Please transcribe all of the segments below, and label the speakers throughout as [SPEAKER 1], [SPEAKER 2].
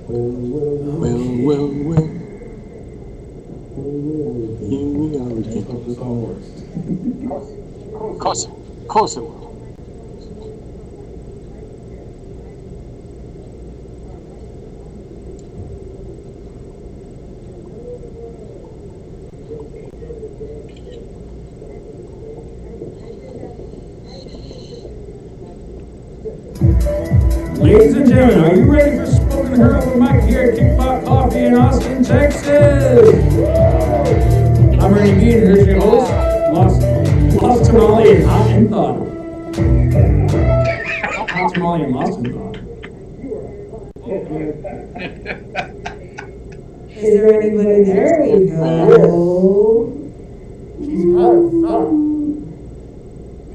[SPEAKER 1] Well. Here we are again. Of course it will.
[SPEAKER 2] Ladies and gentlemen, are you ready for Spoken Her with Mike here at Kickbox Coffee in Austin, Texas? I'm Randy B, and here's your host, Lost Tamale and Hot and Thought. Hot Tamale and Lost and Thought.
[SPEAKER 3] Is there anybody there? We go.
[SPEAKER 2] She's hot and thought.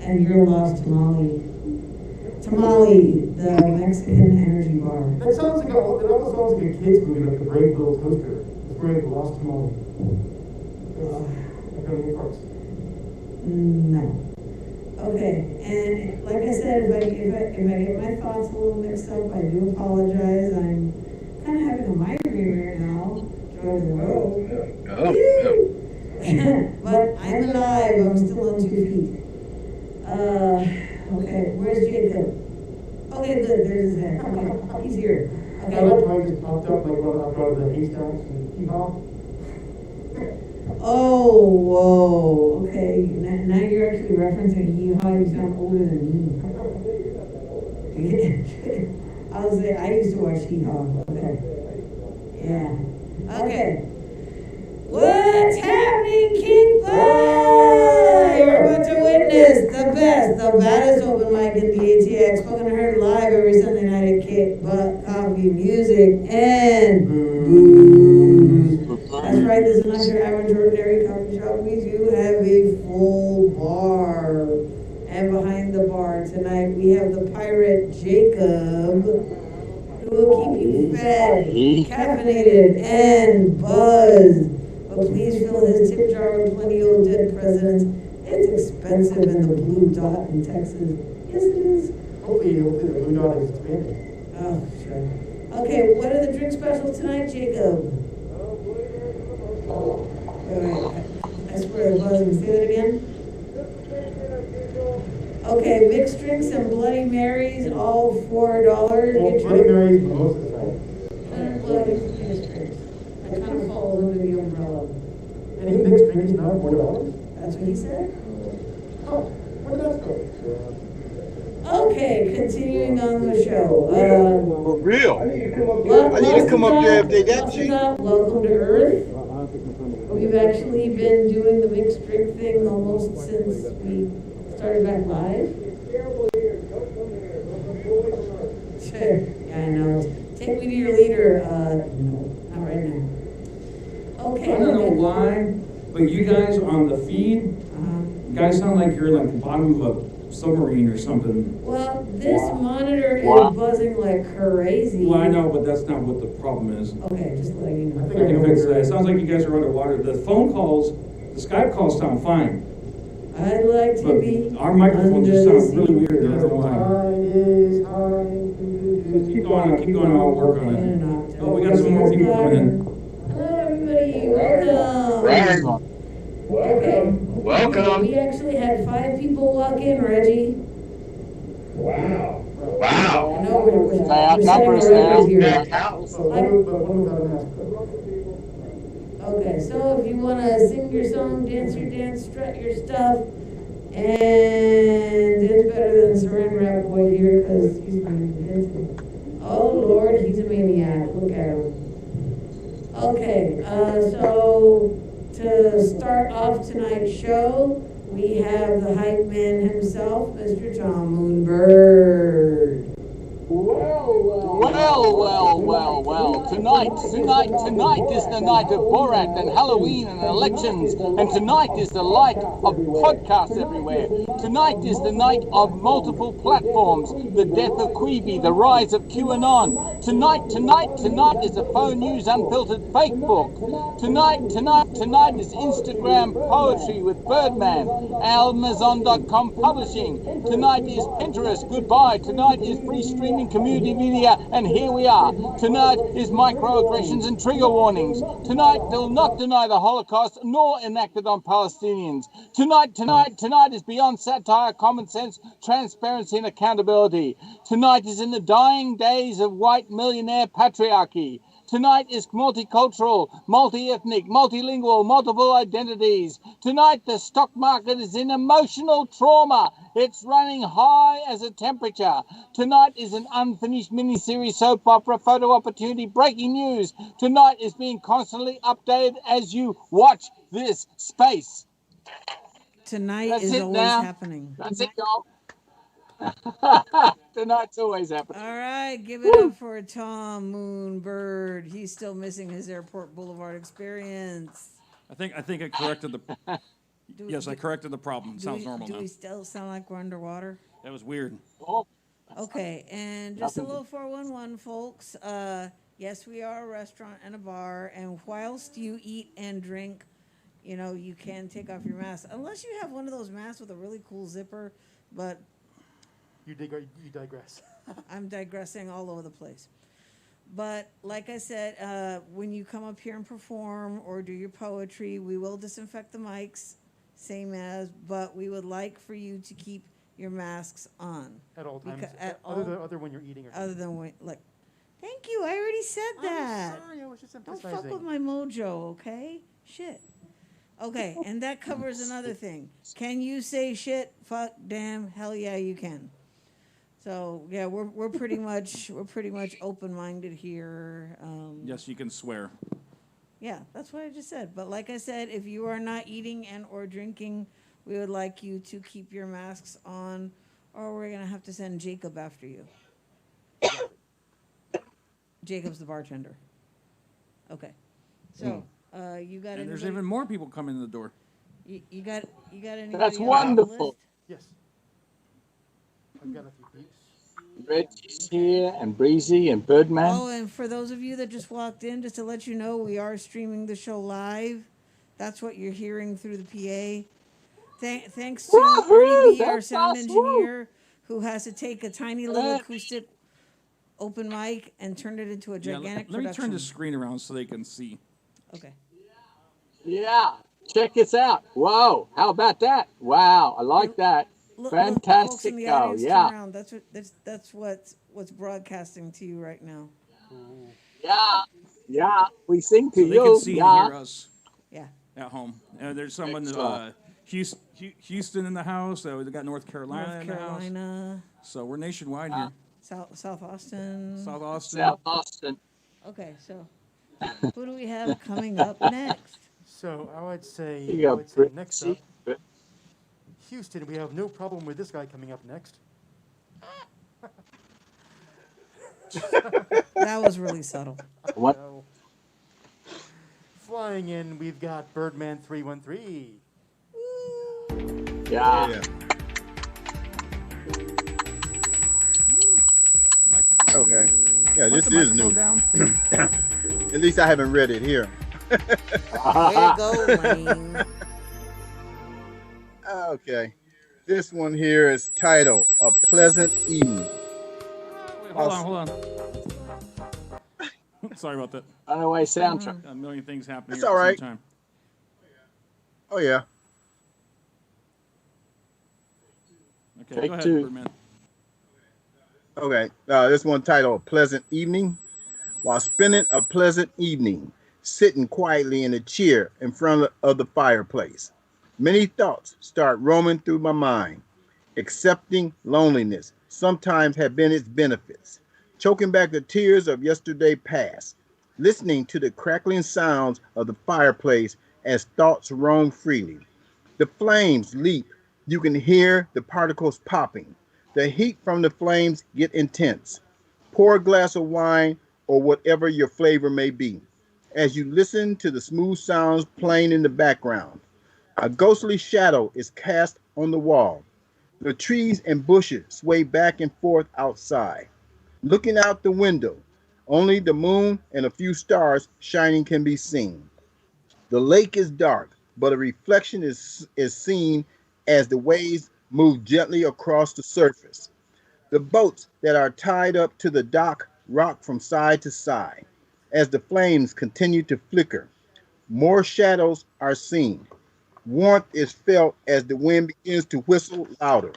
[SPEAKER 3] And you're Lost Tamale. Tamale, the Mexican energy bar.
[SPEAKER 2] That sounds like it almost sounds like a kid's movie, like a Brave Little Toaster. It's Brave Lost Tamale.
[SPEAKER 3] No. Okay, and like I said, if I get my thoughts a little mixed up, I do apologize. I'm kind of having a migraine right now. Driving the road. But I'm alive. I'm still on 2 feet. Okay, where's Jacob? Okay, good. There's his head. Okay, he's here. Okay.
[SPEAKER 2] I like how I just popped up like one out of the haystacks and hee-haw.
[SPEAKER 3] Oh, whoa. Okay, now you're actually referencing Yeehaw. You sound older than me. I'll say I used to watch Yeehaw. Okay. Yeah. Okay. What's happening, Kickbox? You're about to witness the best, the baddest open mic in the ATX. Spoken Heard live every Sunday night at Kickbox Coffee Music and Booze. That's right, this is not your average ordinary coffee shop. We do have a full bar. And behind the bar tonight, we have the pirate Jacob, who will keep you fed, caffeinated, and buzzed. But please fill his tip jar with plenty of dead presidents. It's expensive in the blue dot in Texas. Yes, it is.
[SPEAKER 2] Hopefully the blue dot is expanded.
[SPEAKER 3] Oh, sure. Okay, what are the drink specials tonight, Jacob? Alright, I swear to buzz and say that again. Okay, mixed drinks and Bloody Marys, all $4.
[SPEAKER 2] Bloody Marys, most of the time.
[SPEAKER 3] Bloody mixed drinks. That kind of falls under the umbrella.
[SPEAKER 2] Any mixed drink is now $4?
[SPEAKER 3] That's what he said?
[SPEAKER 2] Oh, where did that go?
[SPEAKER 3] Okay, continuing on the show.
[SPEAKER 4] For real? I need to come up there if they got you.
[SPEAKER 3] Welcome to Earth. We've actually been doing the mixed drink thing almost since we started back live. Sure. Yeah, I know. Take me to your leader. No, not right now. Okay.
[SPEAKER 2] I don't know why, but you guys on the feed, you guys sound like you're like the bottom of a submarine or something.
[SPEAKER 3] Well, this monitor is buzzing like crazy.
[SPEAKER 2] Well, I know, but that's not what the problem is.
[SPEAKER 3] Okay, just letting you know.
[SPEAKER 2] I think I can fix that. It sounds like you guys are underwater. The phone calls, the Skype calls sound fine.
[SPEAKER 3] I'd like to
[SPEAKER 2] But
[SPEAKER 3] be
[SPEAKER 2] our microphones just
[SPEAKER 3] under the
[SPEAKER 2] sound really weird. I don't know why. Just keep going, I'll work on it. Oh, we got some more people coming in.
[SPEAKER 3] Hello, everybody. Welcome. Okay.
[SPEAKER 4] Welcome.
[SPEAKER 3] We actually had 5 people walk in, Reggie.
[SPEAKER 4] Wow.
[SPEAKER 3] I know we're
[SPEAKER 1] Bad
[SPEAKER 3] setting
[SPEAKER 1] numbers
[SPEAKER 3] a record
[SPEAKER 1] now.
[SPEAKER 3] here.
[SPEAKER 2] But
[SPEAKER 3] Okay, so if you want to sing your song, dance your dance, strut your stuff, and dance better than Saran Wrap Boy here, because he's not even dancing. Oh, Lord, he's a maniac. Look at him. Okay, so to start off tonight's show, we have the hype man himself, Mr. Tom Moonbird.
[SPEAKER 1] Well. Tonight is the night of Borat and Halloween and elections. And tonight is the light of podcasts everywhere. Tonight is the night of multiple platforms. The death of Queeby, the rise of QAnon. Tonight is the Faux News Unfiltered Fake Book. Tonight is Instagram poetry with Birdman. Amazon.com publishing. Tonight is Pinterest. Goodbye. Tonight is free streaming community media. And here we are. Tonight is microaggressions and trigger warnings. Tonight, they'll not deny the Holocaust nor enact it on Palestinians. Tonight is beyond satire, common sense, transparency, and accountability. Tonight is in the dying days of white millionaire patriarchy. Tonight is multicultural, multi-ethnic, multilingual, multiple identities. Tonight, the stock market is in emotional trauma. It's running high as a temperature. Tonight is an unfinished miniseries soap opera, photo opportunity, breaking news. Tonight is being constantly updated as you watch this space.
[SPEAKER 3] Tonight
[SPEAKER 1] That's
[SPEAKER 3] is
[SPEAKER 1] it
[SPEAKER 3] always
[SPEAKER 1] now.
[SPEAKER 3] happening.
[SPEAKER 1] That's it, y'all. Tonight's always happening.
[SPEAKER 3] All right, give it up for Tom Moonbird. He's still missing his Airport Boulevard experience.
[SPEAKER 2] I think I corrected the. Yes, I corrected the problem. It sounds normal
[SPEAKER 3] do
[SPEAKER 2] now.
[SPEAKER 3] we still sound like we're underwater?
[SPEAKER 2] That was weird.
[SPEAKER 1] Oh,
[SPEAKER 3] Okay, and just a little 411, folks. Yes, we are a restaurant and a bar, and whilst you eat and drink, you know, you can take off your mask. Unless you have one of those masks with a really cool zipper, but
[SPEAKER 5] You digress.
[SPEAKER 3] I'm digressing all over the place. But like I said, when you come up here and perform or do your poetry, we will disinfect the mics, same as, but we would like for you to keep your masks on.
[SPEAKER 5] At all times.
[SPEAKER 3] Other
[SPEAKER 5] When you're eating or
[SPEAKER 3] Other than when, like, thank you, I already said that.
[SPEAKER 5] I'm sorry, I was just
[SPEAKER 3] Don't
[SPEAKER 5] emphasizing.
[SPEAKER 3] fuck with my mojo, okay? Shit. Okay, and that covers another thing. Can you say shit? Fuck, damn, hell yeah, you can. So yeah, we're pretty much open-minded here.
[SPEAKER 2] Yes, you can swear.
[SPEAKER 3] Yeah, that's what I just said. But like I said, if you are not eating and or drinking, we would like you to keep your masks on, or we're gonna have to send Jacob after you. Jacob's the bartender. Okay, so you got
[SPEAKER 2] And there's
[SPEAKER 3] anybody?
[SPEAKER 2] even more people coming in the door.
[SPEAKER 3] You got anybody?
[SPEAKER 1] That's
[SPEAKER 3] else on the
[SPEAKER 1] wonderful.
[SPEAKER 3] list?
[SPEAKER 5] Yes. I've got a few peeps.
[SPEAKER 1] Reggie's here, and Breezy, and Birdman.
[SPEAKER 3] Oh, and for those of you that just walked in, just to let you know, we are streaming the show live. That's what you're hearing through the PA. Thanks to
[SPEAKER 1] Woohoo!
[SPEAKER 3] Artie B, our
[SPEAKER 1] That's
[SPEAKER 3] sound
[SPEAKER 1] awesome.
[SPEAKER 3] engineer, who has to take a tiny little
[SPEAKER 1] Yeah.
[SPEAKER 3] acoustic open mic and turn it into a
[SPEAKER 2] Yeah,
[SPEAKER 3] gigantic
[SPEAKER 2] let me
[SPEAKER 3] production.
[SPEAKER 2] turn the screen around so they can see.
[SPEAKER 3] Okay.
[SPEAKER 1] Yeah, check this out. Whoa, how about that? Wow, I like that.
[SPEAKER 3] Look, folks in
[SPEAKER 1] Fantastic.
[SPEAKER 3] the
[SPEAKER 1] Oh,
[SPEAKER 3] audience, turn
[SPEAKER 1] yeah.
[SPEAKER 3] around. That's what's broadcasting to you right now.
[SPEAKER 1] Yeah, we sing to
[SPEAKER 2] So they
[SPEAKER 1] you.
[SPEAKER 2] can see and
[SPEAKER 1] Yeah.
[SPEAKER 2] hear us
[SPEAKER 3] Yeah.
[SPEAKER 2] at home. And there's someone,
[SPEAKER 1] Excellent.
[SPEAKER 2] Houston in the house. We got North Carolina
[SPEAKER 3] North
[SPEAKER 2] in the house.
[SPEAKER 3] Carolina,
[SPEAKER 2] So we're nationwide here.
[SPEAKER 3] South Austin.
[SPEAKER 2] South Austin.
[SPEAKER 1] South Austin.
[SPEAKER 3] Okay, so who do we have coming up next?
[SPEAKER 5] So I would say,
[SPEAKER 1] You go,
[SPEAKER 5] next up,
[SPEAKER 1] Breezy.
[SPEAKER 5] Houston. We have no problem with this guy coming up next.
[SPEAKER 3] That was really subtle.
[SPEAKER 1] What?
[SPEAKER 5] So, flying in, we've got Birdman 313.
[SPEAKER 1] Yeah.
[SPEAKER 4] Okay. Yeah,
[SPEAKER 2] Put
[SPEAKER 4] this
[SPEAKER 2] the
[SPEAKER 4] is
[SPEAKER 2] microphone
[SPEAKER 4] new.
[SPEAKER 2] down.
[SPEAKER 4] At least I haven't read it here.
[SPEAKER 3] There you go, Lane.
[SPEAKER 4] Okay. This one here is titled A Pleasant Evening.
[SPEAKER 2] Wait, hold on. Sorry about that.
[SPEAKER 1] Runaway soundtrack.
[SPEAKER 2] A million things happening
[SPEAKER 4] It's
[SPEAKER 2] here
[SPEAKER 4] all
[SPEAKER 2] at
[SPEAKER 4] right.
[SPEAKER 2] the same time.
[SPEAKER 4] Oh, yeah.
[SPEAKER 2] Okay,
[SPEAKER 1] Take
[SPEAKER 2] go ahead,
[SPEAKER 1] two.
[SPEAKER 2] Birdman.
[SPEAKER 4] Okay. This one titled A Pleasant Evening. While spending a pleasant evening, sitting quietly in a chair in front of the fireplace, many thoughts start roaming through my mind. Accepting loneliness sometimes have been its benefits. Choking back the tears of yesterday past. Listening to the crackling sounds of the fireplace as thoughts roam freely. The flames leap. You can hear the particles popping. The heat from the flames get intense. Pour a glass of wine or whatever your flavor may be, as you listen to the smooth sounds playing in the background. A ghostly shadow is cast on the wall. The trees and bushes sway back and forth outside. Looking out the window, only the moon and a few stars shining can be seen. The lake is dark, but a reflection is seen as the waves move gently across the surface. The boats that are tied up to the dock rock from side to side. As the flames continue to flicker, more shadows are seen. Warmth is felt as the wind begins to whistle louder.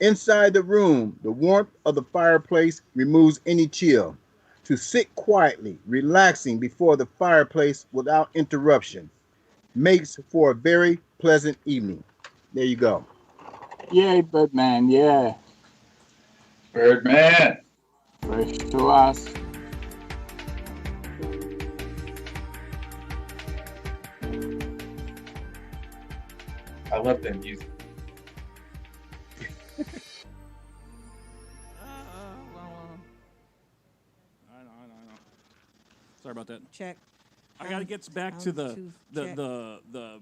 [SPEAKER 4] Inside the room, the warmth of the fireplace removes any chill. To sit quietly, relaxing before the fireplace without interruption makes for a very pleasant evening. There you go.
[SPEAKER 1] Yay, Birdman, yeah.
[SPEAKER 6] Birdman.
[SPEAKER 1] Fresh to us.
[SPEAKER 6] I love that music.
[SPEAKER 7] I know. Sorry about that.
[SPEAKER 3] Check.
[SPEAKER 7] I gotta get back to the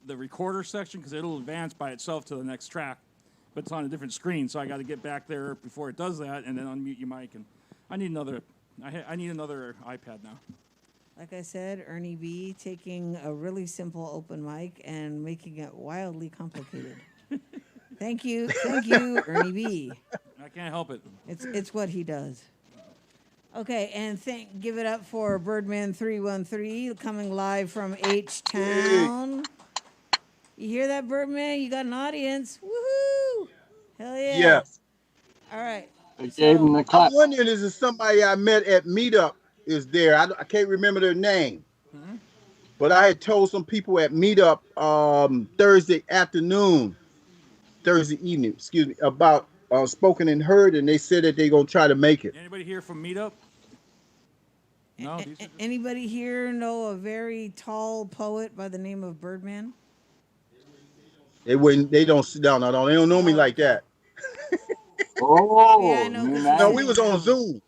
[SPEAKER 7] recorder section because it'll advance by itself to the next track, but it's on a different screen. So I got to get back there before it does that, and then unmute your mic. And I need another. I need another iPad now.
[SPEAKER 3] Like I said, Ernie B taking a really simple open mic and making it wildly complicated. Thank you, Ernie B.
[SPEAKER 7] I can't help it.
[SPEAKER 3] It's what he does. Okay, and give it up for Birdman 313 coming live from H Town. You hear that, Birdman? You got an audience. Woohoo! Hell yeah.
[SPEAKER 4] Yes.
[SPEAKER 3] All right.
[SPEAKER 1] They gave him the clap.
[SPEAKER 4] I'm wondering is it somebody I met at Meetup is there. I can't remember their name. But I had told some people at Meetup Thursday evening, excuse me, about Spoken and Heard, and they said that they're going to try to make it.
[SPEAKER 7] Anybody here from Meetup? No.
[SPEAKER 3] Anybody here know a very tall poet by the name of Birdman?
[SPEAKER 4] They don't sit down. They don't know me like that.
[SPEAKER 1] Oh,
[SPEAKER 3] Yeah, I know.
[SPEAKER 4] No, we was on Zoom.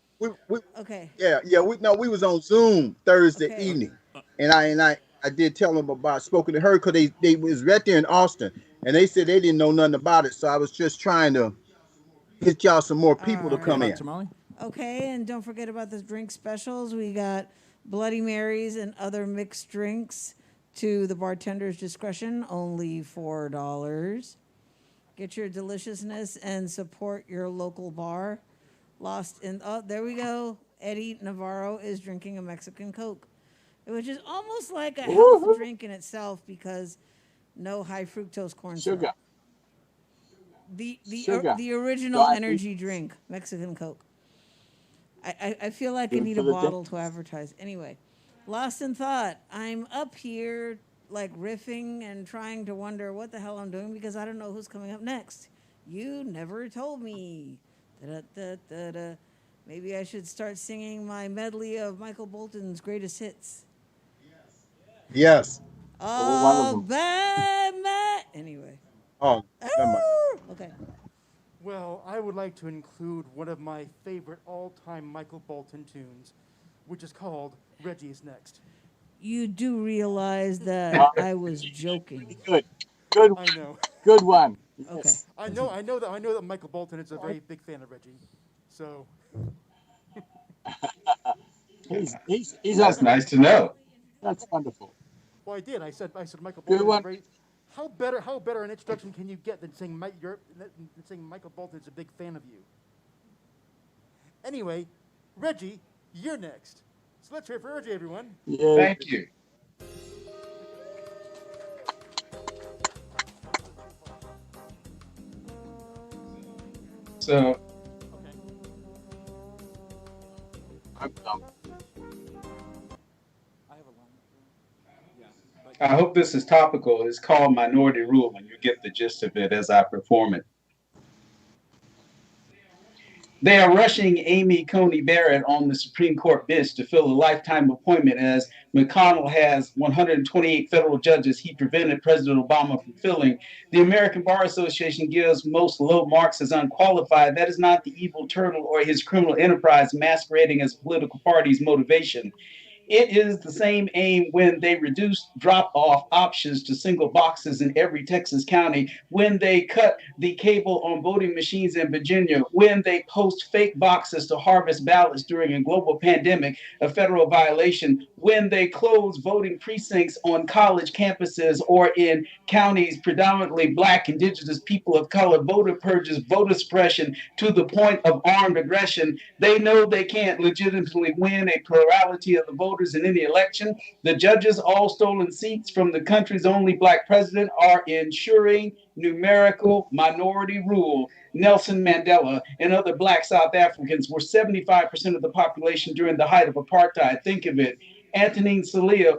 [SPEAKER 3] Okay.
[SPEAKER 4] We was on Zoom Thursday
[SPEAKER 3] Okay.
[SPEAKER 4] evening, and I did tell them about Spoken to Her because they was right there in Austin, and they said they didn't know nothing about it. So I was just trying to get y'all some more people to come in.
[SPEAKER 7] Tamale?
[SPEAKER 3] Okay, and don't forget about the drink specials. We got Bloody Marys and other mixed drinks to the bartender's discretion, only $4. Get your deliciousness and support your local bar. There we go. Eddie Navarro is drinking a Mexican Coke, which is almost like a health drink in itself because no high fructose corn syrup.
[SPEAKER 1] sugar. Sugar.
[SPEAKER 3] The original
[SPEAKER 1] Diet.
[SPEAKER 3] energy drink, Mexican Coke. I feel like I
[SPEAKER 1] Good
[SPEAKER 3] need
[SPEAKER 1] for
[SPEAKER 3] a
[SPEAKER 1] the
[SPEAKER 3] bottle to advertise. Anyway, lost in thought. I'm up here like riffing and trying to wonder what the hell I'm doing because I don't know who's coming up next. You never told me. Da-da-da-da-da. Maybe I should start singing my medley of Michael Bolton's greatest hits.
[SPEAKER 4] Yes.
[SPEAKER 3] Oh, Batman. Anyway.
[SPEAKER 4] Oh, never mind.
[SPEAKER 3] Okay.
[SPEAKER 5] Well, I would like to include one of my favorite all-time Michael Bolton tunes, which is called Reggie's Next.
[SPEAKER 3] You do realize that I was joking.
[SPEAKER 1] Good
[SPEAKER 5] I
[SPEAKER 1] one.
[SPEAKER 5] know.
[SPEAKER 1] Good one.
[SPEAKER 3] Okay.
[SPEAKER 1] Yes.
[SPEAKER 5] I know that Michael Bolton is a very big fan of Reggie. So
[SPEAKER 1] He's
[SPEAKER 6] That's nice to know.
[SPEAKER 1] That's wonderful.
[SPEAKER 5] well, I did. I said Michael
[SPEAKER 1] Good
[SPEAKER 5] Bolton is
[SPEAKER 1] one.
[SPEAKER 5] a very. How better an introduction can you get than saying Michael Bolton is a big fan of you? Anyway, Reggie, you're next. So let's hear it for Reggie, everyone.
[SPEAKER 1] Yeah.
[SPEAKER 6] Thank you. So I hope this is topical. It's called Minority Rule, and you get the gist of it as I perform it. They are rushing Amy Coney Barrett on the Supreme Court bench to fill a lifetime appointment as McConnell has 128 federal judges he prevented President Obama from filling. The American Bar Association gives most low marks as unqualified. That is not the evil turtle or his criminal enterprise masquerading as a political party's motivation. It is the same aim when they reduced drop-off options to single boxes in every Texas county, when they cut the cable on voting machines in Virginia, when they post fake boxes to harvest ballots during a global pandemic, a federal violation, when they close voting precincts on college campuses or in counties predominantly black, indigenous, people of color, voter purges, voter suppression to the point of armed aggression. They know they can't legitimately win a plurality of the voters in any election. The judges, all stolen seats from the country's only black president, are ensuring numerical minority rule. Nelson Mandela and other black South Africans were 75% of the population during the height of apartheid. Think of it. Antonin Scalia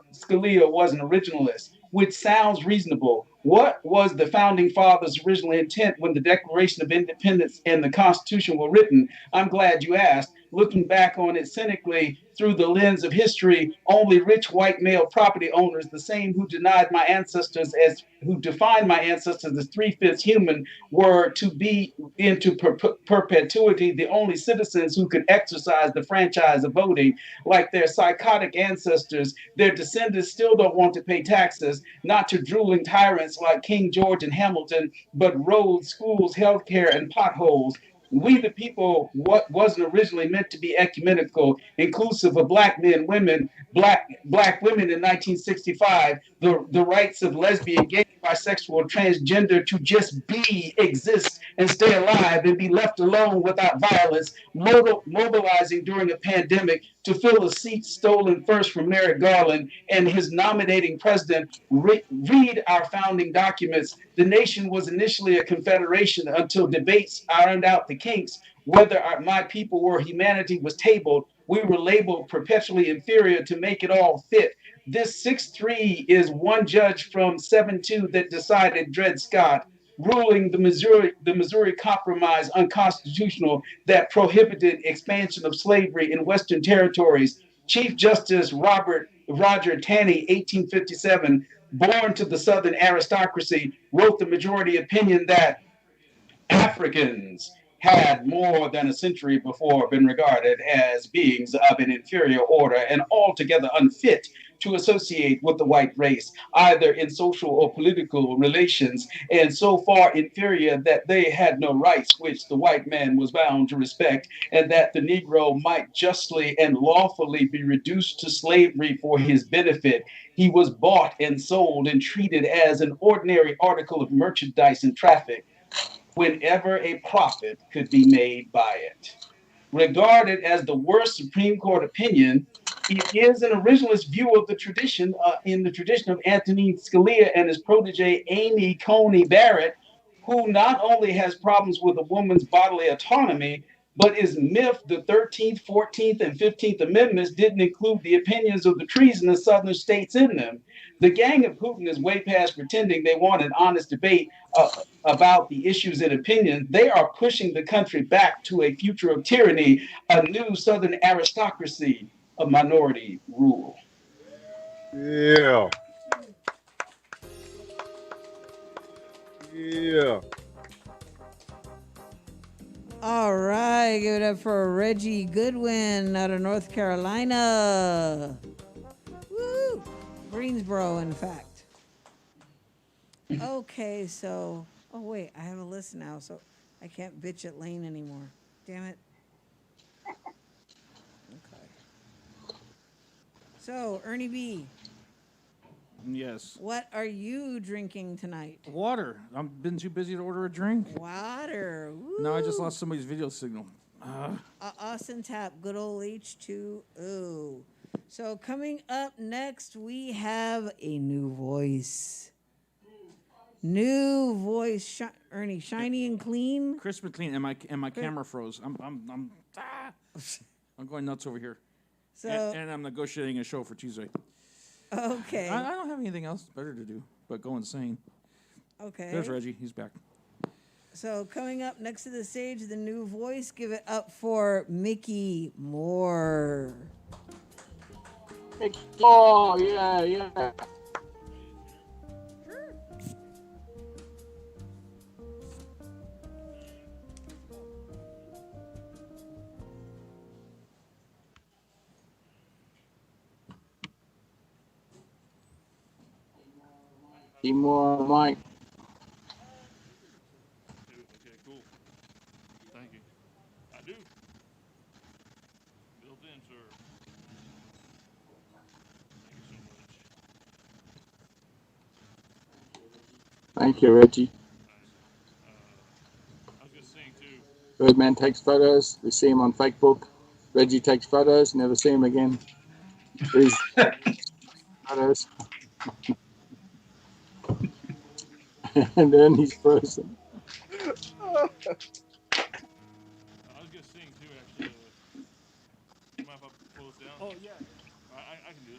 [SPEAKER 6] was an originalist, which sounds reasonable. What was the founding fathers' original intent when the Declaration of Independence and the Constitution were written? I'm glad you asked. Looking back on it cynically through the lens of history, only rich white male property owners, the same who defined my ancestors as 3/5 human, were to be into perpetuity the only citizens who could exercise the franchise of voting. Like their psychotic ancestors, their descendants still don't want to pay taxes, not to drooling tyrants like King George and Hamilton, but roads, schools, healthcare, and potholes. We the people, what wasn't originally meant to be ecumenical, inclusive of black men, women, black women in 1965, the rights of lesbian, gay, bisexual, transgender to just be, exist, and stay alive and be left alone without violence, mobilizing during a pandemic to fill a seat stolen first from Merrick Garland and his nominating president. Read our founding documents. The nation was initially a confederation until debates ironed out the kinks. Whether my people or humanity was tabled, we were labeled perpetually inferior to make it all fit. This 6-3 is one judge from 7-2 that decided Dred Scott, ruling the Missouri Compromise unconstitutional that prohibited expansion of slavery in Western territories. Chief Justice Roger Taney, 1857, born to the Southern aristocracy, wrote the majority opinion that Africans had more than a century before been regarded as beings of an inferior order and altogether unfit to associate with the white race, either in social or political relations, and so far inferior that they had no rights which the white man was bound to respect, and that the Negro might justly and lawfully be reduced to slavery for his benefit. He was bought and sold and treated as an ordinary article of merchandise and traffic, whenever a profit could be made by it. Regarded as the worst Supreme Court opinion, it is an originalist view of the tradition, in the tradition of Antonin Scalia and his protege Amy Coney Barrett, who not only has problems with a woman's bodily autonomy, but is miffed the 13th, 14th, and 15th Amendments didn't include the opinions of the treason of southern states in them. The gang of Putin is way past pretending they want an honest debate about the issues and opinions. They are pushing the country back to a future of tyranny, a new southern aristocracy of minority rule.
[SPEAKER 4] Yeah. Yeah.
[SPEAKER 3] All right, give it up for Reggie Goodwin out of North Carolina. Woo! Greensboro, in fact. Okay, so, oh wait, I have a list now, so I can't bitch at Lane anymore. Damn it. Okay. So, Ernie B,
[SPEAKER 7] Yes.
[SPEAKER 3] what are you drinking tonight?
[SPEAKER 7] Water. I've been too busy to order a drink.
[SPEAKER 3] Water. Woo.
[SPEAKER 7] No, I just lost somebody's video signal.
[SPEAKER 3] Austin Tap, good old H2O. So coming up next, we have a new voice. New voice, Ernie, shiny and clean.
[SPEAKER 7] Crisp and clean, and my camera froze. I'm going nuts over here.
[SPEAKER 3] So
[SPEAKER 7] And I'm negotiating a show for Tuesday.
[SPEAKER 3] okay,
[SPEAKER 7] I don't have anything else better to do but go insane.
[SPEAKER 3] okay.
[SPEAKER 7] There's Reggie. He's back.
[SPEAKER 3] So coming up next to the stage, the new voice. Give it up for Mickey Moore.
[SPEAKER 1] Oh, yeah. Keep more on mic.
[SPEAKER 8] Okay, cool. Thank you. I do. Built in, sir. Thank you so much.
[SPEAKER 1] Thank you, Reggie.
[SPEAKER 8] I was gonna sing too.
[SPEAKER 1] Birdman takes photos. We see him on Facebook. Reggie takes photos. Never see him again. Please photos. And then he's frozen.
[SPEAKER 8] I was gonna sing too, actually. You mind if I close down?
[SPEAKER 7] Oh yeah.
[SPEAKER 8] I can do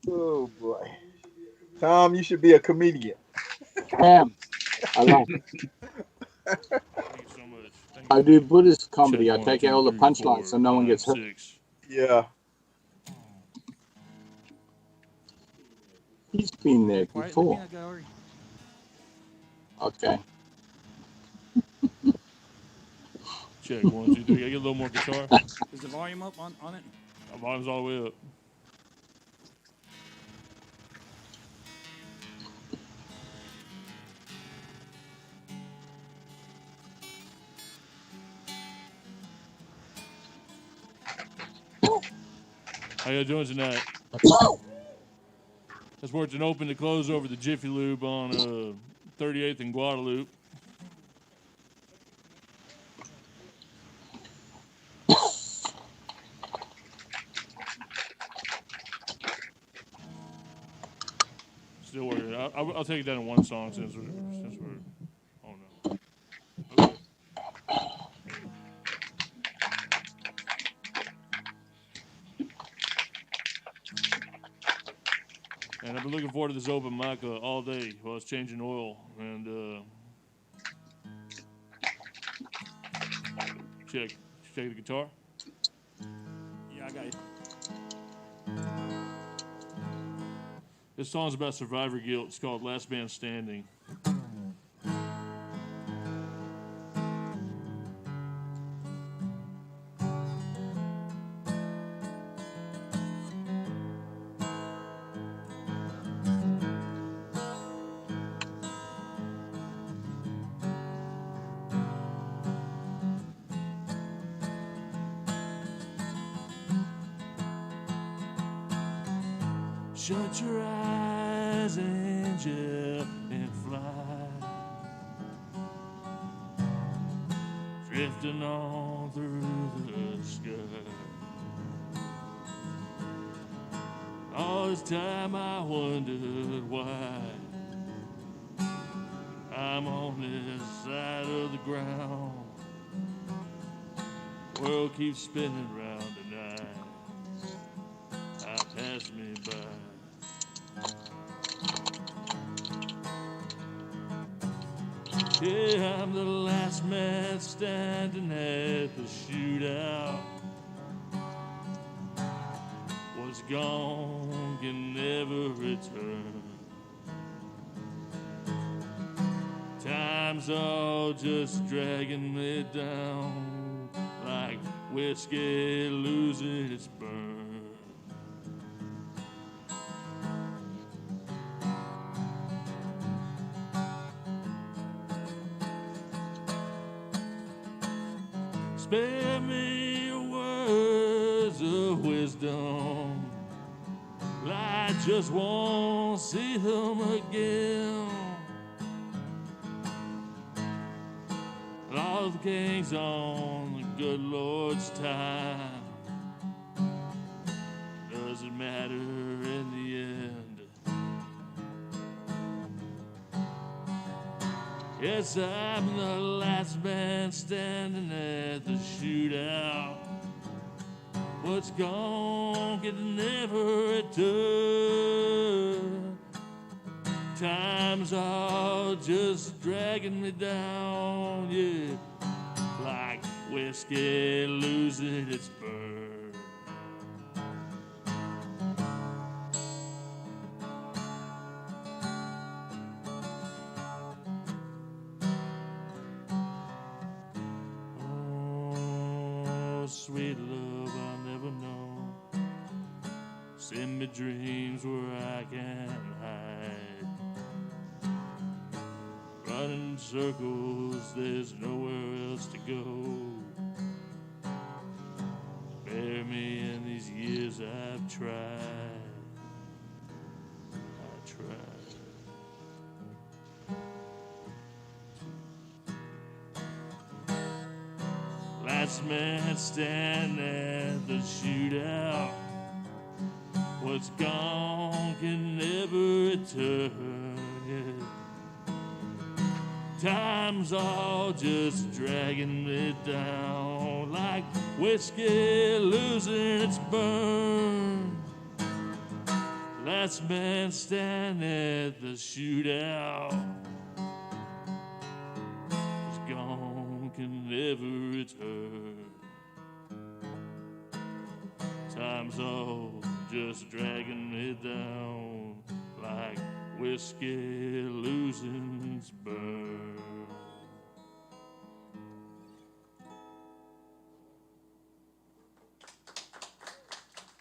[SPEAKER 8] it.
[SPEAKER 4] Oh boy. Tom, you should be a comedian.
[SPEAKER 1] Damn. I like it.
[SPEAKER 8] Thank you so much. Thank
[SPEAKER 1] I
[SPEAKER 8] you.
[SPEAKER 1] do Buddhist comedy.
[SPEAKER 8] Check
[SPEAKER 1] I
[SPEAKER 8] one,
[SPEAKER 1] take
[SPEAKER 8] two,
[SPEAKER 1] out all the
[SPEAKER 8] three,
[SPEAKER 1] punchlines
[SPEAKER 8] four,
[SPEAKER 1] so no one
[SPEAKER 8] five,
[SPEAKER 1] gets hurt.
[SPEAKER 8] 6.
[SPEAKER 4] Yeah.
[SPEAKER 1] He's been there
[SPEAKER 7] Quiet in the
[SPEAKER 1] before.
[SPEAKER 7] peanut gallery.
[SPEAKER 1] Okay.
[SPEAKER 8] Check 1, 2, 3. I get a little more guitar.
[SPEAKER 7] Is the volume up on it?
[SPEAKER 8] My volume's all the way up. How y'all doing tonight? That's working open to close over the Jiffy Lube on 38th and Guadalupe. Still working. I'll take it down to one song since we're. Oh no. Okay. And I've been looking forward to this open mic all day while I was changing oil. And check the guitar.
[SPEAKER 7] Yeah, I got it.
[SPEAKER 8] This song's about survivor guilt. It's called Last Man Standing. Shut your eyes, angel, and fly. Drifting on through the sky. All this time I wondered why I'm on this side of the ground. World keeps spinning round tonight. Pass me by. Yeah, I'm the last man standing at the shootout. What's gone can never return. Time's all just dragging me down like whiskey losing its burn. Spare me your words of wisdom. I just won't see them again. And all the kings on the good Lord's time. Doesn't matter in the end. Yes, I'm the last man standing at the shootout. What's gone can never return. Time's all just dragging me down, yeah, like whiskey losing its burn. Sweet love I never know, Send me dreams where I can hide. Running in circles, there's nowhere else to go. Bear me in these years I've tried. I tried. Last man standing at the shootout. What's gone can never return. Yeah. Time's all just dragging me down like whiskey losing its burn. Last man standing at the shootout. What's gone can never return. Time's all just dragging me down like whiskey losing its burn.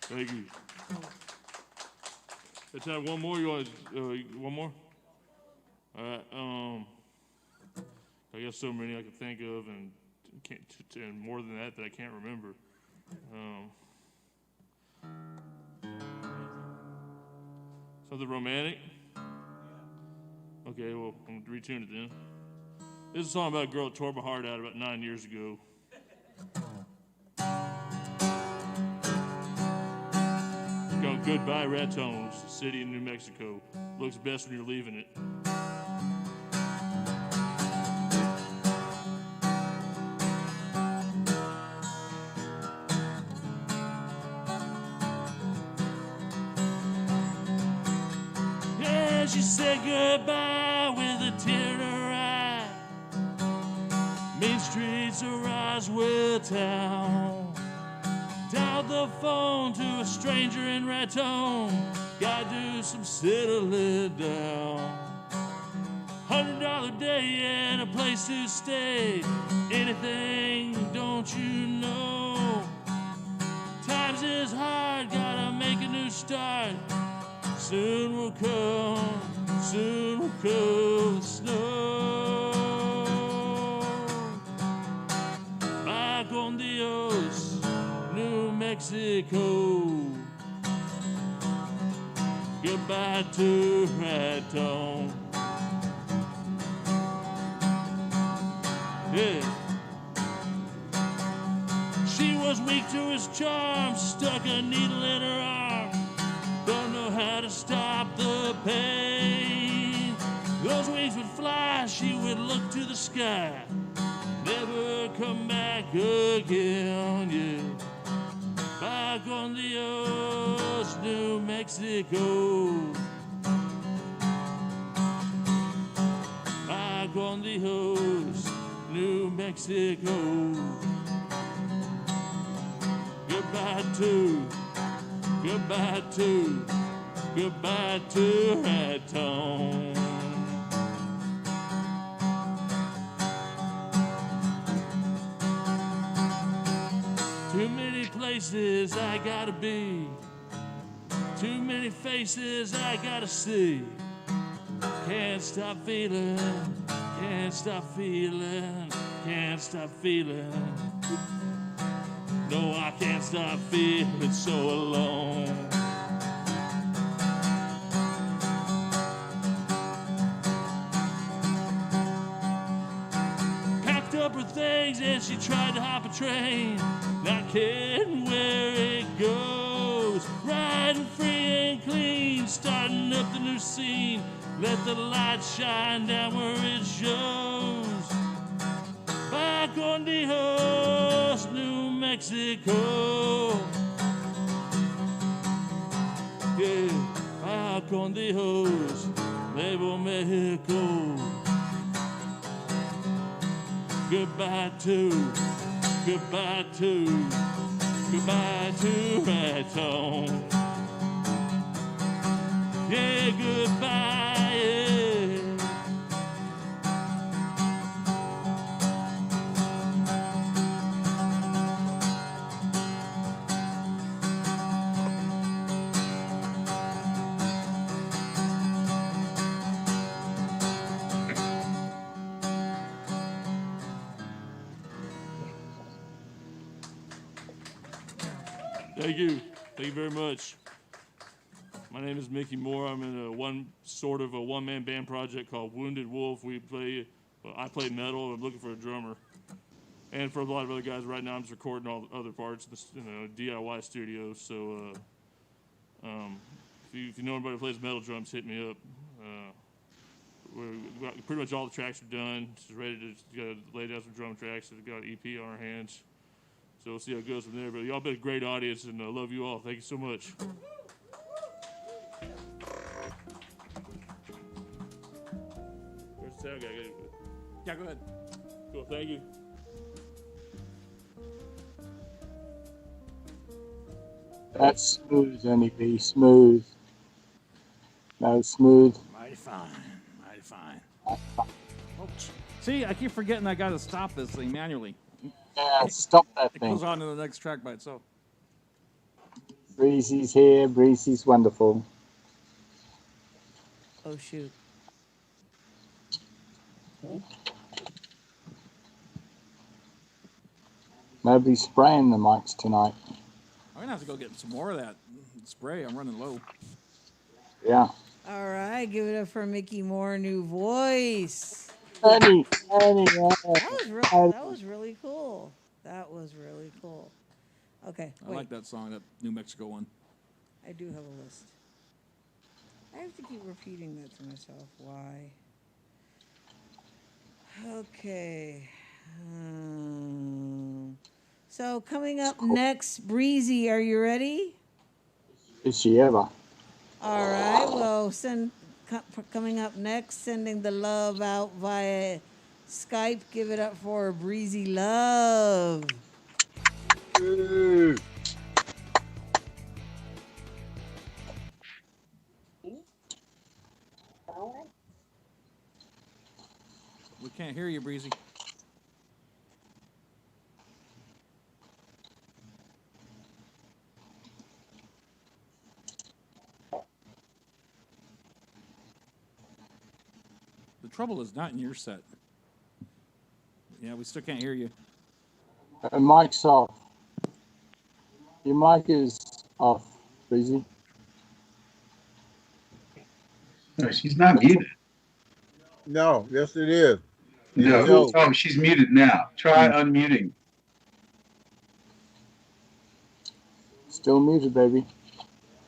[SPEAKER 8] Thank you. Let's have one more. You want one more? All right. I got so many I can think of, and more than that I can't remember. Something romantic? Okay, well, I'm going to retune it then. This is a song about a girl that tore my heart out about 9 years ago. It's called Goodbye Ratones, a city in New Mexico. Looks best when you're leaving it. She said goodbye with a tear in her eye. Main streets of Roswell town. Dialed the phone to a stranger in Raton. Gotta do some settling down. $100 a day and a place to stay. Anything, don't you know? Times is hard, gotta make a new start. Soon will come the snow. Back on Dios, New Mexico. Goodbye to Raton. Yeah. She was weak to his charm, stuck a needle in her arm. Don't know how to stop the pain. Those wings would fly, she would look to the sky. Never come back again, yeah. Back on the Dios, New Mexico. Back on the Dios, New Mexico. Goodbye to Raton. Too many places I gotta be. Too many faces I gotta see. Can't stop feeling, can't stop feeling, can't stop feeling. No, I can't stop feeling so alone. Packed up her things and she tried to hop a train, not caring where it goes. Riding free and clean, starting up the new scene. Let the light shine down where it shows. Back on the Dios, New Mexico. Yeah, back on the Dios, Nuevo Mexico. Goodbye to Raton. Yeah, goodbye, yeah. Thank you. Thank you very much. My name is Mickey Moore. I'm in a one-man band project called Wounded Wolf. I play metal. I'm looking for a drummer. And for a lot of other guys right now, I'm just recording all the other parts in a DIY studio. So if you know anybody who plays metal drums, hit me up. Pretty much all the tracks are done. Just ready to lay down some drum tracks. We've got an EP on our hands. So we'll see how it goes from there. But y'all been a great audience, and I love you all. Thank you so much. Where's the sound guy?
[SPEAKER 7] Yeah, go ahead.
[SPEAKER 8] Cool, thank you.
[SPEAKER 1] That's smooth, NEP. Smooth. No, smooth.
[SPEAKER 7] Mighty fine. Mighty fine. Oops. See, I keep forgetting I got to stop this thing manually.
[SPEAKER 1] Yeah, stop that
[SPEAKER 7] It
[SPEAKER 1] thing.
[SPEAKER 7] goes on to the next track by itself.
[SPEAKER 1] Breezy's here. Breezy's wonderful.
[SPEAKER 3] Oh, shoot.
[SPEAKER 1] Nobody's spraying the mics tonight.
[SPEAKER 7] I'm going to have to go get some more of that spray. I'm running low.
[SPEAKER 1] Yeah.
[SPEAKER 3] All right, give it up for Mickey Moore, new voice.
[SPEAKER 1] Annie,
[SPEAKER 3] That was really cool. That was really cool. Okay,
[SPEAKER 7] I
[SPEAKER 3] wait.
[SPEAKER 7] like that song, that New Mexico one.
[SPEAKER 3] I do have a list. I have to keep repeating that to myself. Why? Okay. So coming up next, Breezy, are you ready?
[SPEAKER 1] is she ever?
[SPEAKER 3] All right. Well, coming up next, sending the love out via Skype. Give it up for Breezy Love.
[SPEAKER 1] Ooh.
[SPEAKER 7] We can't hear you, Breezy. The trouble is not in your set. Yeah, we still can't hear you.
[SPEAKER 1] Mic's off. Your mic is off, Breezy.
[SPEAKER 6] No, she's not muted.
[SPEAKER 4] No, yes it is.
[SPEAKER 6] No.
[SPEAKER 4] No.
[SPEAKER 6] Oh, she's muted now. Try unmuting.
[SPEAKER 1] Still muted, baby.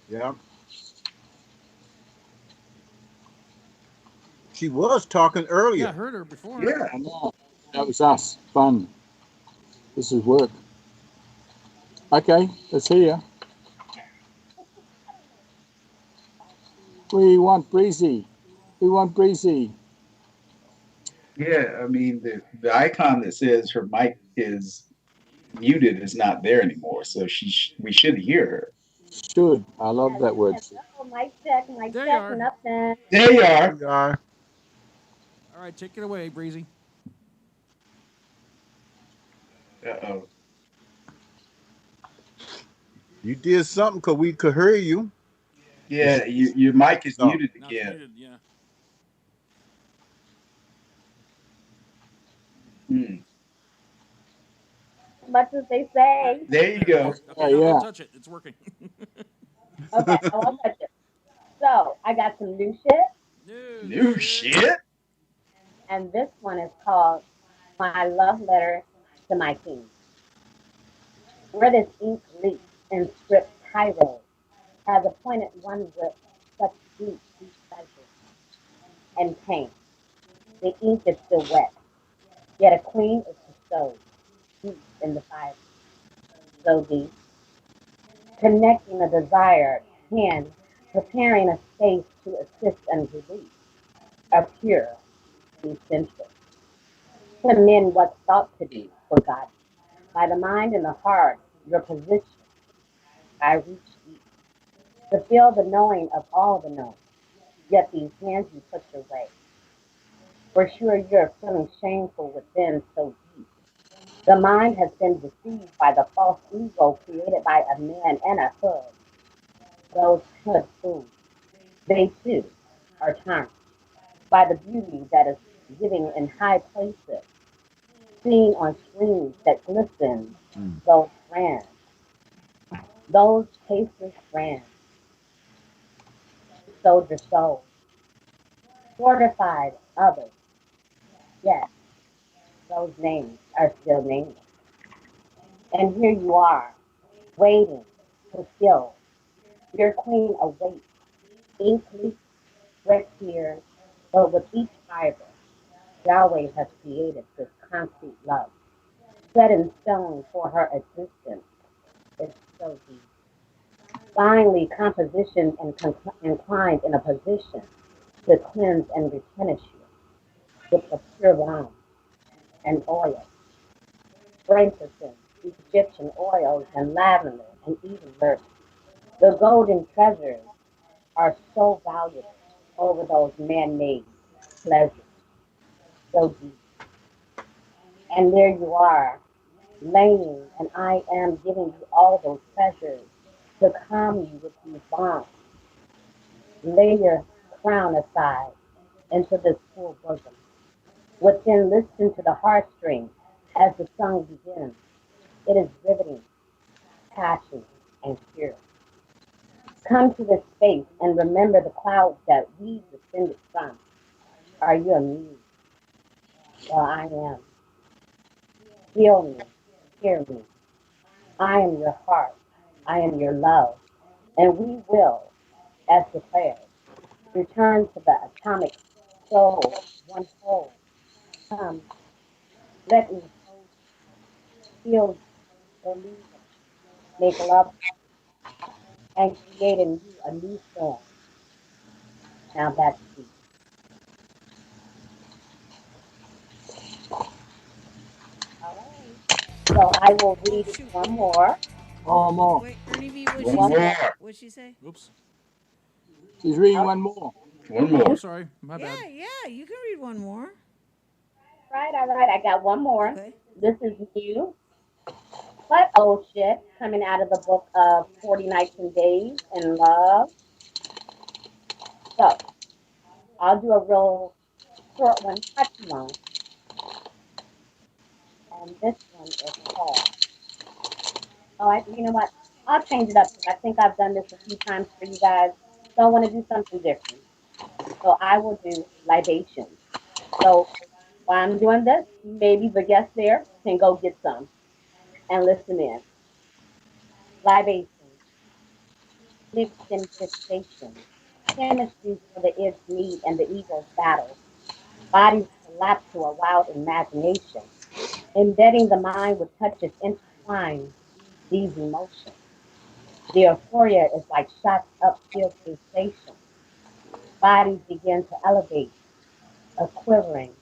[SPEAKER 4] Yeah. She was talking
[SPEAKER 7] Yeah,
[SPEAKER 4] earlier.
[SPEAKER 7] I heard her before.
[SPEAKER 6] Yeah.
[SPEAKER 1] I know. That was us. Fun. This is work. Okay, let's hear you. We want Breezy. We want Breezy.
[SPEAKER 6] Yeah, I mean the icon that says her mic is muted is not there anymore, so we should hear her.
[SPEAKER 1] Should. I love that word.
[SPEAKER 9] Mic check,
[SPEAKER 7] There you are.
[SPEAKER 9] nothing.
[SPEAKER 6] There you are.
[SPEAKER 4] You are.
[SPEAKER 7] All right, take it away, Breezy.
[SPEAKER 6] Uh-oh.
[SPEAKER 4] You did something because we could hear you.
[SPEAKER 6] Yeah, your mic is
[SPEAKER 4] Oh.
[SPEAKER 6] muted
[SPEAKER 7] Now it's
[SPEAKER 6] again.
[SPEAKER 7] muted, yeah.
[SPEAKER 6] Hmm.
[SPEAKER 9] As much as they say.
[SPEAKER 6] There you go.
[SPEAKER 7] Okay,
[SPEAKER 1] Yeah,
[SPEAKER 7] now
[SPEAKER 1] yeah.
[SPEAKER 7] don't touch it. It's working.
[SPEAKER 9] Okay, I won't touch it. So I got some new shit,
[SPEAKER 6] New shit?
[SPEAKER 9] and this one is called My Love Letter to My King. Where this ink leaks in script Cairo has appointed one with such deep pleasure and pain. The ink is still wet, yet a queen is bestowed deep in the fire, so deep, connecting a desired hand, preparing a space to assist and release, a pure essential. To men what's thought to be forgotten. By the mind and the heart, your position, I reach deep. To feel the knowing of all the known, yet these hands you put away. For sure you're feeling shameful within so deep. The mind has been deceived by the false ego created by a man and a hood. Those hood fools, they too are charmed by the beauty that is giving in high places, seen on screens that glisten those brands. Those tasteless brands, soldier souls, fortified others, yet those names are still nameless. And here you are, waiting to kill. Your queen awaits, ink leaks, sweat tears, but with each fiber, Yahweh has created this concrete love, set in stone for her existence. It's so deep. Finally, composition and inclined in a position to cleanse and replenish you with the pure wine and oil, frankincense, Egyptian oils, and lavender, and even myrrh. The golden treasures are so valuable over those man-made pleasures, so deep. And there you are, laying, and I am giving you all those pleasures to calm you with these bonds. Lay your crown aside into this full bosom. Within, listen to the heartstrings as the song begins. It is riveting, passionate, and pure. Come to this space and remember the clouds that we descended from. Are you amused? Well, I am. Feel me, hear me. I am your heart. I am your love. And we will, as declared, return to the atomic soul, one whole. Come, let me hold you, feel the illusion, make love, and create in you a new form. Now that's deep. All right. So I will
[SPEAKER 10] Oh
[SPEAKER 9] read
[SPEAKER 10] shoot!
[SPEAKER 9] one more.
[SPEAKER 1] Oh, more.
[SPEAKER 10] Wait, Ernie B, what'd she
[SPEAKER 6] One
[SPEAKER 9] One
[SPEAKER 10] say?
[SPEAKER 9] more.
[SPEAKER 6] more.
[SPEAKER 10] What'd she say?
[SPEAKER 7] Oops.
[SPEAKER 1] She's reading
[SPEAKER 9] All
[SPEAKER 1] one more.
[SPEAKER 6] One
[SPEAKER 7] Oh,
[SPEAKER 6] more.
[SPEAKER 7] sorry. My
[SPEAKER 10] Yeah,
[SPEAKER 7] bad.
[SPEAKER 10] yeah, you can read one more.
[SPEAKER 9] right, all right. I got one more.
[SPEAKER 10] Okay.
[SPEAKER 9] This is new, but old shit coming out of the book of 40 Nights and Days in Love. So I'll do a real short one, not too long. And this one is called, oh, you know what? I'll change it up because I think I've done this a few times for you guys. So I want to do something different. So I will do libations. So while I'm doing this, maybe the guests there can go get some and listen in. Libations, mixed in gestation, chemistry for the id's need and the ego's battle. Bodies collapse to a wild imagination, embedding the mind with touches intertwined. These emotions. The euphoria is like shots up field pulsation. Bodies begin to elevate, a quivering,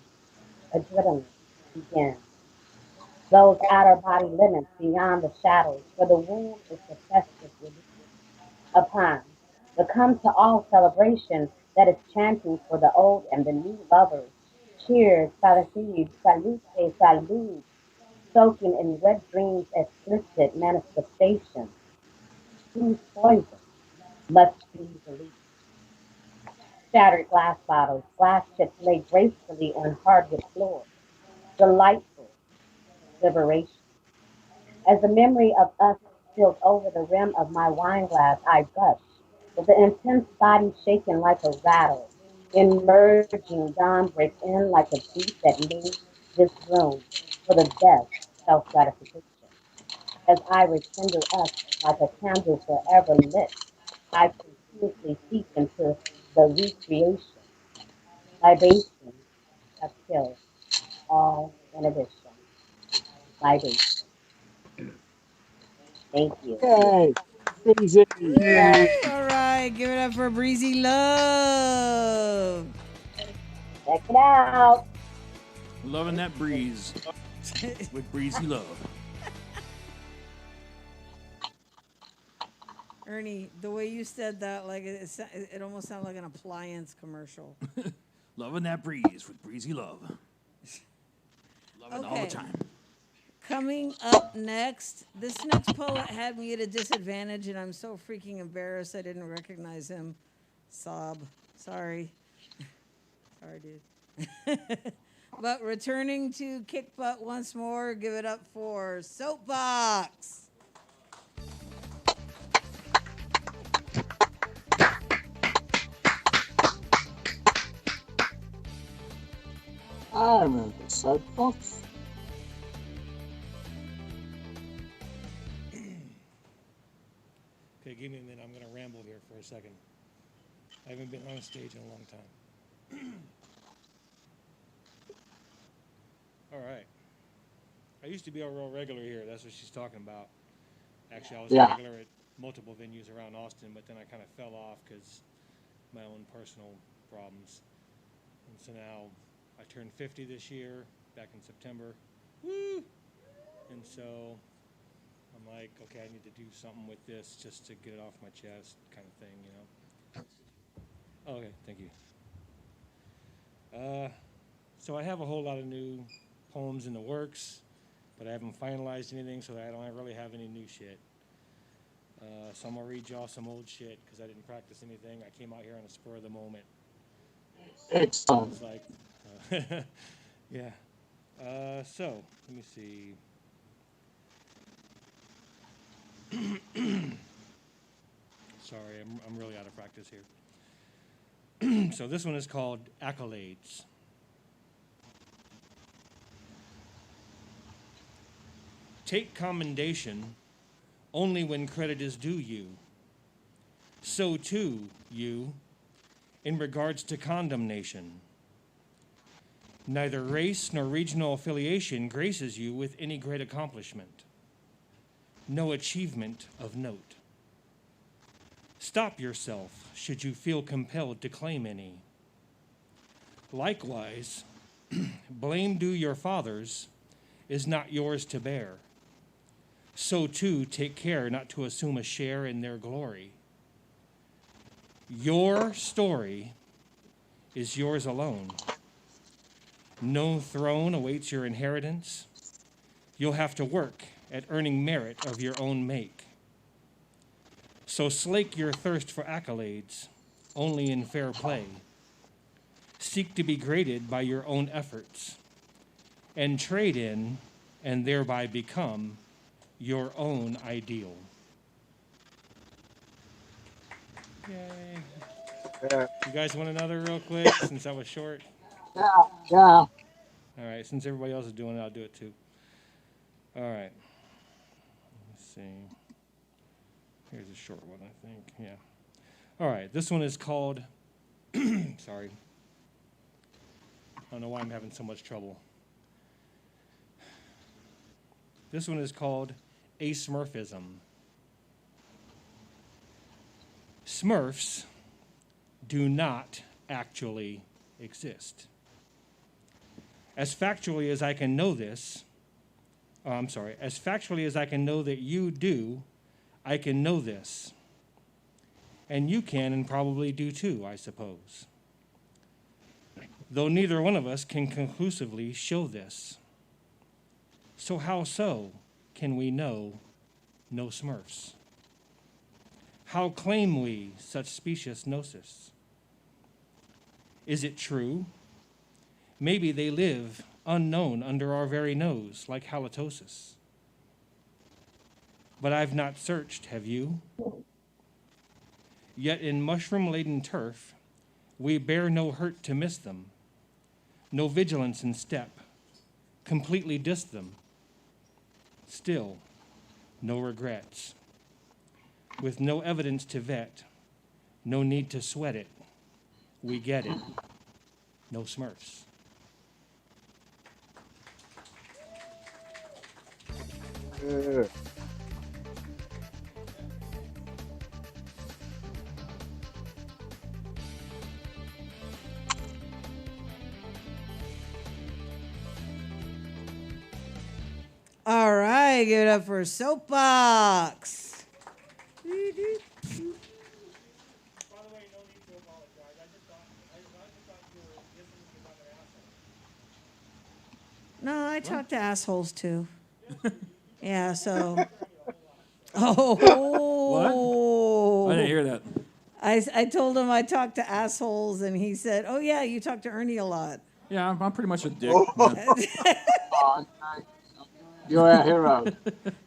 [SPEAKER 9] adrenaline begins. Those outer body limits beyond the shadows, for the womb is the festive release upon the come to all celebration that is chanting for the old and the new lovers. Cheers, salud, salute, salud, soaking in wet dreams, explicit manifestations. Whose poison must be released? Shattered glass bottles, glass chips lay gracefully on hardwood floors. Delightful liberation. As the memory of us spills over the rim of my wine glass, I gush, with the intense body shaking like a rattle. Emerging, dawn breaks in like a beat that made this room for the best self gratification. As I rekindle us like a candle forever lit, I continuously seep into the recreation, libation of kill, all inhibition, libation. Thank you.
[SPEAKER 1] Yay. Breezy.
[SPEAKER 6] Yay.
[SPEAKER 10] All right, give it up for Breezy Love.
[SPEAKER 9] Check it out.
[SPEAKER 7] Loving that breeze with breezy love.
[SPEAKER 10] Ernie, the way you said that, like it almost sounded like an appliance commercial.
[SPEAKER 7] Loving that breeze with breezy love. Loving it all the
[SPEAKER 10] Okay.
[SPEAKER 7] time.
[SPEAKER 10] Coming up next, this next poet had me at a disadvantage, and I'm so freaking embarrassed I didn't recognize him. Sob. Sorry. Sorry, dude. But returning to Kick Butt once more, give it up for Soapbox.
[SPEAKER 1] I remember Soapbox.
[SPEAKER 11] Okay, give me a minute. I'm going to ramble here for a second. I haven't been on stage in a long time. All right. I used to be a real regular here. That's what she's talking about. Actually, I was a
[SPEAKER 1] Yeah.
[SPEAKER 11] regular at multiple venues around Austin, but then I kind of fell off because my own personal problems. And so now I turned 50 this year, back in September. Woo! And so I'm like, okay, I need to do something with this just to get it off my chest, kind of thing, you know. Okay, thank you. So I have a whole lot of new poems in the works, but I haven't finalized anything, so I don't really have any new shit. So I'm gonna read y'all some old shit because I didn't practice anything. I came out here on the spur of the moment.
[SPEAKER 1] Excellent.
[SPEAKER 11] It's like, yeah. So let me see. Sorry, I'm really out of practice here. So this one is called Accolades. Take commendation only when credit is due you. So too, you, in regards to condemnation. Neither race nor regional affiliation graces you with any great accomplishment. No achievement of note. Stop yourself should you feel compelled to claim any. Likewise, blame due your fathers is not yours to bear. So too, take care not to assume a share in their glory. Your story is yours alone. No throne awaits your inheritance. You'll have to work at earning merit of your own make. So slake your thirst for accolades only in fair play. Seek to be graded by your own efforts and trade in and thereby become your own ideal. Yay.
[SPEAKER 4] Yeah.
[SPEAKER 11] You guys want another real quick since that was short?
[SPEAKER 1] Yeah, yeah.
[SPEAKER 11] All right, since everybody else is doing it, I'll do it too. All right. Let's see. Here's a short one, I think. Yeah. All right, this one is called, sorry. I don't know why I'm having so much trouble. This one is called A Smurfism. Smurfs do not actually exist. As factually as I can know this, as factually as I can know that you do, I can know this. And you can and probably do too, I suppose. Though neither one of us can conclusively show this. So how so can we know no Smurfs? How claim we such specious gnosis? Is it true? Maybe they live unknown under our very nose, like halitosis. But I've not searched, have you? Yet in mushroom-laden turf, we bear no hurt to miss them, no vigilance in step, completely diss them. Still, no regrets. With no evidence to vet, no need to sweat it. We get it. No Smurfs.
[SPEAKER 4] Yeah.
[SPEAKER 10] All right, give it up for Soapbox. No, I talk to assholes too. Yeah, so. Oh.
[SPEAKER 7] What? I didn't hear that.
[SPEAKER 10] I told him I talked to assholes, and he said, "Oh yeah, you talk to Ernie a lot."
[SPEAKER 7] Yeah, I'm pretty much a dick.
[SPEAKER 1] You're a hero.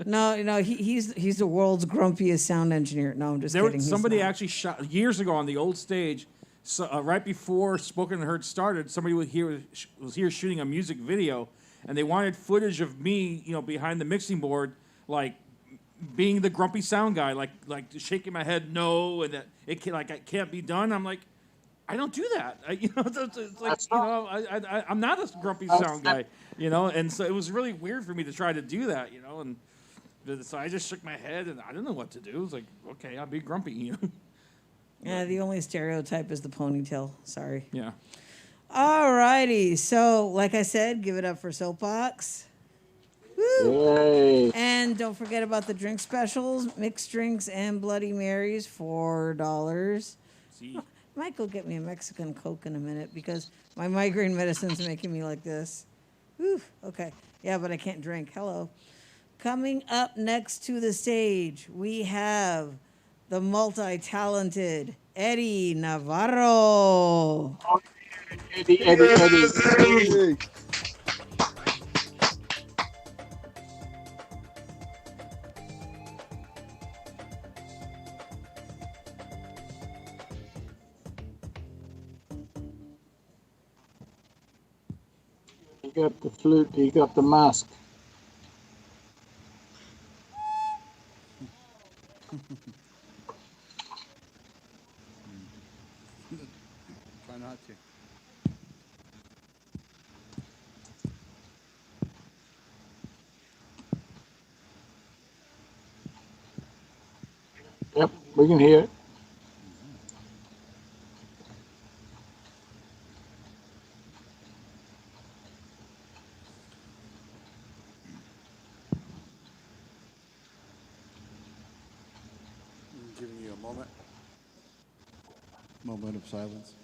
[SPEAKER 10] No, he's the world's grumpiest sound engineer. No, I'm just kidding. He's
[SPEAKER 7] Somebody
[SPEAKER 10] not.
[SPEAKER 7] actually shot years ago on the old stage. So right before Spoken and Heard started, somebody was here shooting a music video, and they wanted footage of me, behind the mixing board, like being the grumpy sound guy, like shaking my head no, and that it can't be done. I'm like, I don't do that. It's like I'm not a grumpy sound guy, And so it was really weird for me to try to do that, And so I just shook my head, and I didn't know what to do. It was like, okay, I'll be grumpy,
[SPEAKER 10] Yeah, the only stereotype is the ponytail. Sorry.
[SPEAKER 7] Yeah.
[SPEAKER 10] All righty. So, like I said, give it up for Soapbox. Woo!
[SPEAKER 1] Yay.
[SPEAKER 10] And don't forget about the drink specials, mixed drinks and Bloody Marys, $4.
[SPEAKER 7] See.
[SPEAKER 10] Might go get me a Mexican Coke in a minute because my migraine medicine's making me like this. Whew, okay. Yeah, but I can't drink. Hello. Coming up next to the stage, we have the multi-talented Eddie Navarro.
[SPEAKER 1] Eddie. He got the flute, he got the mask.
[SPEAKER 12] Try not to.
[SPEAKER 1] Yep, we can hear it.
[SPEAKER 12] I'm giving you a moment. Moment of silence.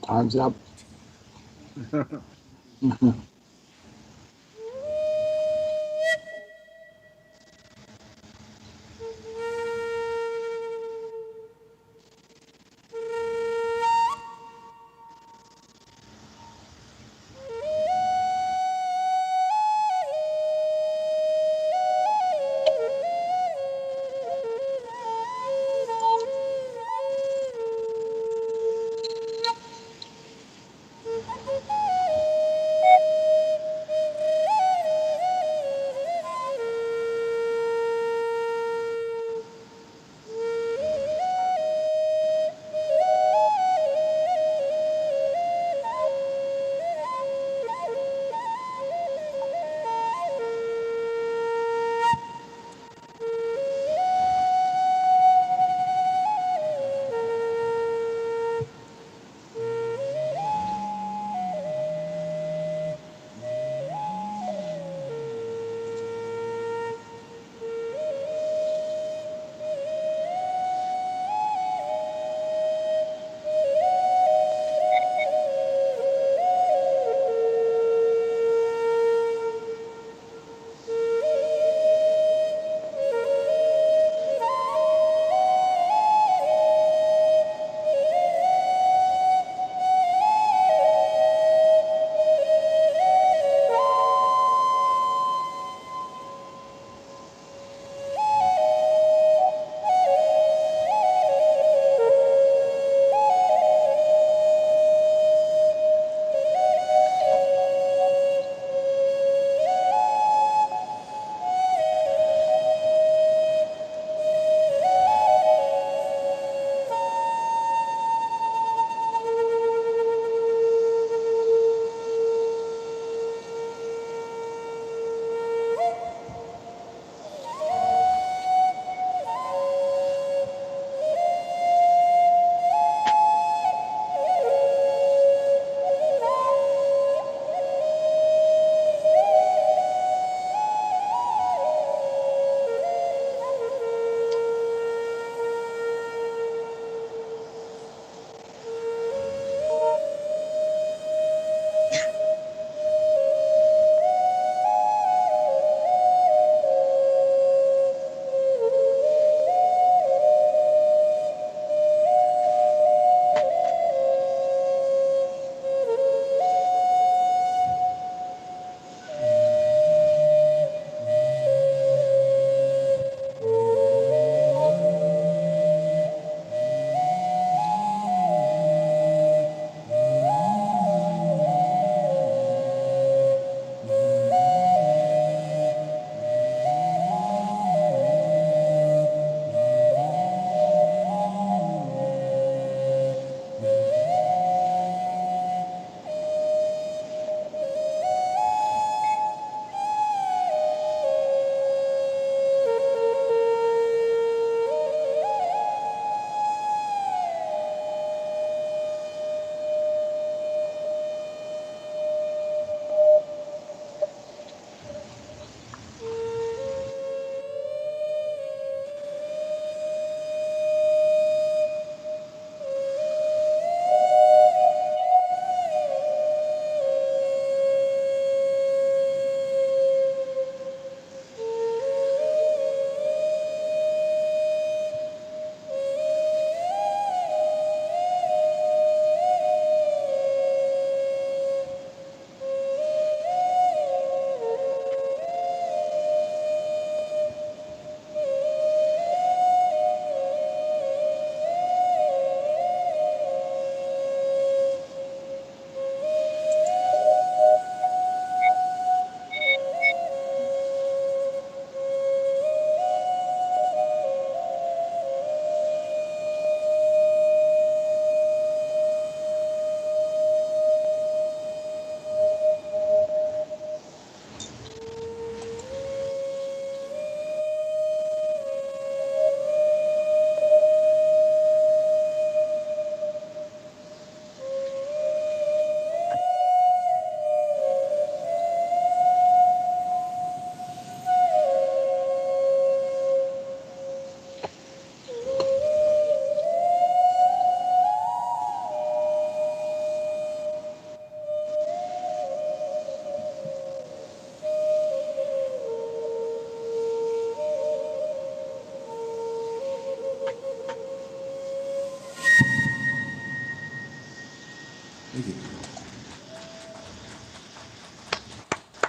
[SPEAKER 1] Time's up.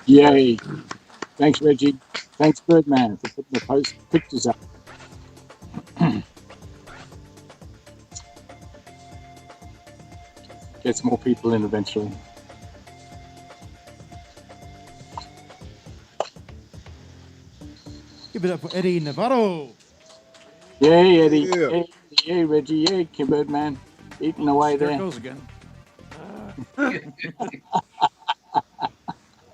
[SPEAKER 1] Yay. Thanks, Reggie. Thanks, Birdman, for putting the post pictures up. Gets more people in eventually.
[SPEAKER 5] Give it up for Eddie Navarro.
[SPEAKER 1] Yay, Eddie.
[SPEAKER 4] Yeah.
[SPEAKER 1] Yay, yay, Reggie. Yay, Birdman. Eating away
[SPEAKER 7] There it
[SPEAKER 1] there.
[SPEAKER 7] goes again.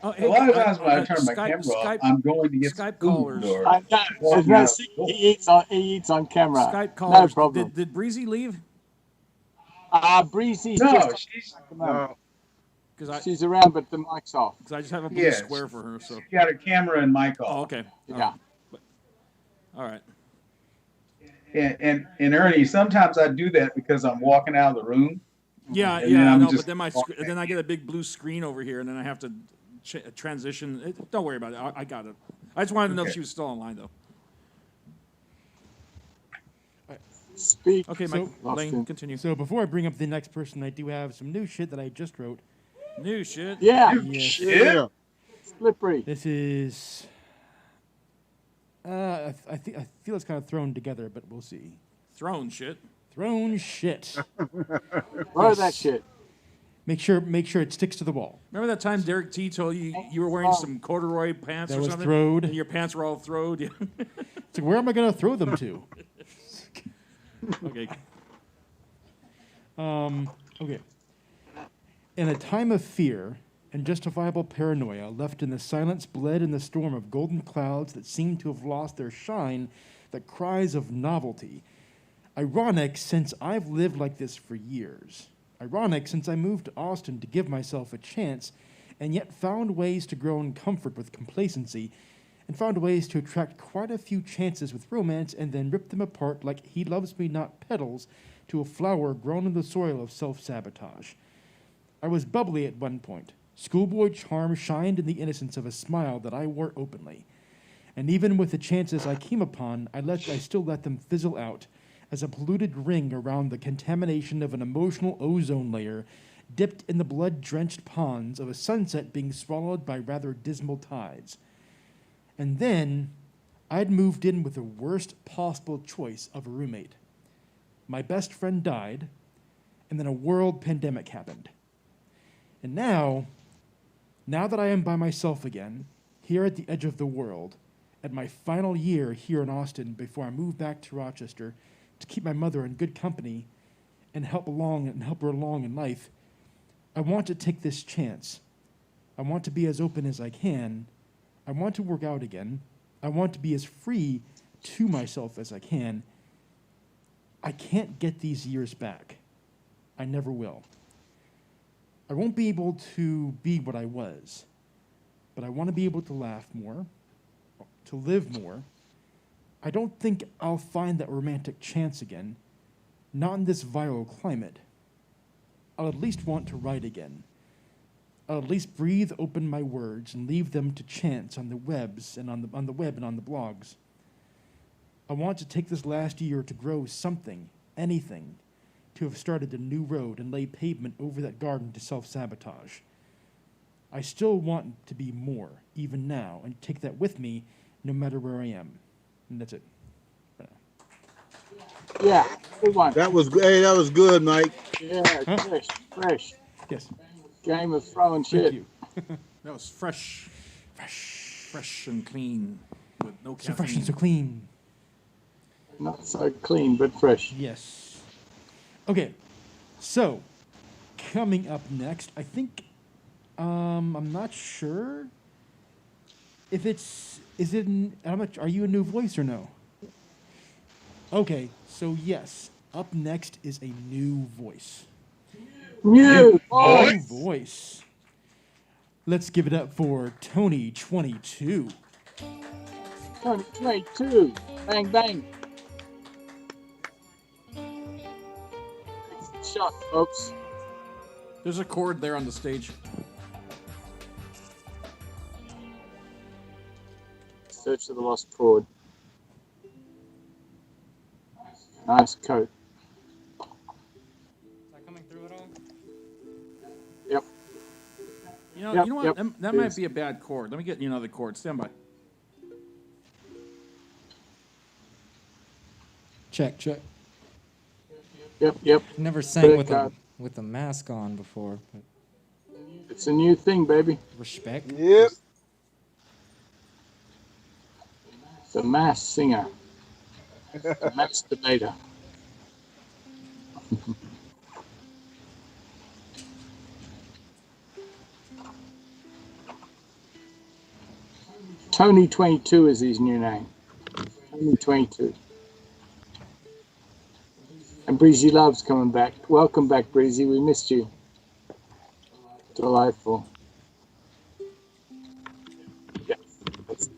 [SPEAKER 7] Oh,
[SPEAKER 6] A lot of times when I
[SPEAKER 7] uh,
[SPEAKER 6] turn my
[SPEAKER 7] Skype-
[SPEAKER 6] camera off,
[SPEAKER 7] Skype-
[SPEAKER 6] I'm going to get some
[SPEAKER 7] Skype
[SPEAKER 6] food
[SPEAKER 7] callers.
[SPEAKER 6] or
[SPEAKER 1] I know. There's
[SPEAKER 6] walking
[SPEAKER 1] no
[SPEAKER 6] out the
[SPEAKER 1] secret.
[SPEAKER 6] door.
[SPEAKER 1] He eats on camera.
[SPEAKER 7] Skype callers.
[SPEAKER 1] No problem.
[SPEAKER 7] Did Breezy leave?
[SPEAKER 1] Breezy's
[SPEAKER 6] No,
[SPEAKER 1] just
[SPEAKER 6] she's
[SPEAKER 4] No.
[SPEAKER 7] Because
[SPEAKER 1] she's around, but the mic's off.
[SPEAKER 7] I just have a blue
[SPEAKER 6] Yes.
[SPEAKER 7] square for her. So.
[SPEAKER 6] got her camera and mic
[SPEAKER 7] Oh,
[SPEAKER 6] off.
[SPEAKER 7] okay.
[SPEAKER 1] Yeah.
[SPEAKER 7] All right.
[SPEAKER 6] And Ernie, sometimes I do that because I'm walking out of the room.
[SPEAKER 7] Yeah,
[SPEAKER 6] And then
[SPEAKER 7] yeah, I
[SPEAKER 6] I'm
[SPEAKER 7] know.
[SPEAKER 6] just
[SPEAKER 7] But then then I get a big blue screen over here, and then I have to transition. Don't worry about it. I got it. I just wanted to know if
[SPEAKER 6] Okay.
[SPEAKER 7] she was still online, though.
[SPEAKER 1] Speak.
[SPEAKER 7] Okay,
[SPEAKER 5] So-
[SPEAKER 7] Mike Lane, continue.
[SPEAKER 5] So before I bring up the next person, I do have some new shit that I just wrote.
[SPEAKER 7] New shit.
[SPEAKER 1] Yeah.
[SPEAKER 5] Yes.
[SPEAKER 4] Yeah.
[SPEAKER 1] Slippery.
[SPEAKER 5] This is. I feel it's kind of thrown together, but we'll see.
[SPEAKER 7] Throne shit.
[SPEAKER 5] Thrown shit.
[SPEAKER 1] Throw that shit.
[SPEAKER 5] Make sure it sticks to the wall.
[SPEAKER 7] Remember that time Derek T told you you were wearing some corduroy pants
[SPEAKER 5] That
[SPEAKER 7] or
[SPEAKER 5] was
[SPEAKER 7] something?
[SPEAKER 5] throwed.
[SPEAKER 7] And your pants were all throwed? Yeah.
[SPEAKER 5] It's like, where am I going to throw them to?
[SPEAKER 7] Okay.
[SPEAKER 5] Okay. In a time of fear and justifiable paranoia, left in the silence, bled in the storm of golden clouds that seem to have lost their shine, the cries of novelty. Ironic, since I've lived like this for years. Ironic, since I moved to Austin to give myself a chance, and yet found ways to grow in comfort with complacency, and found ways to attract quite a few chances with romance and then rip them apart like He Loves Me Not petals to a flower grown in the soil of self-sabotage. I was bubbly at one point. Schoolboy charm shined in the innocence of a smile that I wore openly. And even with the chances I came upon, I still let them fizzle out as a polluted ring around the contamination of an emotional ozone layer dipped in the blood-drenched ponds of a sunset being swallowed by rather dismal tides. And then, I'd moved in with the worst possible choice of a roommate. My best friend died, and then a world pandemic happened. And now that I am by myself again, here at the edge of the world, at my final year here in Austin before I move back to Rochester to keep my mother in good company and help her along in life, I want to take this chance. I want to be as open as I can. I want to work out again. I want to be as free to myself as I can. I can't get these years back. I never will. I won't be able to be what I was, but I want to be able to laugh more, to live more. I don't think I'll find that romantic chance again, not in this viral climate. I'll at least want to write again. I'll at least breathe open my words and leave them to chance on the webs and on the web and on the blogs. I want to take this last year to grow something, anything, to have started a new road and lay pavement over that garden to self-sabotage. I still want to be more, even now, and take that with me no matter where I am. And that's it.
[SPEAKER 1] Yeah, good one.
[SPEAKER 4] That was good, Mike.
[SPEAKER 1] Yeah, fresh.
[SPEAKER 5] Yes.
[SPEAKER 1] Game of throwing shit.
[SPEAKER 5] Thank you.
[SPEAKER 7] That was fresh and clean with no
[SPEAKER 5] So
[SPEAKER 7] caffeine.
[SPEAKER 5] fresh and so clean.
[SPEAKER 1] Not so clean, but fresh.
[SPEAKER 5] Yes. Okay. So, coming up next, I think, I'm not sure if are you a new voice or no? Okay, so yes, up next is a new voice.
[SPEAKER 1] New
[SPEAKER 5] New voice. Let's give it up for Tony 22.
[SPEAKER 1] Tony 22. Bang, bang. Shot, folks.
[SPEAKER 7] There's a cord there on the stage.
[SPEAKER 1] Search for the lost cord. Nice coat.
[SPEAKER 13] Is that coming through at all?
[SPEAKER 1] Yep.
[SPEAKER 7] You No,
[SPEAKER 1] Yep,
[SPEAKER 7] you know what?
[SPEAKER 1] yep,
[SPEAKER 7] That
[SPEAKER 1] it
[SPEAKER 7] might
[SPEAKER 1] is.
[SPEAKER 7] be a bad chord. Let me get you another chord. Stand by.
[SPEAKER 13] Check, check.
[SPEAKER 1] Yep.
[SPEAKER 13] Never sang
[SPEAKER 1] But,
[SPEAKER 13] with a mask on before, but
[SPEAKER 1] it's a new thing, baby.
[SPEAKER 13] respect.
[SPEAKER 4] Yep.
[SPEAKER 1] The mass singer, the masturbator. Tony 22 is his new name. Tony 22. And Breezy Love's coming back. Welcome back, Breezy. We missed you. Delightful. Yeah. That's-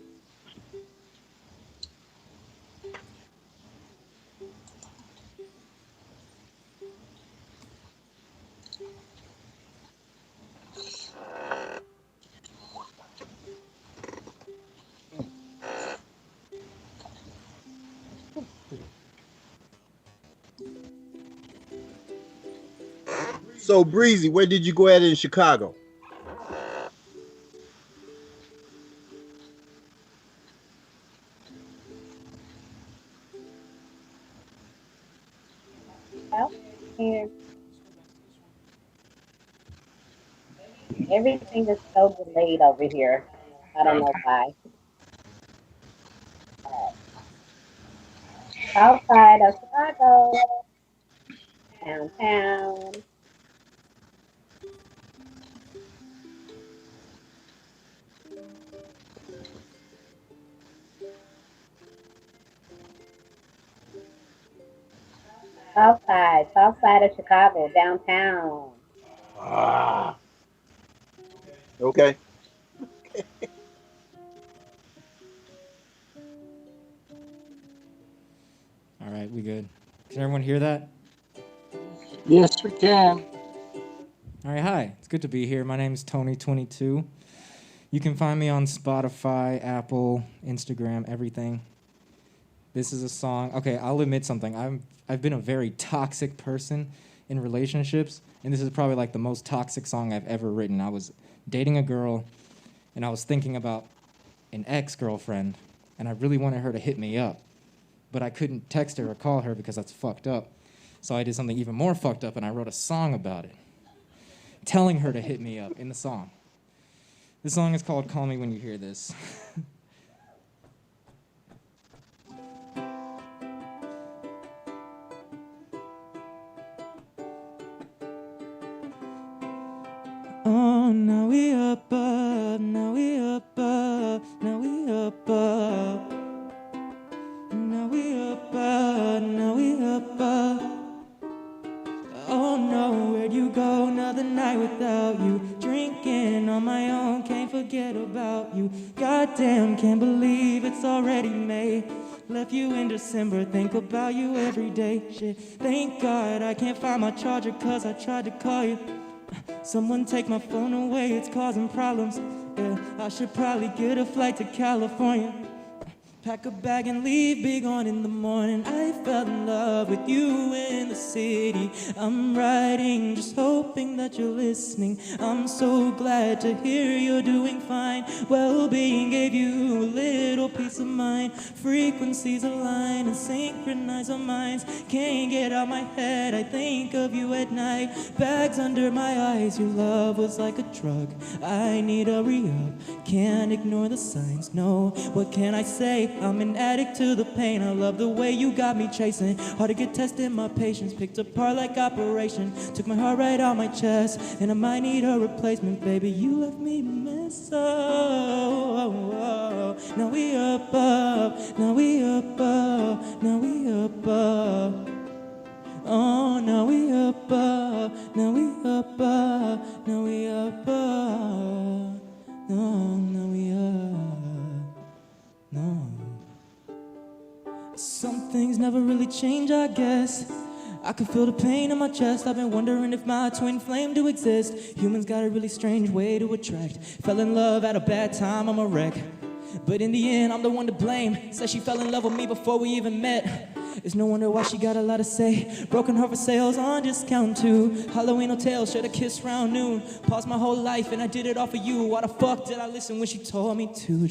[SPEAKER 4] So Breezy, where did you go at in Chicago?
[SPEAKER 9] Well, here, everything is so delayed over here. I don't know why. Outside of Chicago, downtown. South side of Chicago, downtown.
[SPEAKER 4] Ah. Okay.
[SPEAKER 13] All right, we good. Can everyone hear that?
[SPEAKER 1] Yes, we can.
[SPEAKER 13] All right, hi. It's good to be here. My name is Tony22. You can find me on Spotify, Apple, Instagram, everything. This is a song. Okay, I'll admit something. I've been a very toxic person in relationships, and this is probably like the most toxic song I've ever written. I was dating a girl, and I was thinking about an ex-girlfriend, and I really wanted her to hit me up, but I couldn't text her or call her because that's fucked up. So I did something even more fucked up, and I wrote a song about it, telling her to hit me up in the song. This song is called Call Me When You Hear This. Oh, now we up, now we up, now we up, now we up, now we up. Oh no, where'd you go? Another night without you. Drinking on my own, can't forget about you. Goddamn, can't believe it's already May. Left you in December, think about you every day. Shit, thank God I can't find my charger, cause I tried to call you. Someone take my phone away, it's causing problems. Yeah, I should probably get a flight to California. Pack a bag and leave, be gone in the morning. I fell in love with you in the city. I'm writing, just hoping that you're listening. I'm so glad to hear you're doing fine. Well-being gave you a little peace of mind. Frequencies align and synchronize our minds. Can't get out my head, I think of you at night. Bags under my eyes, your love was like a drug. I need a re-up, can't ignore the signs, no. What can I say? I'm an addict to the pain. I love the way you got me chasing. Hard to get tested, my patience picked apart like operation. Took my heart right out my chest, and I might need a replacement. Baby, you left me a mess. Oh. Now we up, now we up, now we up. Oh, now we up, now we up, now we up. No, now we up. No. Some things never really change, I guess. I can feel the pain in my chest. I've been wondering if my twin flame do exist. Humans got a really strange way to attract. Fell in love at a bad time, I'm a wreck. But in the end, I'm the one to blame. Said she fell in love with me before we even met. It's no wonder why she got a lot to say. Broken heart for sales on discount too. Halloween hotel, shed a kiss round noon. Paused my whole life and I did it all for you. Why the fuck did I listen when she told me to?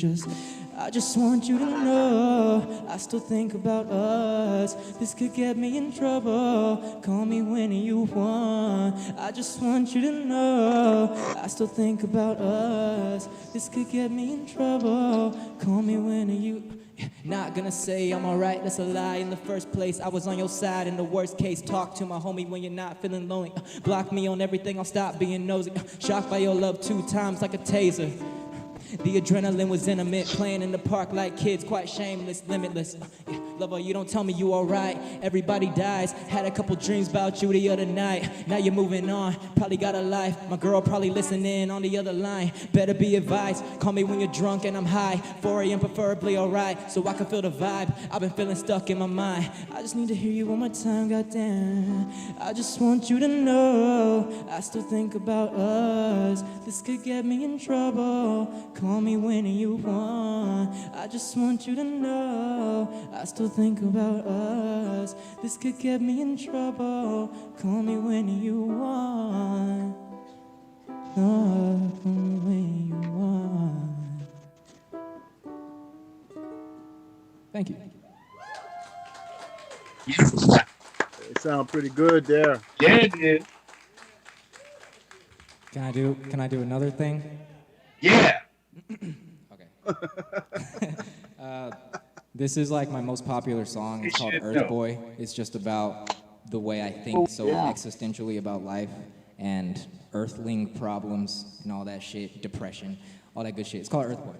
[SPEAKER 13] I just want you to know I still think about us. This could get me in trouble. Call me when you want. I just want you to know I still think about us. This could get me in trouble. Call me when you. Not gonna say I'm alright, that's a lie. In the first place, I was on your side. In the worst case, talk to my homie when you're not feeling lonely. Block me on everything, I'll stop being nosy. Shocked by your love 2 times like a taser. The adrenaline was intimate, playing in the park like kids, quite shameless, limitless. Lover, you don't tell me you alright. Everybody dies. Had a couple dreams about you the other night. Now you're moving on, probably got a life. My girl probably listening on the other line. Better be advised, call me when you're drunk and I'm high. 4 a.m. preferably alright, so I can feel the vibe. I've been feeling stuck in my mind. I just need to hear you one more time, goddamn. I just want you to know I still think about us. This could get me in trouble. Call me when you want. I just want you to know I still think about us. This could get me in trouble. Call me when you want. Oh, call me when you want.
[SPEAKER 5] Thank you.
[SPEAKER 4] It sounds pretty good there.
[SPEAKER 6] Yeah, it did.
[SPEAKER 14] Can I do another thing?
[SPEAKER 6] Yeah.
[SPEAKER 14] Okay. This is like my most popular song. It's called Earth Boy. It's just about the way I think so existentially about life and earthling problems and all that shit, depression, all that good shit. It's called Earth Boy.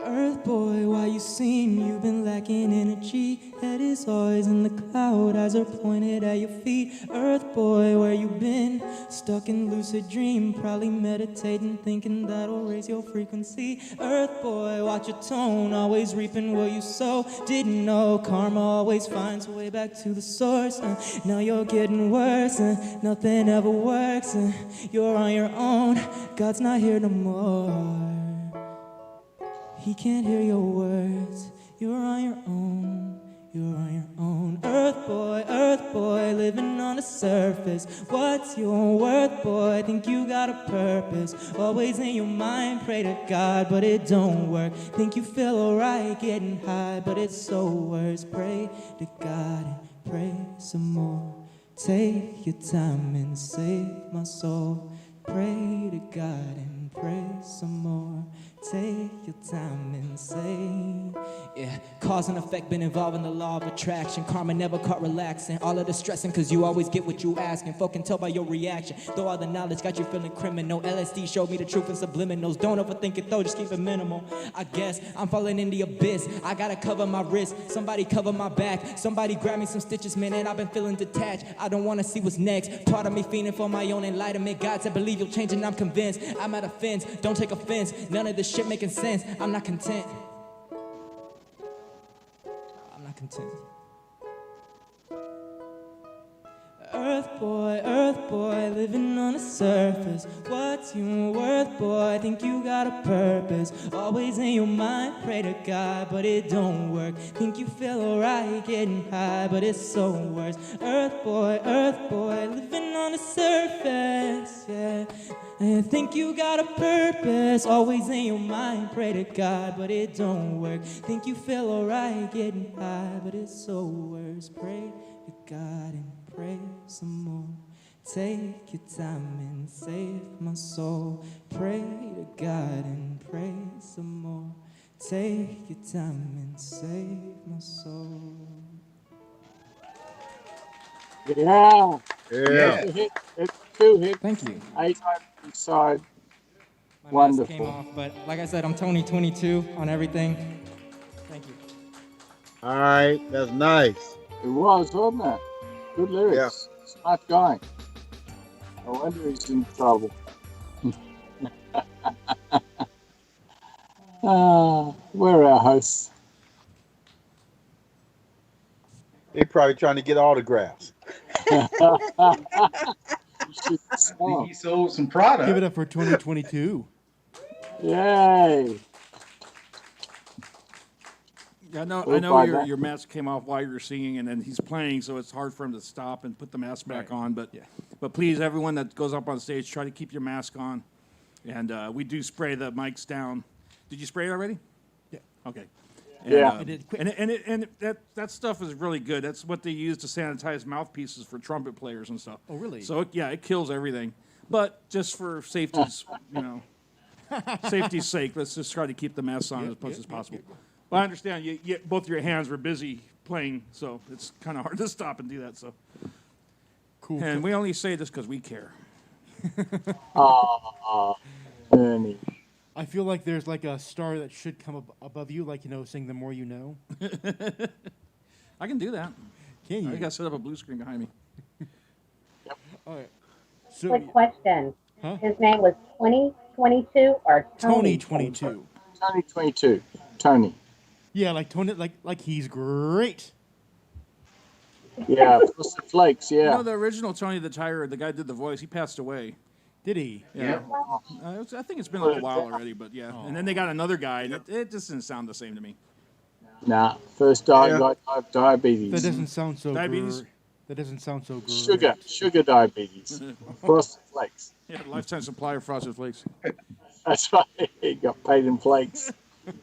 [SPEAKER 13] Earth boy, why you seem you've been lacking energy? Head is always in the cloud, eyes are pointed at your feet. Earth boy, where you been? Stuck in lucid dream, probably meditating, thinking that'll raise your frequency. Earth boy, watch your tone, always reaping what you sow. Didn't know karma always finds a way back to the source. Now you're getting worse, nothing ever works. You're on your own, God's not here no more. He can't hear your words. You're on your own. You're on your own. Earth boy, living on the surface. What's your worth, boy? Think you got a purpose. Always in your mind, pray to God, but it don't work. Think you feel alright getting high, but it's so worse. Pray to God and pray some more. Take your time and save my soul. Pray to God and pray some more. Take your time and say, yeah. Cause and effect been involved in the law of attraction. Karma never caught relaxing. All of the stressing, cause you always get what you asking. Folk can tell by your reaction. Though all the knowledge got you feeling criminal. LSD showed me the truth and subliminals. Don't overthink it though, just keep it minimal. I guess I'm falling in the abyss. I gotta cover my wrist. Somebody cover my back. Somebody grab me some stitches, man, and I've been feeling detached. I don't wanna see what's next. Part of me fiending for my own enlightenment. God said believe you'll change and I'm convinced. I'm at a fence, don't take offense. None of this shit making sense. I'm not content. I'm not content. Earth boy, living on the surface. What's your worth, boy? Think you got a purpose. Always in your mind, pray to God, but it don't work. Think you feel alright getting high, but it's so worse. Earth boy, living on the surface, yeah. And think you got a purpose. Always in your mind, pray to God, but it don't work. Think you feel alright getting high, but it's so worse. Pray to God and pray some more. Take your time and save my soul. Pray to God and pray some more. Take your time and save my soul.
[SPEAKER 1] Yeah.
[SPEAKER 4] Yeah.
[SPEAKER 1] It's 2 hits.
[SPEAKER 14] Thank you.
[SPEAKER 1] 8 inside.
[SPEAKER 14] My
[SPEAKER 1] Wonderful.
[SPEAKER 14] mask came off, but like I said, I'm Tony22 on everything. Thank you.
[SPEAKER 4] All right, that's nice.
[SPEAKER 1] It was, wasn't it? Good lyrics. Smart guy. No wonder he's in trouble. Where are our hosts?
[SPEAKER 4] They probably trying to get autographs.
[SPEAKER 6] He sold some product.
[SPEAKER 5] Give it up for 2022.
[SPEAKER 1] Yay!
[SPEAKER 7] Yeah, no,
[SPEAKER 1] We'll
[SPEAKER 7] I know
[SPEAKER 1] buy
[SPEAKER 7] your,
[SPEAKER 1] that.
[SPEAKER 7] your mask came off while you were singing, and then he's playing, so it's hard for him to stop and put the mask back on. But please, everyone that goes up on stage, try to keep your mask on. And we do spray the mics down. Did you spray it already?
[SPEAKER 5] Yeah.
[SPEAKER 7] Okay.
[SPEAKER 1] Yeah.
[SPEAKER 5] I did. Quick.
[SPEAKER 7] And that stuff is really good. That's what they use to sanitize mouthpieces for trumpet players and stuff.
[SPEAKER 5] Oh, really?
[SPEAKER 7] So it kills everything. But just for safety's, safety's sake, let's just try to keep the masks on as much as possible. Well, I understand you both your hands were busy playing, so it's kind of hard to stop and do that. So
[SPEAKER 5] Cool.
[SPEAKER 7] And we only say this because we care.
[SPEAKER 1] Ernie.
[SPEAKER 5] I feel like there's like a star that should come above you, like, saying the more you know.
[SPEAKER 7] I can do that.
[SPEAKER 5] Can you?
[SPEAKER 7] I got to set up a blue screen behind me.
[SPEAKER 5] All right. So,
[SPEAKER 9] Quick question.
[SPEAKER 5] Huh?
[SPEAKER 9] His name was 2022 or
[SPEAKER 5] Tony 22.
[SPEAKER 1] Tony 22. Tony.
[SPEAKER 5] Yeah, like Tony, like he's great.
[SPEAKER 1] Yeah, Frosted Flakes, yeah.
[SPEAKER 7] The original Tony the Tiger, the guy who did the voice, he passed away.
[SPEAKER 5] Did he?
[SPEAKER 7] Yeah. I think it's been a little while already, but yeah. And then they got another guy, and it just didn't sound the same to me.
[SPEAKER 1] Nah, first got diabetes.
[SPEAKER 5] That doesn't sound so
[SPEAKER 7] Diabetes?
[SPEAKER 5] That doesn't sound so good.
[SPEAKER 1] Sugar diabetes. Frosted Flakes.
[SPEAKER 7] Yeah, lifetime supply of Frosted Flakes.
[SPEAKER 1] That's right. He got paid in flakes.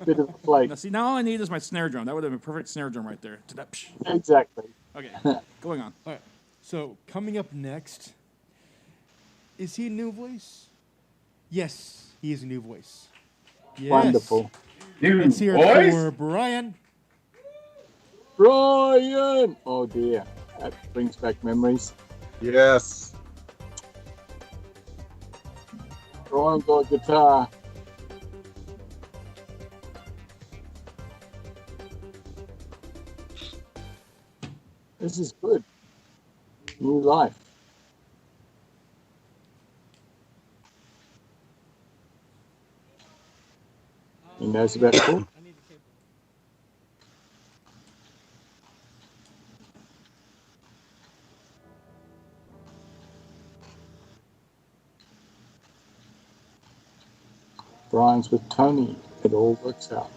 [SPEAKER 1] Bit of a flake.
[SPEAKER 7] Now, see, now all I need is my snare drum. That would have been a perfect snare drum right there.
[SPEAKER 1] Exactly.
[SPEAKER 7] Okay, going on.
[SPEAKER 5] All right. So coming up next, is he a new voice? Yes, he is a new voice. Yes.
[SPEAKER 1] Wonderful.
[SPEAKER 5] Let's hear it for Brian.
[SPEAKER 1] Brian! Oh dear. That brings back memories.
[SPEAKER 4] Yes.
[SPEAKER 1] Brian got guitar. This is good. New life. He knows about it. Brian's with Tony. It all works out.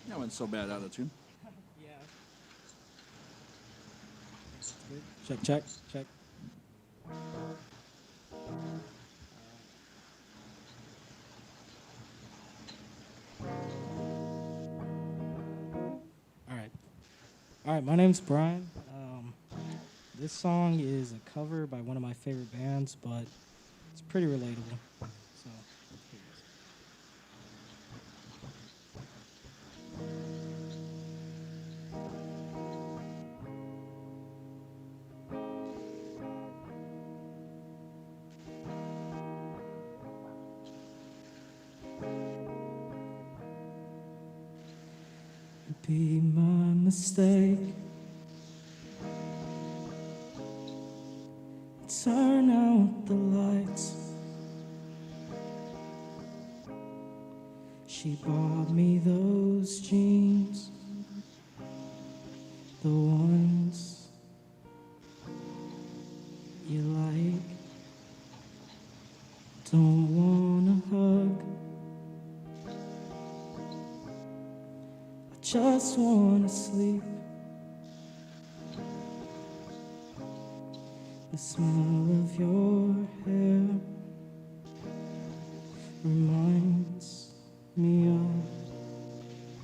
[SPEAKER 7] That wasn't so bad out of tune.
[SPEAKER 13] Check. All right, my name's Brian. This song is a cover by one of my favorite bands, but it's pretty relatable. So, be my mistake. Turn out the lights. She bought me those jeans, the ones you like. Don't wanna hug, I just wanna sleep. The smell of your hair reminds me of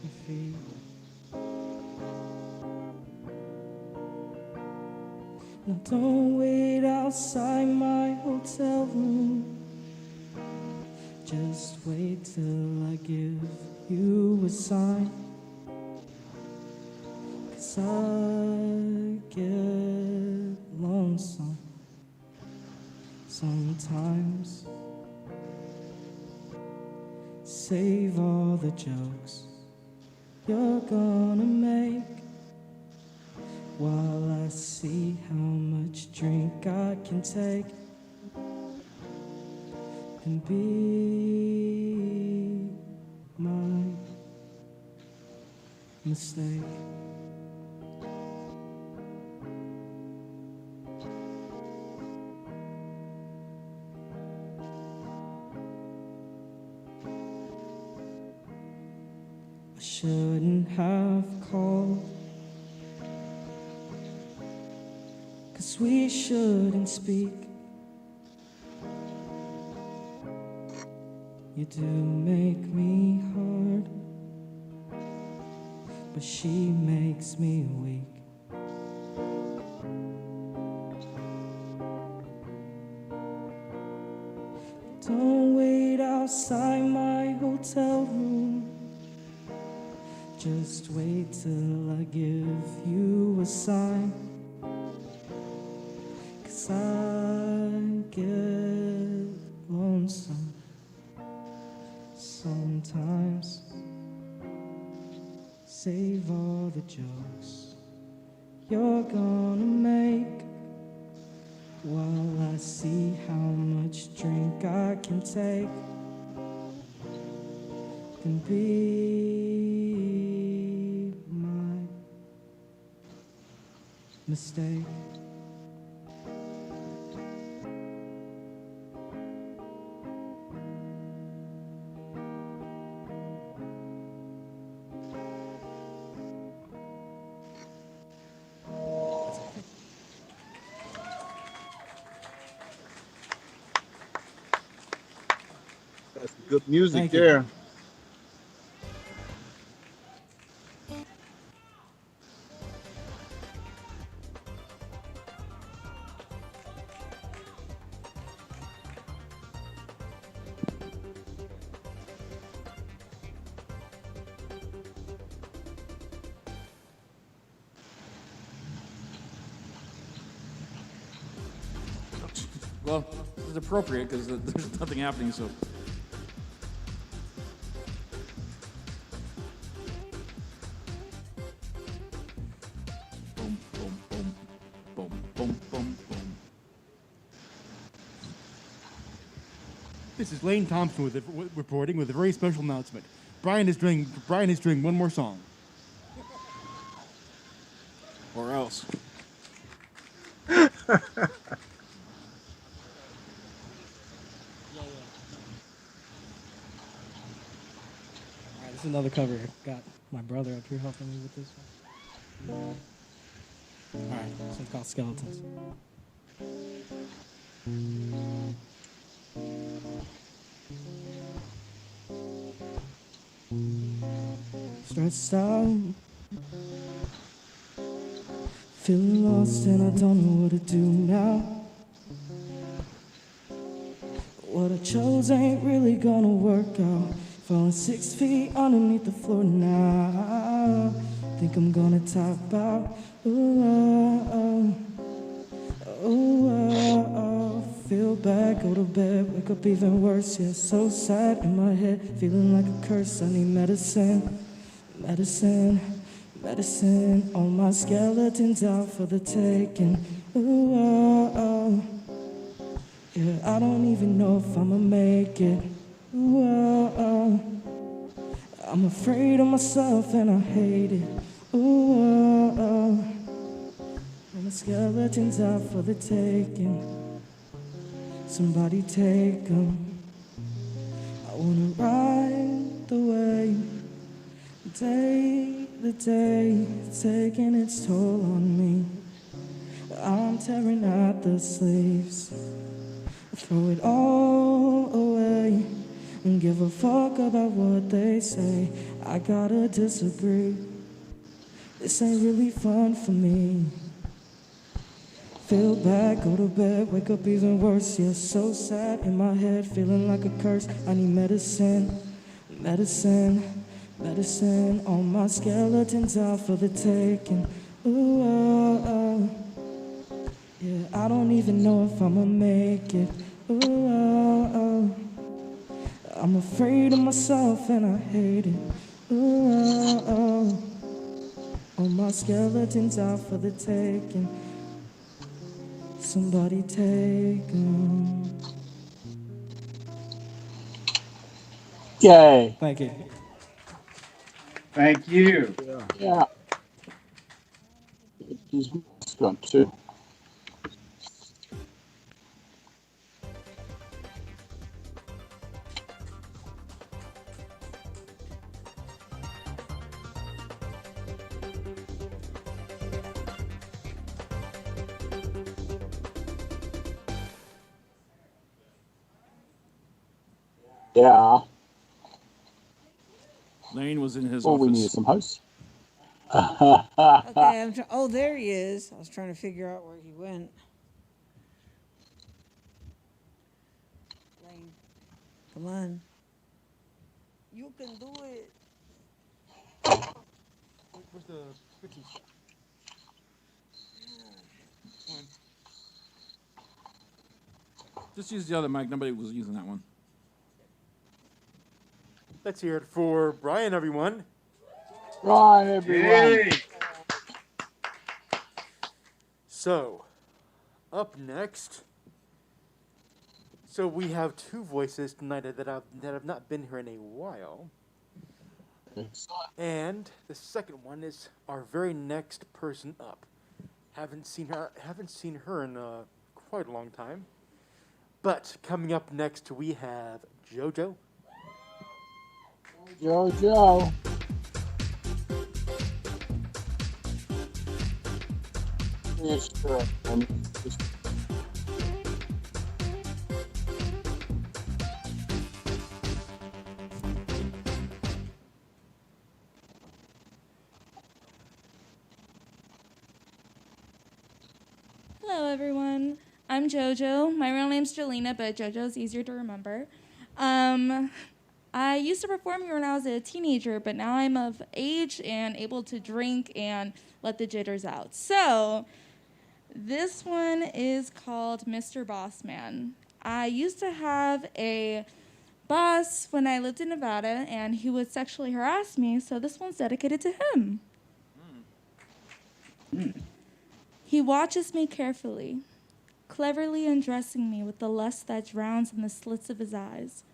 [SPEAKER 13] your feet. Now don't wait outside my hotel room. Just wait till I give you a sign. 'Cause I get lonesome sometimes. Save all the jokes you're gonna make while I see how much drink I can take and be my mistake. I shouldn't have called, 'cause we shouldn't speak. You do make me hard, but she makes me weak. Don't wait outside my hotel room. Just wait till I give you a sign. 'Cause I get lonesome sometimes. Save all the jokes you're gonna make while I see how much drink I can take and be my mistake.
[SPEAKER 4] That's good music
[SPEAKER 13] Thank you.
[SPEAKER 4] there.
[SPEAKER 7] Well, it's appropriate because there's nothing happening, so. Boom, boom, boom, boom, boom, boom, boom.
[SPEAKER 5] This is Lane Thompson reporting with a very special announcement. Brian is doing one more song.
[SPEAKER 7] Or else.
[SPEAKER 13] Alright, this is another cover. Got my brother up here helping me with this one. Alright, this one's called Skeletons. Stressed out, feeling lost and I don't know what to do now. What I chose ain't really gonna work out. Falling 6 feet underneath the floor now. Think I'm gonna tap out. Ooh, oh, oh, oh, oh. Feel bad, go to bed, wake up even worse. Yeah, so sad in my head, feeling like a curse. I need medicine, medicine, medicine. All my skeletons out for the taking. Ooh, oh, oh. Yeah, I don't even know if I'ma make it. Ooh, oh, oh. I'm afraid of myself and I hate it. Ooh, oh, oh. And the skeletons out for the taking. Somebody take 'em. I wanna ride the wave. Day to day, taking its toll on me. I'm tearing at the sleeves. Throw it all away and give a fuck about what they say. I gotta disagree. This ain't really fun for me. Feel bad, go to bed, wake up even worse. Yeah, so sad in my head, feeling like a curse. I need medicine, medicine, medicine. All my skeletons out for the taking. Ooh, oh, oh. Yeah, I don't even know if I'ma make it. Ooh, oh, oh. I'm afraid of myself and I hate it. Ooh, oh, oh. All my skeletons out for the taking. Somebody take 'em.
[SPEAKER 1] Yay.
[SPEAKER 13] Thank you.
[SPEAKER 6] Thank you.
[SPEAKER 1] Yeah. He's gone too. Yeah.
[SPEAKER 7] Lane was in his
[SPEAKER 1] Well, we
[SPEAKER 7] office.
[SPEAKER 1] needed some hosts.
[SPEAKER 10] Okay, oh, there he is. I was trying to figure out where he went. Lane, come on. You can do it.
[SPEAKER 5] Where's the cookies?
[SPEAKER 7] Just use the other mic. Nobody was using that one.
[SPEAKER 5] Let's hear it for Brian, everyone.
[SPEAKER 1] Brian, everyone.
[SPEAKER 6] Yay.
[SPEAKER 5] So, up next. So we have two voices tonight that have not been here in a while. And the second one is our very next person up. Haven't seen her in quite a long time. But coming up next we have JoJo.
[SPEAKER 1] JoJo. Yes, sure.
[SPEAKER 15] Hello, everyone. I'm JoJo. My real name's Jolena, but JoJo's easier to remember. I used to perform here when I was a teenager, but now I'm of age and able to drink and let the jitters out. So, this one is called Mr. Bossman. I used to have a boss when I lived in Nevada, and he would sexually harass me, so this one's dedicated to him. He watches me carefully, cleverly undressing me with the lust that drowns in the slits of his eyes.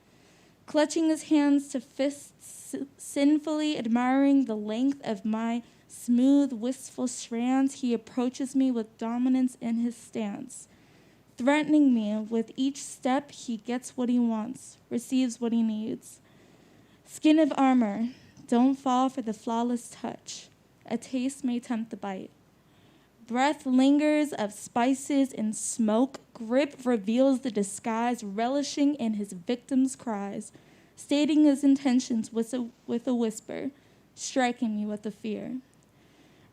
[SPEAKER 15] Clutching his hands to fists, sinfully admiring the length of my smooth, wistful strands, he approaches me with dominance in his stance. Threatening me with each step, he gets what he wants, receives what he needs. Skin of armor, don't fall for the flawless touch. A taste may tempt the bite. Breath lingers of spices and smoke. Grip reveals the disguise, relishing in his victim's cries, stating his intentions with a whisper, striking me with a fear.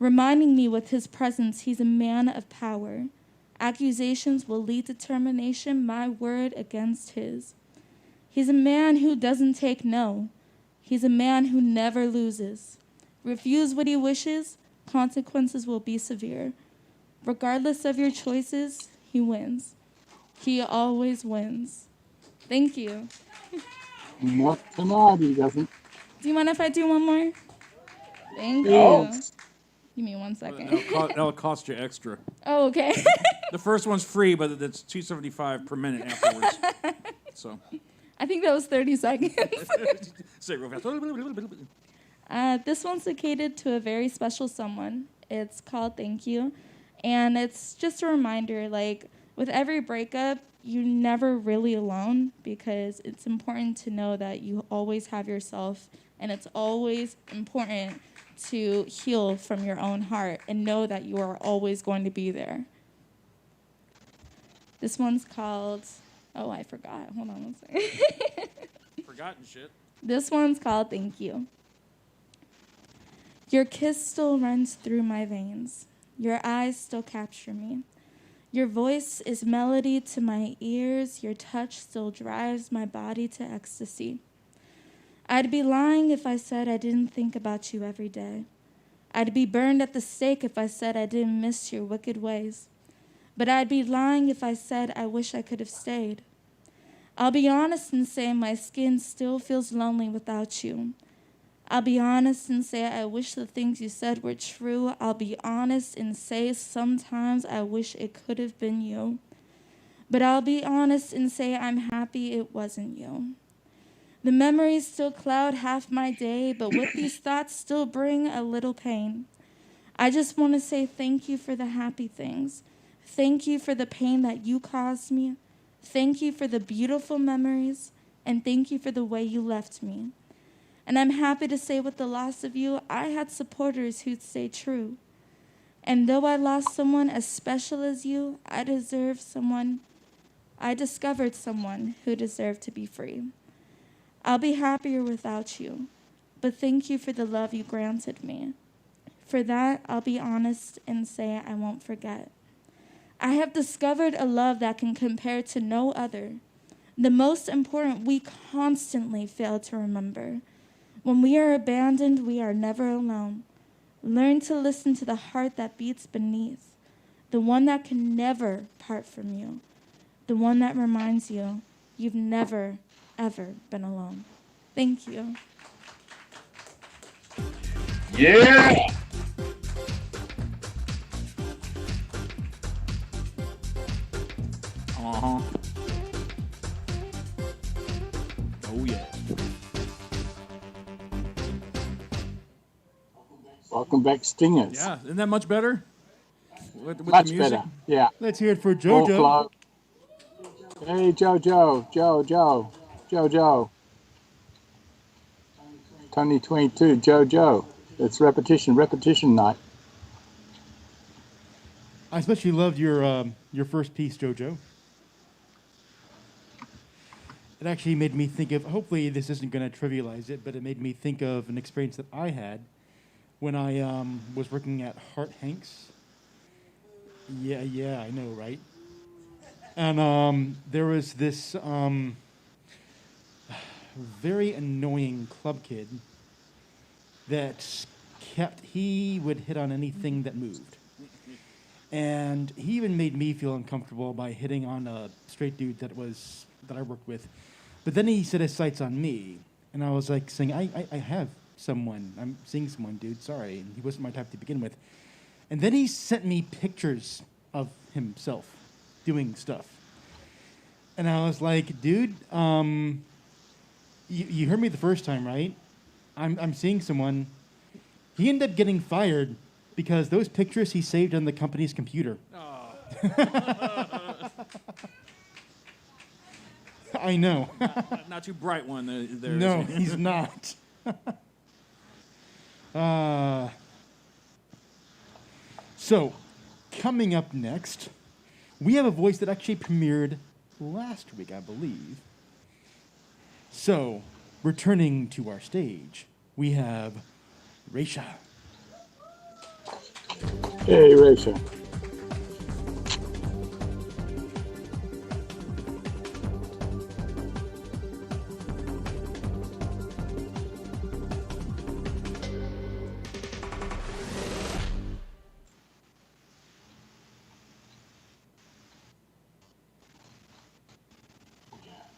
[SPEAKER 15] Reminding me with his presence he's a man of power. Accusations will lead to termination, my word against his. He's a man who doesn't take no. He's a man who never loses. Refuse what he wishes, consequences will be severe. Regardless of your choices, he wins. He always wins. Thank you.
[SPEAKER 1] Not tonight, he doesn't.
[SPEAKER 15] Do you mind if I do one more? Thank
[SPEAKER 1] Oh.
[SPEAKER 15] you. Give me 1 second.
[SPEAKER 7] That'll cost you extra.
[SPEAKER 15] Oh, okay.
[SPEAKER 7] The first one's free, but it's $2.75 per minute afterwards. So.
[SPEAKER 15] I think that was 30 seconds.
[SPEAKER 7] Say it real fast.
[SPEAKER 15] This one's dedicated to a very special someone. It's called Thank You. And it's just a reminder, like, with every breakup, you're never really alone, because it's important to know that you always have yourself, and it's always important to heal from your own heart and know that you are always going to be there. This one's called, oh, I forgot. Hold on 1 second.
[SPEAKER 7] Forgotten shit.
[SPEAKER 15] This one's called Thank You. Your kiss still runs through my veins. Your eyes still capture me. Your voice is melody to my ears. Your touch still drives my body to ecstasy. I'd be lying if I said I didn't think about you every day. I'd be burned at the stake if I said I didn't miss your wicked ways. But I'd be lying if I said I wish I could have stayed. I'll be honest and say my skin still feels lonely without you. I'll be honest and say I wish the things you said were true. I'll be honest and say sometimes I wish it could have been you. But I'll be honest and say I'm happy it wasn't you. The memories still cloud half my day, but with these thoughts still bring a little pain. I just want to say thank you for the happy things. Thank you for the pain that you caused me. Thank you for the beautiful memories, and thank you for the way you left me. And I'm happy to say with the loss of you, I had supporters who'd stay true. And though I lost someone as special as you, I discovered someone who deserved to be free. I'll be happier without you, but thank you for the love you granted me. For that, I'll be honest and say I won't forget. I have discovered a love that can compare to no other. The most important, we constantly fail to remember. When we are abandoned, we are never alone. Learn to listen to the heart that beats beneath, the one that can never part from you, the one that reminds you you've never, ever been alone. Thank you.
[SPEAKER 6] Yeah!
[SPEAKER 7] Uh-huh. Oh, yeah.
[SPEAKER 1] Welcome back, Stingers.
[SPEAKER 7] Yeah, isn't that much better? With
[SPEAKER 1] Much
[SPEAKER 7] the music?
[SPEAKER 1] better. Yeah.
[SPEAKER 5] Let's hear it for
[SPEAKER 1] Full
[SPEAKER 5] JoJo.
[SPEAKER 1] flow. Hey, JoJo. Tony 22, JoJo. It's repetition night.
[SPEAKER 5] I especially loved your first piece, JoJo. It actually made me think of, hopefully this isn't going to trivialize it, but it made me think of an experience that I had when I was working at Hart Hanks. Yeah, I know, right? And there was this very annoying club kid that he would hit on anything that moved. And he even made me feel uncomfortable by hitting on a straight dude that I worked with. But then he set his sights on me, and I was like saying, I have someone. I'm seeing someone, dude. Sorry. And he wasn't my type to begin with. And then he sent me pictures of himself doing stuff. And I was like, dude, you heard me the first time, right? I'm seeing someone. He ended up getting fired because those pictures he saved on the company's computer. I know.
[SPEAKER 7] Not too bright one there.
[SPEAKER 5] No, he's not. So, coming up next, we have a voice that actually premiered last week, I believe. So, returning to our stage, we have Raisha.
[SPEAKER 1] Hey, Raisha.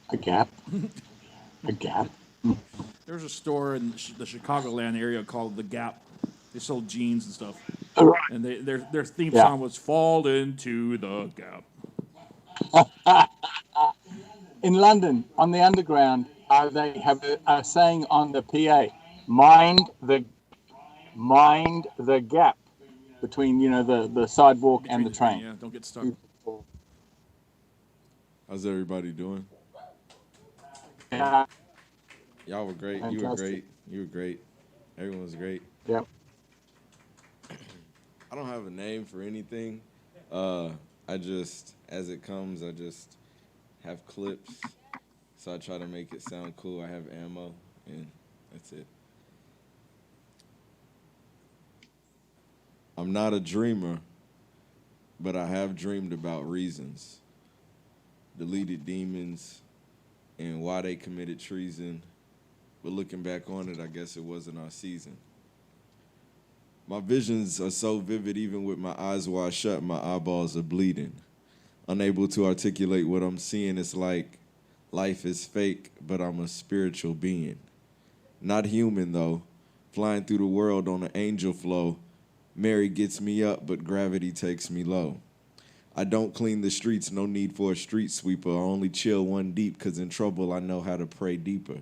[SPEAKER 1] A gap? A gap?
[SPEAKER 7] There's a store in the Chicagoland area called The Gap. They sold jeans and stuff.
[SPEAKER 1] Oh, right.
[SPEAKER 7] And their theme
[SPEAKER 1] Yeah.
[SPEAKER 7] song was "Fall into the Gap."
[SPEAKER 1] In London, on the underground, they have a saying on the PA: mind the gap between the sidewalk and the train.
[SPEAKER 7] Yeah, don't get stuck.
[SPEAKER 16] How's everybody doing?
[SPEAKER 1] Yeah.
[SPEAKER 16] Y'all were great. You were great. You were great. Everyone was great.
[SPEAKER 1] Yep.
[SPEAKER 16] I don't have a name for anything. I just, as it comes, I just have clips. So I try to make it sound cool. I have ammo, and that's it. I'm not a dreamer, but I have dreamed about reasons. Deleted demons and why they committed treason. But looking back on it, I guess it wasn't our season. My visions are so vivid, even with my eyes wide shut, my eyeballs are bleeding. Unable to articulate what I'm seeing, it's like Life is fake, but I'm a spiritual being. Not human, though. Flying through the world on an angel flow. Mary gets me up, but gravity takes me low. I don't clean the streets, no need for a street sweeper. I only chill one deep, cause in trouble I know how to pray deeper.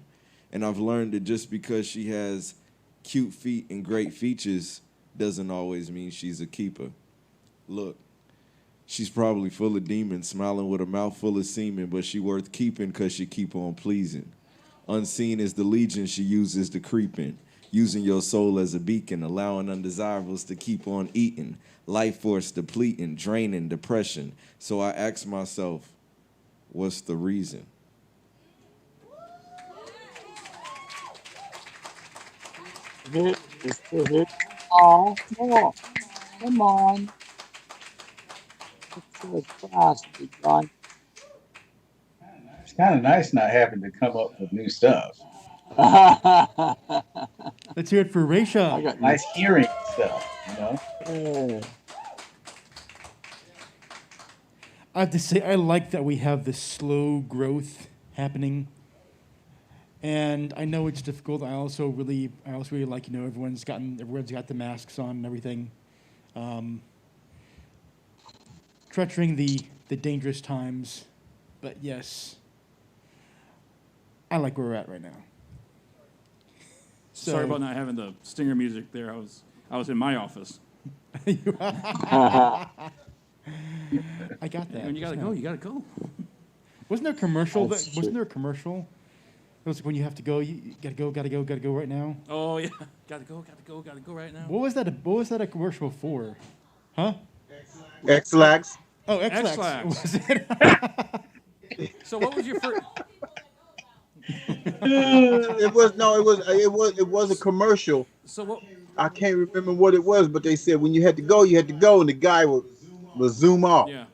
[SPEAKER 16] And I've learned that just because she has cute feet and great features doesn't always mean she's a keeper. Look, she's probably full of demons, smiling with a mouth full of semen, but she worth keeping cause she keep on pleasing. Unseen is the legion she uses to creep in, using your soul as a beacon, allowing undesirables to keep on eating, life force depleting, draining, depression. So I ask myself, what's the reason?
[SPEAKER 1] Hit, just a hit. Oh, more. Come on. It's so fast, big guy.
[SPEAKER 6] It's kind of nice not having to come up with new stuff.
[SPEAKER 5] Let's hear it for Raisha.
[SPEAKER 6] I got nice hearing stuff, you know?
[SPEAKER 5] I have to say, I like that we have this slow growth happening. And I know it's difficult. I also really like, everyone's got the masks on and everything. Treasuring the dangerous times. But yes, I like where we're at right now. So,
[SPEAKER 7] Sorry about not having the stinger music there. I was in my office.
[SPEAKER 5] I got that.
[SPEAKER 7] When you gotta go, you gotta go.
[SPEAKER 5] Wasn't there a commercial?
[SPEAKER 7] That's
[SPEAKER 5] Wasn't there a commercial? It was when you have to go. You gotta go right now.
[SPEAKER 7] Oh yeah, gotta go right now.
[SPEAKER 5] What was that? What was that a commercial for? Huh?
[SPEAKER 4] X-Lax.
[SPEAKER 5] Oh, X-Lax.
[SPEAKER 7] X-Lax.
[SPEAKER 5] Was it?
[SPEAKER 7] So what was your first?
[SPEAKER 4] It was a commercial.
[SPEAKER 7] So what?
[SPEAKER 4] I can't remember what it was, but they said when you had to go, and the guy will zoom off.
[SPEAKER 7] Yeah.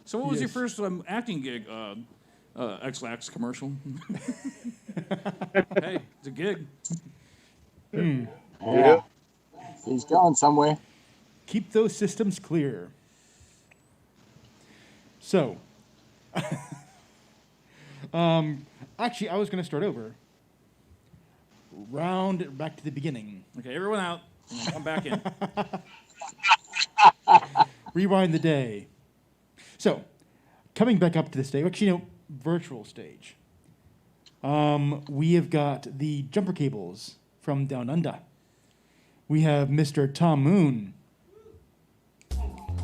[SPEAKER 7] So what was your first acting gig? X-Lax commercial. Hey, it's a gig.
[SPEAKER 1] Yeah. He's going somewhere.
[SPEAKER 5] Keep those systems clear. So, actually, I was going to start over. Round it back to the beginning.
[SPEAKER 7] Okay, everyone out. Come back in.
[SPEAKER 5] Rewind the day. So, coming back up to the stage, actually, virtual stage. We have got the Jumper Cables from Down Under. We have Mr. Tom Moon.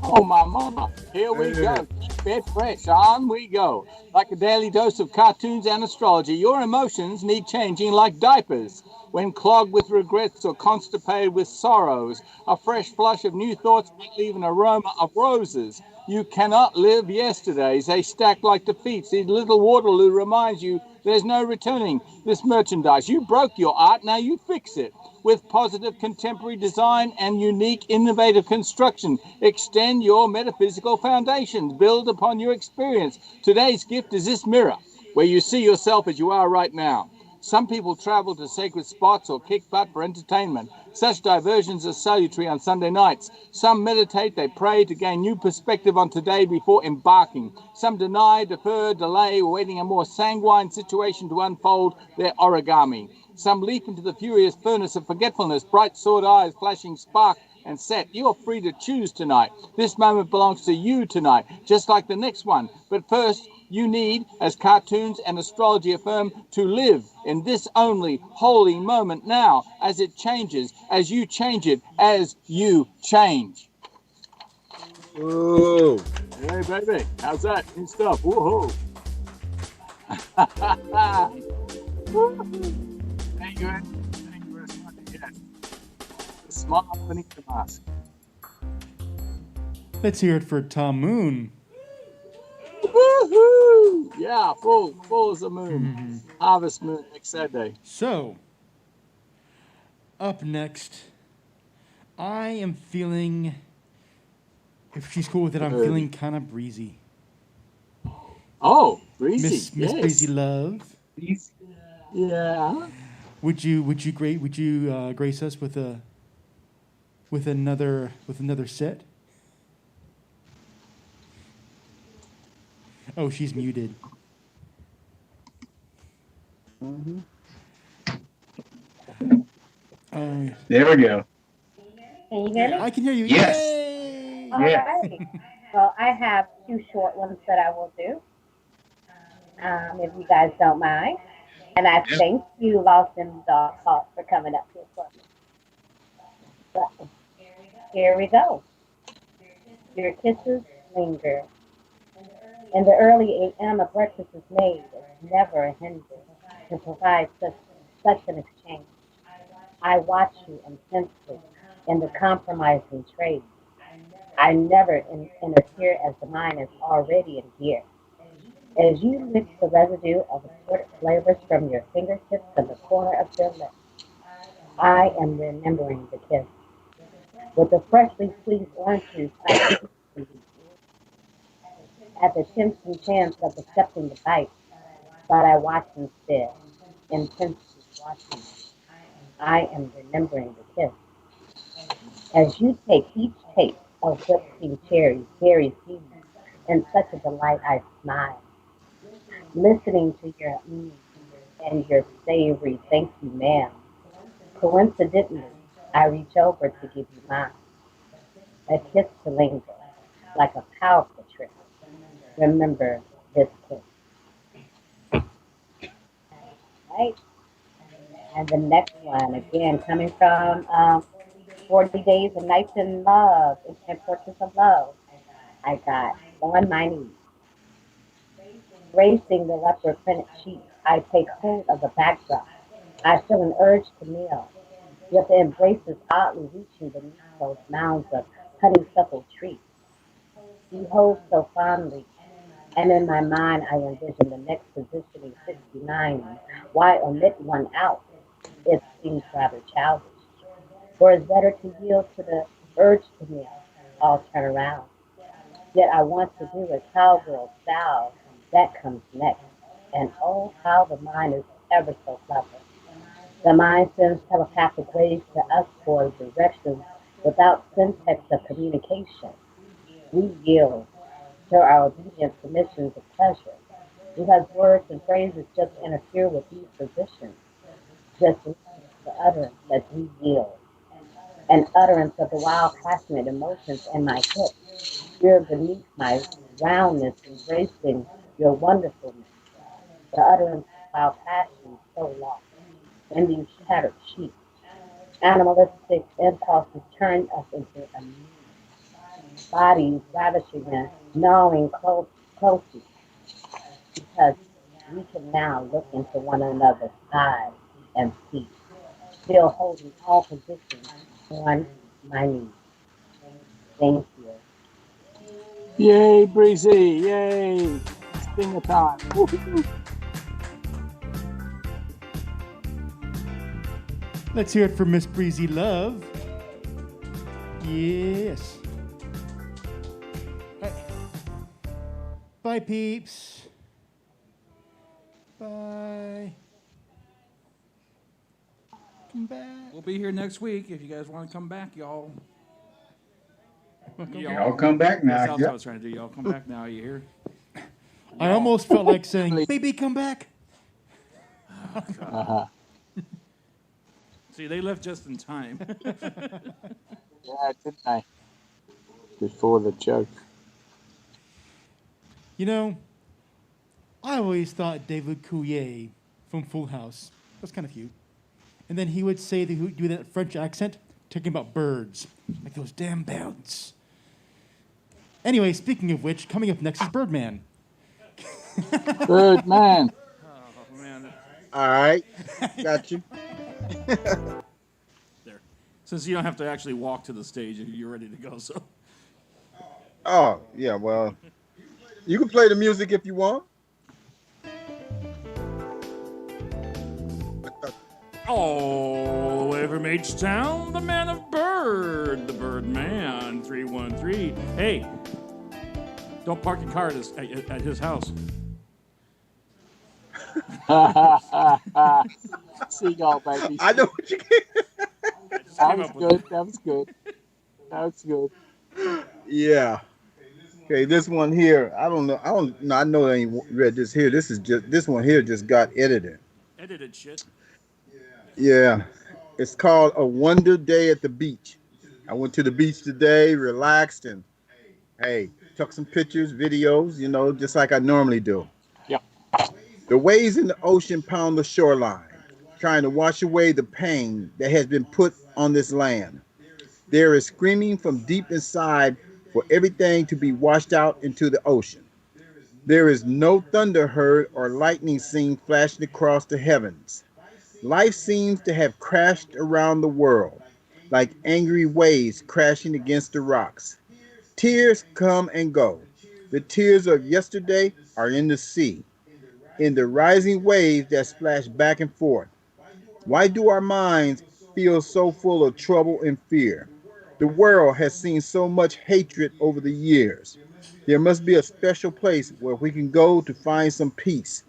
[SPEAKER 1] Oh, my mama. Here we go. Keep it fresh. On we go. Like a daily dose of cartoons and astrology, your emotions need changing like diapers. When clogged with regrets or constipated with sorrows, a fresh flush of new thoughts may leave an aroma of roses. You cannot live yesterdays. They stack like defeats. Each little Waterloo reminds you there's no returning this merchandise. You broke your art, now you fix it. With positive contemporary design and unique innovative construction, extend your metaphysical foundations. Build upon your experience. Today's gift is this mirror, where you see yourself as you are right now. Some people travel to sacred spots or kick butt for entertainment. Such diversions are salutary on Sunday nights. Some meditate, they pray to gain new perspective on today before embarking. Some deny, defer, delay, awaiting a more sanguine situation to unfold their origami. Some leap into the furious furnace of forgetfulness, bright sword eyes flashing spark and set. You are free to choose tonight. This moment belongs to you tonight, just like the next one. But first, you need, as cartoons and astrology affirm, to live in this only holy moment now, as it changes, as you change it, as you change.
[SPEAKER 4] Whoa.
[SPEAKER 1] Hey, baby. How's that? New stuff. Woohoo. Very good. Thank you very much. Yes. The smile beneath the mask.
[SPEAKER 5] Let's hear it for Tom Moon.
[SPEAKER 1] Woohoo! Yeah, full as a moon. Harvest moon next Saturday.
[SPEAKER 5] So, up next, I am feeling, if she's cool with it, I'm feeling kind of breezy.
[SPEAKER 1] Oh, breezy.
[SPEAKER 5] Miss
[SPEAKER 1] yes.
[SPEAKER 5] Breezy Love.
[SPEAKER 1] Yeah.
[SPEAKER 5] Would you grace us with another set? Oh, she's muted.
[SPEAKER 6] There we go.
[SPEAKER 9] Can you hear me?
[SPEAKER 5] I can hear you.
[SPEAKER 6] Yes.
[SPEAKER 5] Yay!
[SPEAKER 9] All right. Well, I have two short ones that I will do, if you guys don't mind. And I thank you, Lost in Dog Talk, for coming up here for me. But here we go. Your kisses linger. In the early a.m., a breakfast is made. It's never a hinder to provide such an exchange. I watch you intensely in the compromising trade. I never interfere as the mind is already in gear. As you mix the residue of assorted flavors from your fingertips and the corner of your lips, I am remembering the kiss. With the freshly squeezed orange juice, I at the tempting chance of accepting the bite, but I watch instead, intensely watching. I am remembering the kiss. As you take each taste of whipped cream cherries, berry seeds, in such a delight I smile, listening to your and your savory thank you, ma'am. Coincidentally, I reach over to give you mine, a kiss to linger, like a powerful trick. Remember this kiss. Right? And the next one, again, coming from 40 Days and Nights in Love, and Portraits of Love. I got on my knees, bracing the leopard printed sheet. I take hold of the backdrop. I feel an urge to kneel, yet the embrace is oddly reaching beneath those mounds of honeysuckle trees. He holds so fondly, and in my mind I envision the next positioning 69. Why omit one out? It seems rather childish. For it's better to yield to the urge to kneel. I'll turn around. Yet I want to do a cowgirl style. That comes next. And oh, how the mind is ever so clever. The mind sends telepathic waves to us for directions without syntax of communication. We yield to our obedient submissions of pleasure, because words and phrases just interfere with these positions. Just listen to the utterance as we yield. An utterance of the wild, passionate emotions in my hips. You're beneath my roundness, embracing your wonderfulness. The utterance of wild passion so lost in these shattered sheets. Animalistic impulses turn us into a bodies ravishing and gnawing closely, because we can now look into one another's eyes and see, still holding all positions on my knees. Thank you.
[SPEAKER 1] Yay, Breezy! Yay! Stinger time! Woo-hoo.
[SPEAKER 5] Let's hear it for Miss Breezy Love. Yes. Bye, peeps. Bye. Come back.
[SPEAKER 7] We'll be here next week if you guys want to come back, y'all.
[SPEAKER 6] Y'all come back now.
[SPEAKER 7] That's what I
[SPEAKER 6] Yep.
[SPEAKER 7] was trying to do. Y'all come back now. You hear?
[SPEAKER 5] I almost felt like saying, baby, come back.
[SPEAKER 7] See, they left just in time.
[SPEAKER 1] Yeah, didn't they? Before the joke.
[SPEAKER 5] You know, I always thought David Coulier from Full House was kind of cute. And then he would say that he would do that French accent, talking about birds, like those damn birds. Anyway, speaking of which, coming up next is Birdman.
[SPEAKER 1] Birdman.
[SPEAKER 7] Oh, man.
[SPEAKER 4] All right, got you.
[SPEAKER 7] There. Since you don't have to actually walk to the stage if you're ready to go, so.
[SPEAKER 4] Oh, yeah, well, you can play the music if you want.
[SPEAKER 7] All the way from H-Town, the man of Bird, the Birdman, 313. Hey, don't park your car at his house.
[SPEAKER 1] Seagull, baby.
[SPEAKER 4] I know what you
[SPEAKER 1] That was good. That was good. That was good.
[SPEAKER 4] Yeah. Okay, this one here, I don't know. I know I ain't read this here. This one here just got edited.
[SPEAKER 7] Edited shit.
[SPEAKER 4] Yeah. It's called A Wonder Day at the Beach. I went to the beach today, relaxed, and hey, took some pictures, videos, just like I normally do.
[SPEAKER 1] Yep.
[SPEAKER 4] The waves in the ocean pound the shoreline, trying to wash away the pain that has been put on this land. There is screaming from deep inside for everything to be washed out into the ocean. There is no thunder heard or lightning seen flashing across the heavens. Life seems to have crashed around the world, like angry waves crashing against the rocks. Tears come and go. The tears of yesterday are in the sea, in the rising waves that splash back and forth. Why do our minds feel so full of trouble and fear? The world has seen so much hatred over the years. There must be a special place where we can go to find some peace.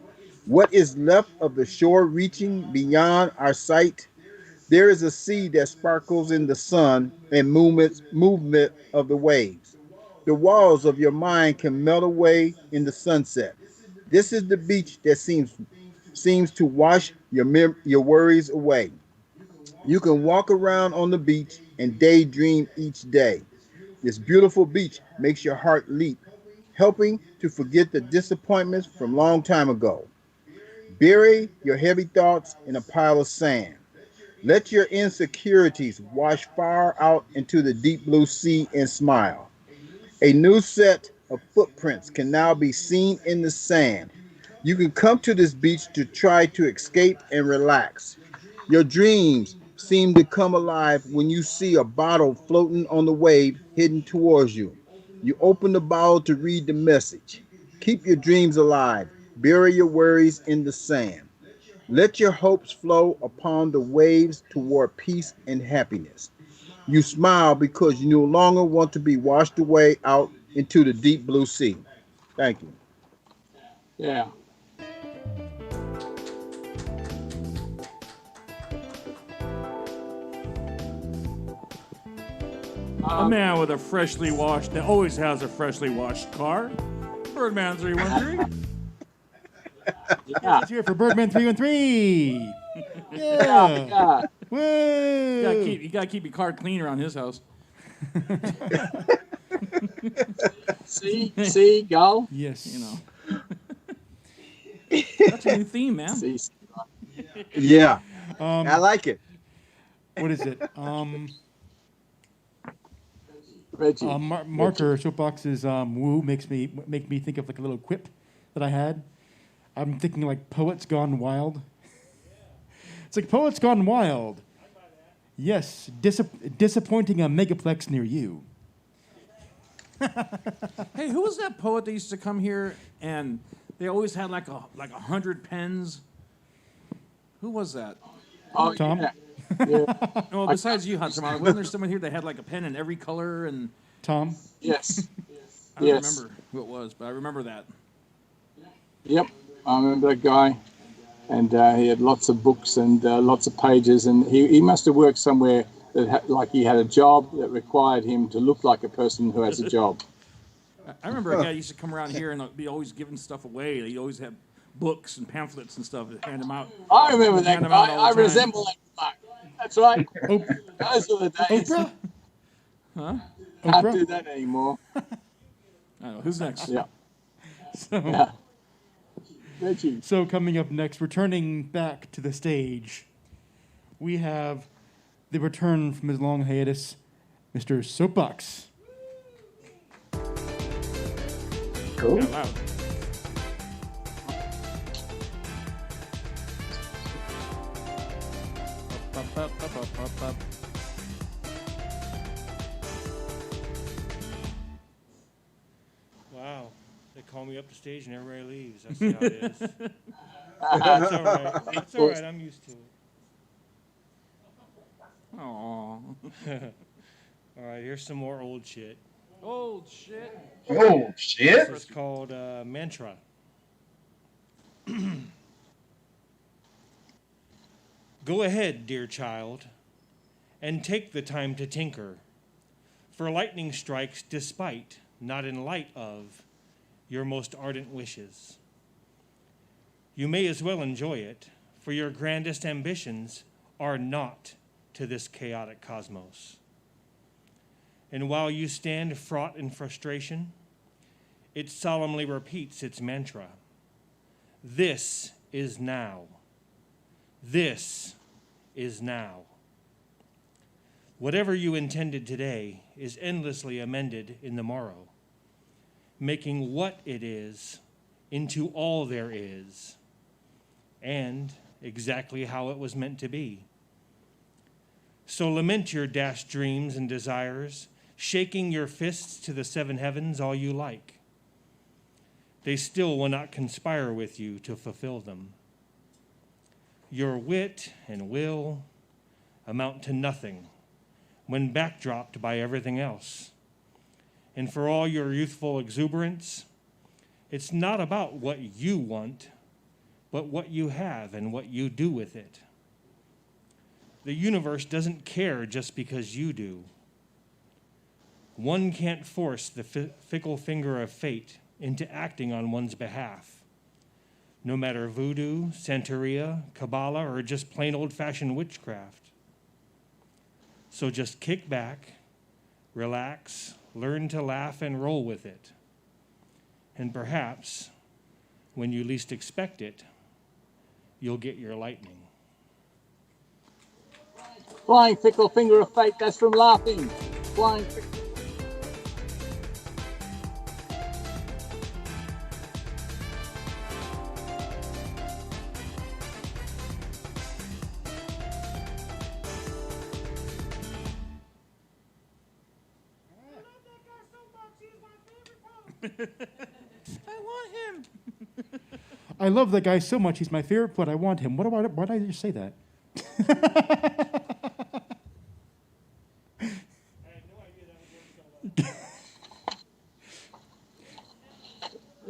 [SPEAKER 4] What is left of the shore reaching beyond our sight? There is a sea that sparkles in the sun and movement of the waves. The walls of your mind can melt away in the sunset. This is the beach that seems to wash your worries away. You can walk around on the beach and daydream each day. This beautiful beach makes your heart leap, helping to forget the disappointments from long time ago. Bury your heavy thoughts in a pile of sand. Let your insecurities wash far out into the deep blue sea and smile. A new set of footprints can now be seen in the sand. You can come to this beach to try to escape and relax. Your dreams seem to come alive when you see a bottle floating on the wave heading towards you. You open the bottle to read the message. Keep your dreams alive. Bury your worries in the sand. Let your hopes flow upon the waves toward peace and happiness. You smile because you no longer want to be washed away out into the deep blue sea. Thank you.
[SPEAKER 1] Yeah.
[SPEAKER 7] A man with a freshly washed, that always has a freshly washed car. Birdman 313.
[SPEAKER 1] Yeah.
[SPEAKER 5] Let's hear it for Birdman 313.
[SPEAKER 1] Yeah.
[SPEAKER 5] Woo!
[SPEAKER 7] You gotta keep your car clean around his house.
[SPEAKER 1] See, go.
[SPEAKER 5] Yes.
[SPEAKER 7] You know. That's a new theme, man.
[SPEAKER 4] Yeah. I like it.
[SPEAKER 5] What is it?
[SPEAKER 1] Reggie.
[SPEAKER 5] Marker Soapbox's woo make me think of like a little quip that I had. I'm thinking like Poets Gone Wild. It's like Poets Gone Wild. Yes, disappointing a megaplex near you.
[SPEAKER 7] Hey, who was that poet that used to come here and they always had like 100 pens? Who was that?
[SPEAKER 1] Oh,
[SPEAKER 5] Tom?
[SPEAKER 1] Yeah.
[SPEAKER 7] No, besides you, Hudson, wasn't there someone here that had like a pen in every color and?
[SPEAKER 5] Tom?
[SPEAKER 1] Yes.
[SPEAKER 7] I don't remember who it was, but I remember that.
[SPEAKER 1] Yep, I remember that guy. And he had lots of books and lots of pages, and he must have worked somewhere that he had a job that required him to look like a person who has a job.
[SPEAKER 7] I remember a guy used to come around here and be always giving stuff away. He'd always have books and pamphlets and stuff to hand them out.
[SPEAKER 1] I remember that guy. I resemble that guy. That's right. Those are the days.
[SPEAKER 5] Oprah?
[SPEAKER 7] Huh?
[SPEAKER 1] Can't do that anymore.
[SPEAKER 7] I don't know. Who's next?
[SPEAKER 1] Yeah.
[SPEAKER 5] So,
[SPEAKER 1] Reggie.
[SPEAKER 5] So coming up next, returning back to the stage, we have the return from his long hiatus, Mr. Soapbox.
[SPEAKER 1] Cool.
[SPEAKER 7] Yeah, loud.
[SPEAKER 11] Wow. They call me up the stage and everybody leaves. That's how it is. It's all right. It's all right. I'm used to it.
[SPEAKER 7] Aww.
[SPEAKER 11] All right, here's some more old shit.
[SPEAKER 7] Old shit.
[SPEAKER 6] Oh, shit.
[SPEAKER 11] This is called Mantra. Go ahead, dear child, and take the time to tinker, for lightning strikes despite, not in light of, your most ardent wishes. You may as well enjoy it, for your grandest ambitions are not to this chaotic cosmos. And while you stand fraught in frustration, it solemnly repeats its mantra. This is now. This is now. Whatever you intended today is endlessly amended in the morrow, making what it is into all there is, and exactly how it was meant to be. So lament your dashed dreams and desires, shaking your fists to the seven heavens all you like. They still will not conspire with you to fulfill them. Your wit and will amount to nothing when backdropped by everything else. And for all your youthful exuberance, it's not about what you want, but what you have and what you do with it. The universe doesn't care just because you do. One can't force the fickle finger of fate into acting on one's behalf, no matter voodoo, Santeria, Kabbalah, or just plain old-fashioned witchcraft. So just kick back, relax, learn to laugh and roll with it. And perhaps, when you least expect it, you'll get your lightning.
[SPEAKER 1] Flying fickle finger of fate, that's from Laughing. Flying fickle.
[SPEAKER 7] I want him.
[SPEAKER 5] I love that guy so much. He's my favorite, but I want him. Why did I just say that?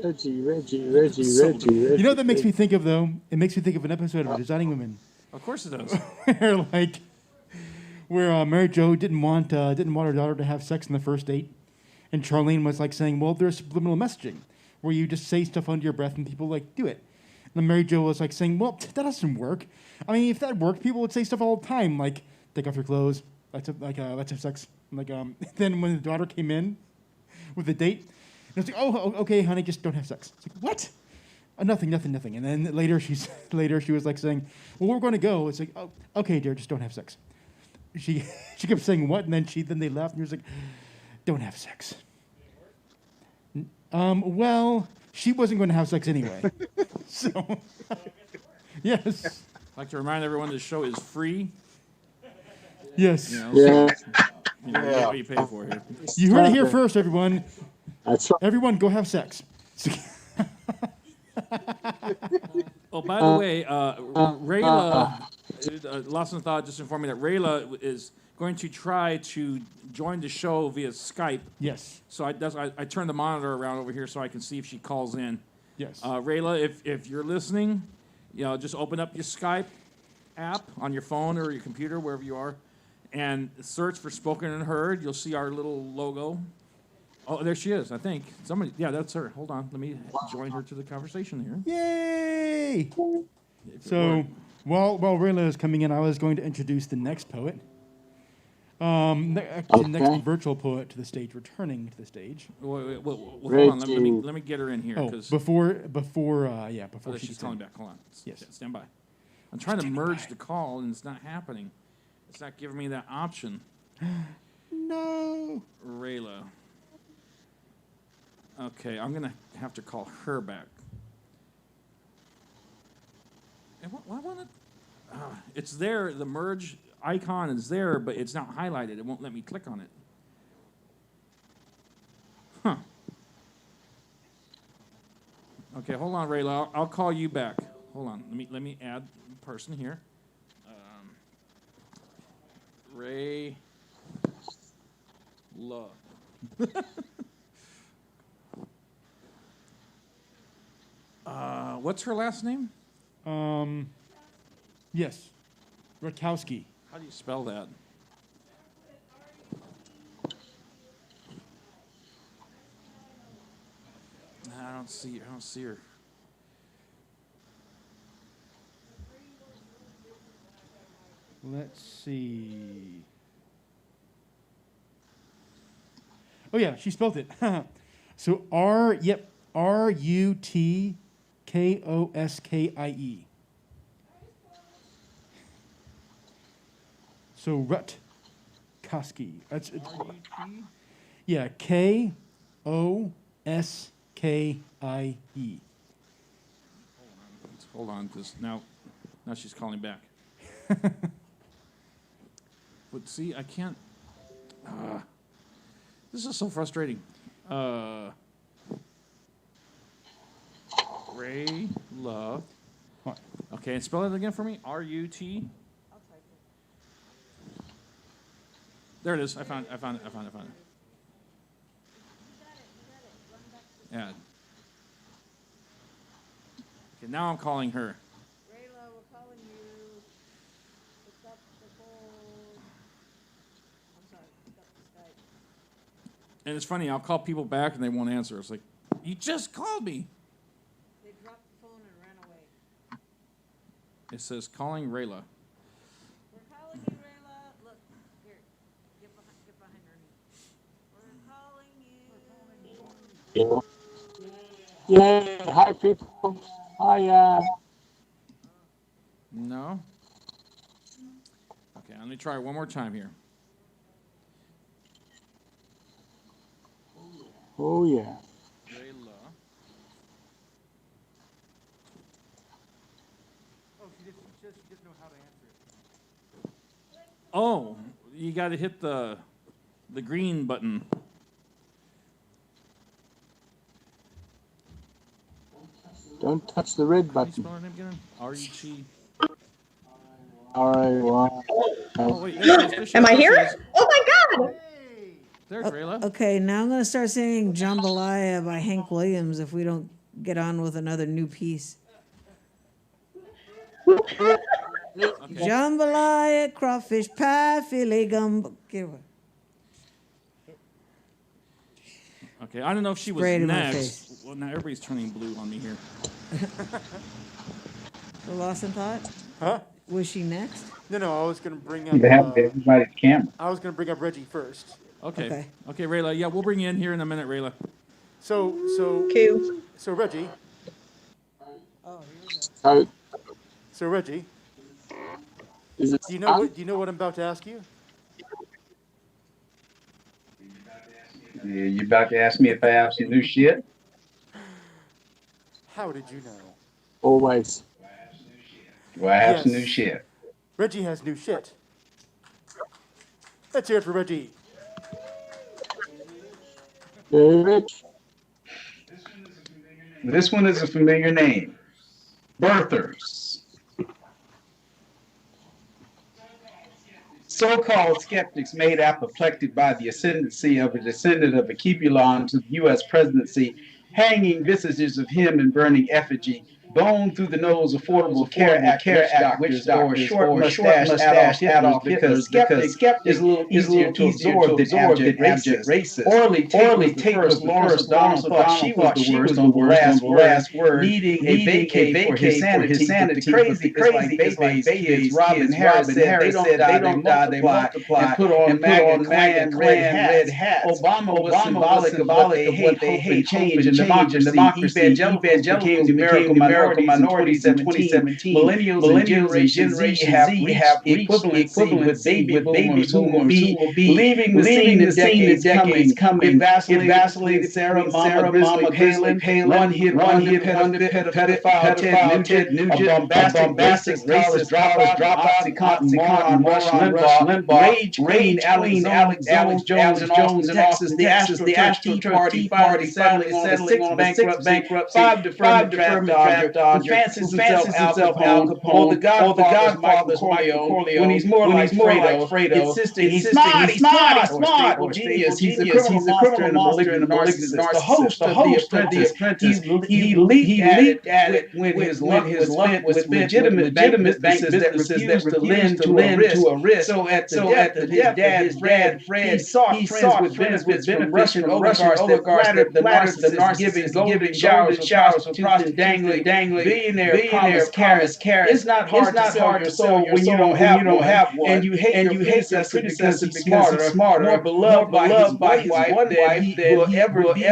[SPEAKER 1] Reggie.
[SPEAKER 5] You know what that makes me think of, though? It makes me think of an episode of Designing Women.
[SPEAKER 7] Of course it does.
[SPEAKER 5] where Mary Jo didn't want her daughter to have sex in the first date, and Charlene was like saying, "Well, there's subliminal messaging, where you just say stuff under your breath and people like do it." And then Mary Jo was like saying, "Well, that doesn't work. I mean, if that worked, people would say stuff all the time, like take off your clothes, let's have sex." Then when the daughter came in with the date, it was like, "Oh, okay, honey, just don't have sex." It's like, what? Nothing. And then later she was like saying, "Well, we're going to go." It's like, "Oh, okay, dear, just don't have sex." She kept saying what, and then they laughed, and she was like, "Don't have sex." Well, she wasn't going to have sex anyway. So, yes.
[SPEAKER 7] I'd like to remind everyone this show is free.
[SPEAKER 5] Yes.
[SPEAKER 7] You know,
[SPEAKER 1] Yeah.
[SPEAKER 7] You know,
[SPEAKER 1] Yeah.
[SPEAKER 7] what you pay for here.
[SPEAKER 5] You heard it here first, everyone.
[SPEAKER 1] That's right.
[SPEAKER 5] Everyone, go have sex.
[SPEAKER 7] Oh, by the way, Rayla, Lost in Thought just informed me that Rayla is going to try to join the show via Skype.
[SPEAKER 5] Yes.
[SPEAKER 7] So I turned the monitor around over here so I can see if she calls in.
[SPEAKER 5] Yes.
[SPEAKER 7] Rayla, if you're listening, just open up your Skype app on your phone or your computer, wherever you are, and search for Spoken and Heard. You'll see our little logo. Oh, there she is, I think. Somebody, yeah, that's her. Hold on. Let me join her to the conversation here.
[SPEAKER 5] Yay! So, while Rayla is coming in, I was going to introduce the next poet. The next virtual poet to the stage, returning to the stage.
[SPEAKER 7] Wait, hold on. Let me get her in here.
[SPEAKER 5] Oh,
[SPEAKER 7] 'cause
[SPEAKER 5] before
[SPEAKER 7] she's calling back. Hold on.
[SPEAKER 5] Yes.
[SPEAKER 7] Stand by. I'm trying to merge the call, and it's not happening. It's not giving me that option.
[SPEAKER 5] No.
[SPEAKER 7] Rayla. Okay, I'm gonna have to call her back. And why won't it? It's there. The merge icon is there, but it's not highlighted. It won't let me click on it. Huh. Okay, hold on, Rayla. I'll call you back. Hold on. Let me add a person here. Ray. Love. What's her last name?
[SPEAKER 5] Yes. Rutkowski.
[SPEAKER 7] How do you spell that? I don't see her.
[SPEAKER 5] Let's see. Oh yeah, she spelled it. So RutkoskieE. So Rutkoski. That's it. Yeah, KoskieE.
[SPEAKER 7] Hold on, because now she's calling back. But see, I can't. This is so frustrating. Rayla. Okay, and spell it again for me. R-U-T. There it is. I found it. Yeah. Okay, now I'm calling her.
[SPEAKER 10] Rayla, we're calling you. Pick up the phone. I'm sorry, pick up the Skype.
[SPEAKER 7] And it's funny, I'll call people back and they won't answer. It's like, you just called me.
[SPEAKER 10] They dropped the phone and ran away.
[SPEAKER 7] It says calling Rayla.
[SPEAKER 10] We're calling you, Rayla. Look, here, get behind her knee. We're calling you.
[SPEAKER 1] Yeah, hi people. Hi.
[SPEAKER 7] No. Okay, let me try it one more time here.
[SPEAKER 1] Oh yeah.
[SPEAKER 7] Rayla.
[SPEAKER 5] Oh, she doesn't know how to answer it.
[SPEAKER 7] Oh, you got to hit the green button.
[SPEAKER 1] Don't touch the red
[SPEAKER 7] How do you
[SPEAKER 1] button.
[SPEAKER 7] spell her name again? R-U-T.
[SPEAKER 1] All right. Well.
[SPEAKER 7] Oh wait, there she
[SPEAKER 17] Am I
[SPEAKER 7] is.
[SPEAKER 17] here? Oh my God!
[SPEAKER 7] There's Rayla.
[SPEAKER 10] Okay, now I'm going to start singing Jambalaya by Hank Williams if we don't get on with another new piece. Jambalaya, crawfish pie, filet gumbo. Get away.
[SPEAKER 7] Okay, I don't know if she was
[SPEAKER 10] Sprayed in my
[SPEAKER 7] next.
[SPEAKER 10] face.
[SPEAKER 7] Well, now everybody's turning blue on me here.
[SPEAKER 10] The lost in thought?
[SPEAKER 5] Huh?
[SPEAKER 10] Was she next?
[SPEAKER 5] No, I was going to bring up.
[SPEAKER 6] You have everybody's camera.
[SPEAKER 5] I was going to bring up Reggie first.
[SPEAKER 7] Okay, Rayla. Yeah, we'll bring you in here in a minute, Rayla.
[SPEAKER 5] So Reggie.
[SPEAKER 10] Oh, here we go.
[SPEAKER 5] So Reggie.
[SPEAKER 1] Is it?
[SPEAKER 5] Do you know what I'm about to ask you?
[SPEAKER 6] Yeah, you about to ask me if I have some new shit?
[SPEAKER 5] How did you know?
[SPEAKER 1] Always.
[SPEAKER 6] Do I have some new shit?
[SPEAKER 5] Reggie has new shit. Let's hear it for Reggie.
[SPEAKER 1] Rich.
[SPEAKER 6] This one is a familiar name. Birthers. So-called skeptics made apoplectic by the ascendancy of a descendant of Akibulon to the U.S. presidency, hanging visages of him in burning effigy, bone through the nose Affordable Care Act witch doctors, or short mustache Adolf because skeptics is a little easier to absorb than abject racist. Orly Tate was Lawrence O'Donnell thought she was the worst on the last word, needing a vacate for his sanity. The crazy babies, Robin Harris said they don't die, they multiply, and put on red hats. Obama was symbolic of what they hate, change and democracy. Evangelicals became the miracle minorities in 2017. Millennials and Generation Z have equivalency with baby boomers who will be leaving the scene in decades coming. It vacillated Sarah Mama Palin, one hit wonder pedophile Ted Nugent, a bombastic racist dropout, oxycontin Rush Limbaugh, rage queen Alex Jones in Austin, Texas, the AstroTurf Party settling on a sixth bankruptcy, five deferment draft dodger, fancies himself Al Capone, or the Godfather's Michael Corleone, when he's more like Fredo, insisting he's smart, or genius, he's a criminal monster and a narcissist, the host of The Apprentice. He leaped at it when his luck was spent with legitimate businesses that refused to lend to a risk. So at the death of his dad, Fred, he sought friends with Russian oligarchs that flattered the narcissist, giving showers of prostitution, dangling wrangling billionaire promised carrots. It's not hard to sell your soul when you don't have one, and you hate your predecessor because he's smarter, more beloved by his wife than he will ever be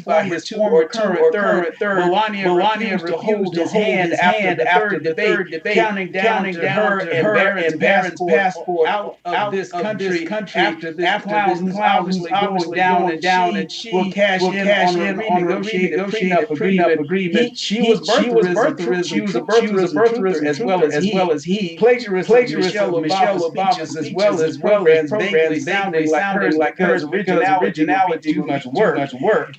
[SPEAKER 6] by his former, current, third. Melania refused to hold his hand after the third debate, counting down to her and Barron's passport out of this country after this clown who's obviously going down, and she will cash in on a renegotiated prenup agreement. She was a birther as well as he. Plagiarist Michelle Obama's as well as programs vaguely sounding like hers originality too much work.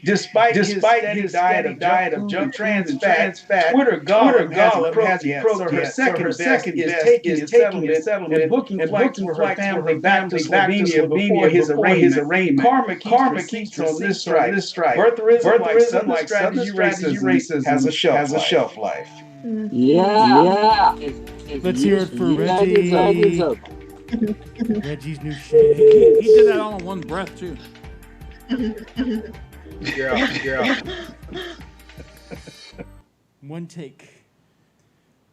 [SPEAKER 6] Despite his diet of junk trans fat, Twitter Gollum has approached her second best is taking settlement and booking flights for her family back to Slovenia before his arraignment. Karma keeps on this strike. Birtherism, like strategy racism, has a shelf life.
[SPEAKER 1] Yeah.
[SPEAKER 5] Let's hear it for Reggie. Reggie's new shit.
[SPEAKER 7] He did that all in one breath too.
[SPEAKER 4] Yeah.
[SPEAKER 5] One take.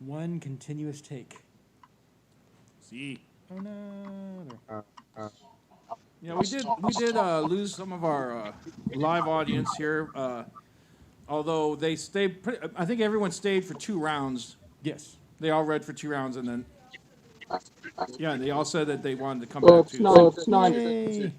[SPEAKER 5] One continuous take.
[SPEAKER 7] See.
[SPEAKER 5] Oh no.
[SPEAKER 7] Yeah, we did lose some of our live audience here. Although they stayed, I think everyone stayed for 2 rounds.
[SPEAKER 5] Yes.
[SPEAKER 7] They all read for 2 rounds, and then they all said that they wanted to come back too.
[SPEAKER 1] It's nice.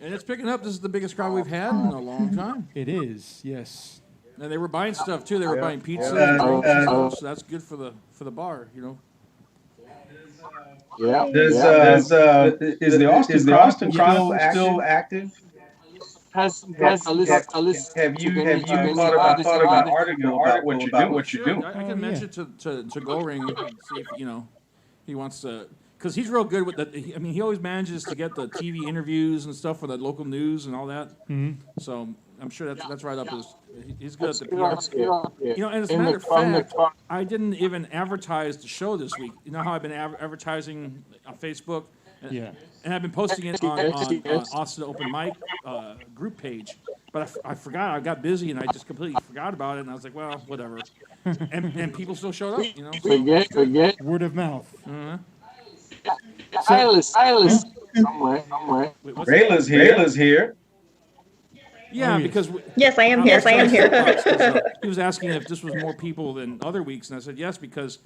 [SPEAKER 7] And it's picking up. This is the biggest crowd we've had in a long time.
[SPEAKER 5] It is, yes.
[SPEAKER 7] And they were buying stuff too. They were buying pizza and drinks and stuff, so that's good for the bar, you know.
[SPEAKER 1] Yeah.
[SPEAKER 6] Is the Austin Chronicle still active?
[SPEAKER 1] Have you thought about an article about what you're doing?
[SPEAKER 7] I can mention to Goring, see if he wants to, because he's real good with that. He always manages to get the TV interviews and stuff for the local news and all that.
[SPEAKER 5] Mm-hmm.
[SPEAKER 7] So I'm sure that's right up his. He's good at the PR. And as a matter of fact, I didn't even advertise the show this week. You know how I've been advertising on Facebook. And I've been posting it on Austin Open Mic group page. But I forgot. I got busy and I just completely forgot about it. And I was like, well, whatever. and people still showed up,
[SPEAKER 1] Forget.
[SPEAKER 5] Word of mouth.
[SPEAKER 1] Silas. Somewhere.
[SPEAKER 6] Rayla's here.
[SPEAKER 7] Yeah, because
[SPEAKER 17] yes, I am here.
[SPEAKER 7] He was asking if this was more people than other weeks, and I said yes because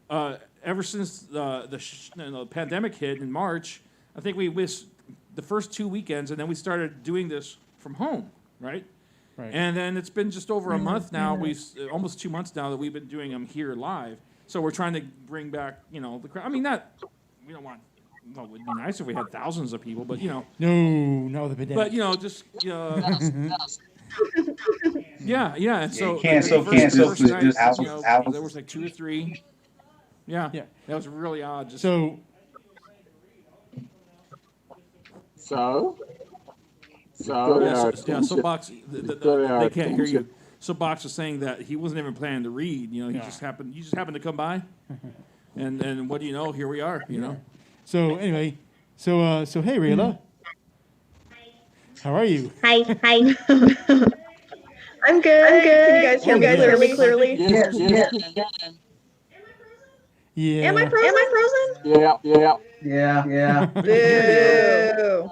[SPEAKER 7] ever since the pandemic hit in March, I think we missed the first 2 weekends, and then we started doing this from home, right?
[SPEAKER 5] Right.
[SPEAKER 7] And then it's been just over a month now. Almost 2 months now that we've been doing them here live. So we're trying to bring back, the crowd. We don't want. Well, it would be nice if we had thousands of people, but
[SPEAKER 5] No, the pandemic.
[SPEAKER 7] But just yeah. And so
[SPEAKER 6] cancel
[SPEAKER 7] night,
[SPEAKER 6] just
[SPEAKER 7] there was like 2 or 3. Yeah. That was really odd.
[SPEAKER 5] So
[SPEAKER 7] Soapbox. They can't hear you. Soapbox was saying that he wasn't even planning to read. He just happened to come by, and what do you know? Here we are.
[SPEAKER 5] So anyway, so hey Rayla, how are you?
[SPEAKER 17] Hi. I'm good. Can you guys hear me clearly?
[SPEAKER 1] Yes.
[SPEAKER 5] Yeah.
[SPEAKER 17] Am I frozen?
[SPEAKER 1] Yeah.
[SPEAKER 17] Boo.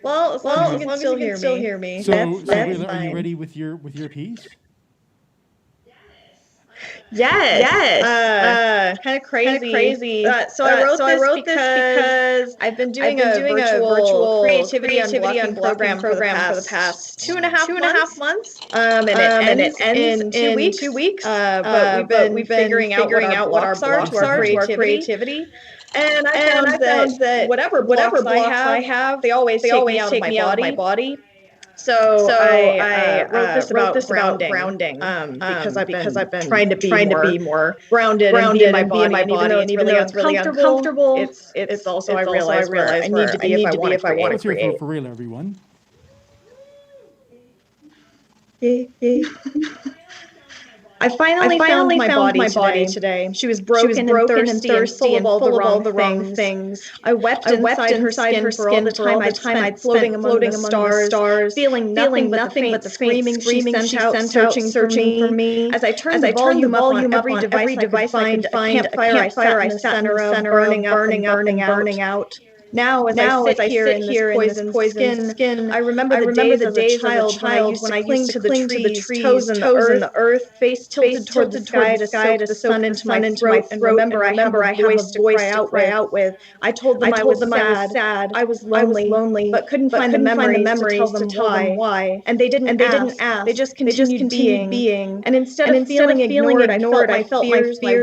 [SPEAKER 17] Well, as long as you can still hear me.
[SPEAKER 5] So
[SPEAKER 17] that's
[SPEAKER 5] Rayla,
[SPEAKER 17] fine.
[SPEAKER 5] are you ready with your piece?
[SPEAKER 17] Yes. Kind of crazy. So I wrote this because I've been doing a virtual creativity unblocking program for the past two and a half months. And it ends in 2 weeks. But we've been figuring out what our blocks are to our creativity. And I found that whatever blocks I have, they always take me out of my body. So I wrote this about grounding because I've been trying to be more grounded and be in my body, and even though it's really uncomfortable, it's also I realize I need to be if I want to create.
[SPEAKER 5] Let's hear it for Rayla, everyone.
[SPEAKER 17] I finally found my body today. She was broken and thirsty and full of all the wrong things. I wept inside her skin for all the time I'd spent floating among the stars, feeling nothing but the screaming she sent out, searching for me. As I turned the volume up on every device I could find, a campfire I sat in the center of, burning out. Now, as I sit here in this poisoned skin, I remember the days as a child when I used to cling to the trees, toes in the earth, face tilted toward the sky to soak the sun into my throat. And remember, I have a voice to cry out with. I told them I was sad, I was lonely, but couldn't find the memories to tell them why. And they didn't ask. They just continued being. And instead of feeling ignored, I felt my fears, my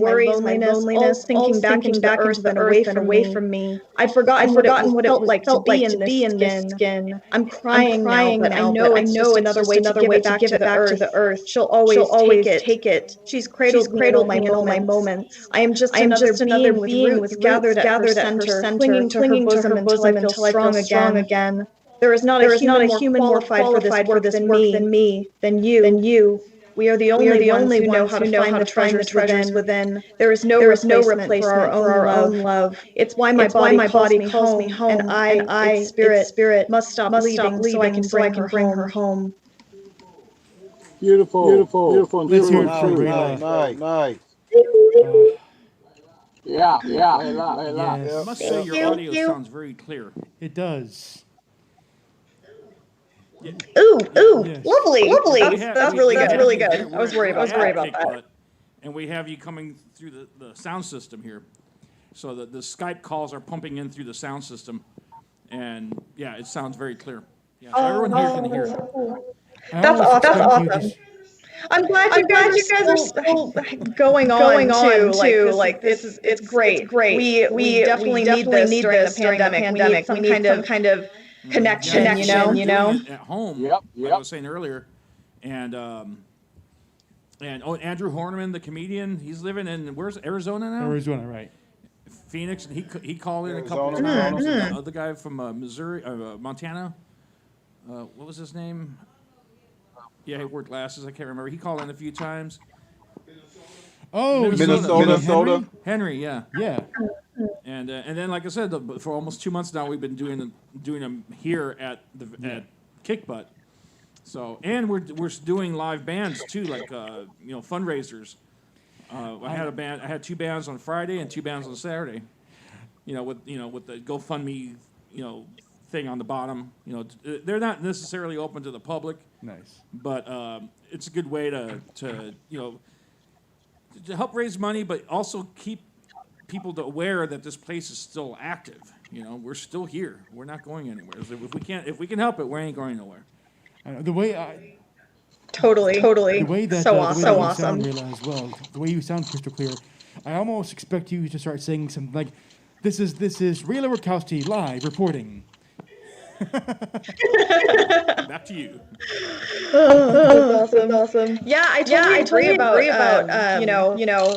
[SPEAKER 17] worries, my loneliness, all sinking back into the earth and away from me. I'd forgotten what it felt like to be in this skin. I'm crying now, but I know another way to give it back to the earth. She'll always take it. She's cradled me in all my moments. I am just another being with gathered at her center, clinging to her bosom until I feel strong again. There is not a human more qualified for this work than me, than you. We are the only ones who know how to find the treasures within. There is no replacement for our own love. It's why my body calls me home, and I, spirit, must stop leaving so I can bring her home.
[SPEAKER 1] Beautiful.
[SPEAKER 5] Let's hear it from Rayla.
[SPEAKER 4] Nice.
[SPEAKER 1] Yeah.
[SPEAKER 7] I must say your audio sounds very clear.
[SPEAKER 5] It does.
[SPEAKER 17] Ooh,
[SPEAKER 5] Yes.
[SPEAKER 17] lovely. That's really good.
[SPEAKER 7] I
[SPEAKER 17] was worried about that.
[SPEAKER 7] And we have you coming through the sound system here. So the Skype calls are pumping in through the sound system. And yeah, it sounds very clear. Yeah, so everyone here can hear it.
[SPEAKER 17] That's awesome. I'm glad you guys are still going on too. Like it's great. We definitely need this during the pandemic. We need some kind of connection, you know.
[SPEAKER 7] At home,
[SPEAKER 1] Yep.
[SPEAKER 7] like I was saying earlier, and Andrew Horniman, the comedian, he's living in where's Arizona now?
[SPEAKER 5] Arizona, right?
[SPEAKER 7] Phoenix, and he called in a couple of times. And the other guy from Missouri, Montana, what was his name? Yeah, he wore glasses. I can't remember. He called in a few times.
[SPEAKER 5] Oh,
[SPEAKER 4] Minnesota.
[SPEAKER 7] Henry, yeah.
[SPEAKER 5] Yeah.
[SPEAKER 7] And then, like I said, for almost 2 months now, we've been doing them here at Kick Butt. So, and we're doing live bands too, like fundraisers. I had 2 bands on Friday and 2 bands on Saturday. With the GoFundMe thing on the bottom. They're not necessarily open to the public.
[SPEAKER 5] Nice. But
[SPEAKER 7] it's a good way to help raise money, but also keep people aware that this place is still active. We're still here. We're not going anywhere. So if we can help it, we ain't going nowhere.
[SPEAKER 5] The way
[SPEAKER 17] totally.
[SPEAKER 5] The way that
[SPEAKER 17] so
[SPEAKER 5] awesome.
[SPEAKER 17] awesome.
[SPEAKER 5] As well. The way you sound crystal clear. I almost expect you to start saying something like, "This is Rayla Rakowski live reporting."
[SPEAKER 7] Back to you.
[SPEAKER 17] Awesome. Yeah, I totally agree about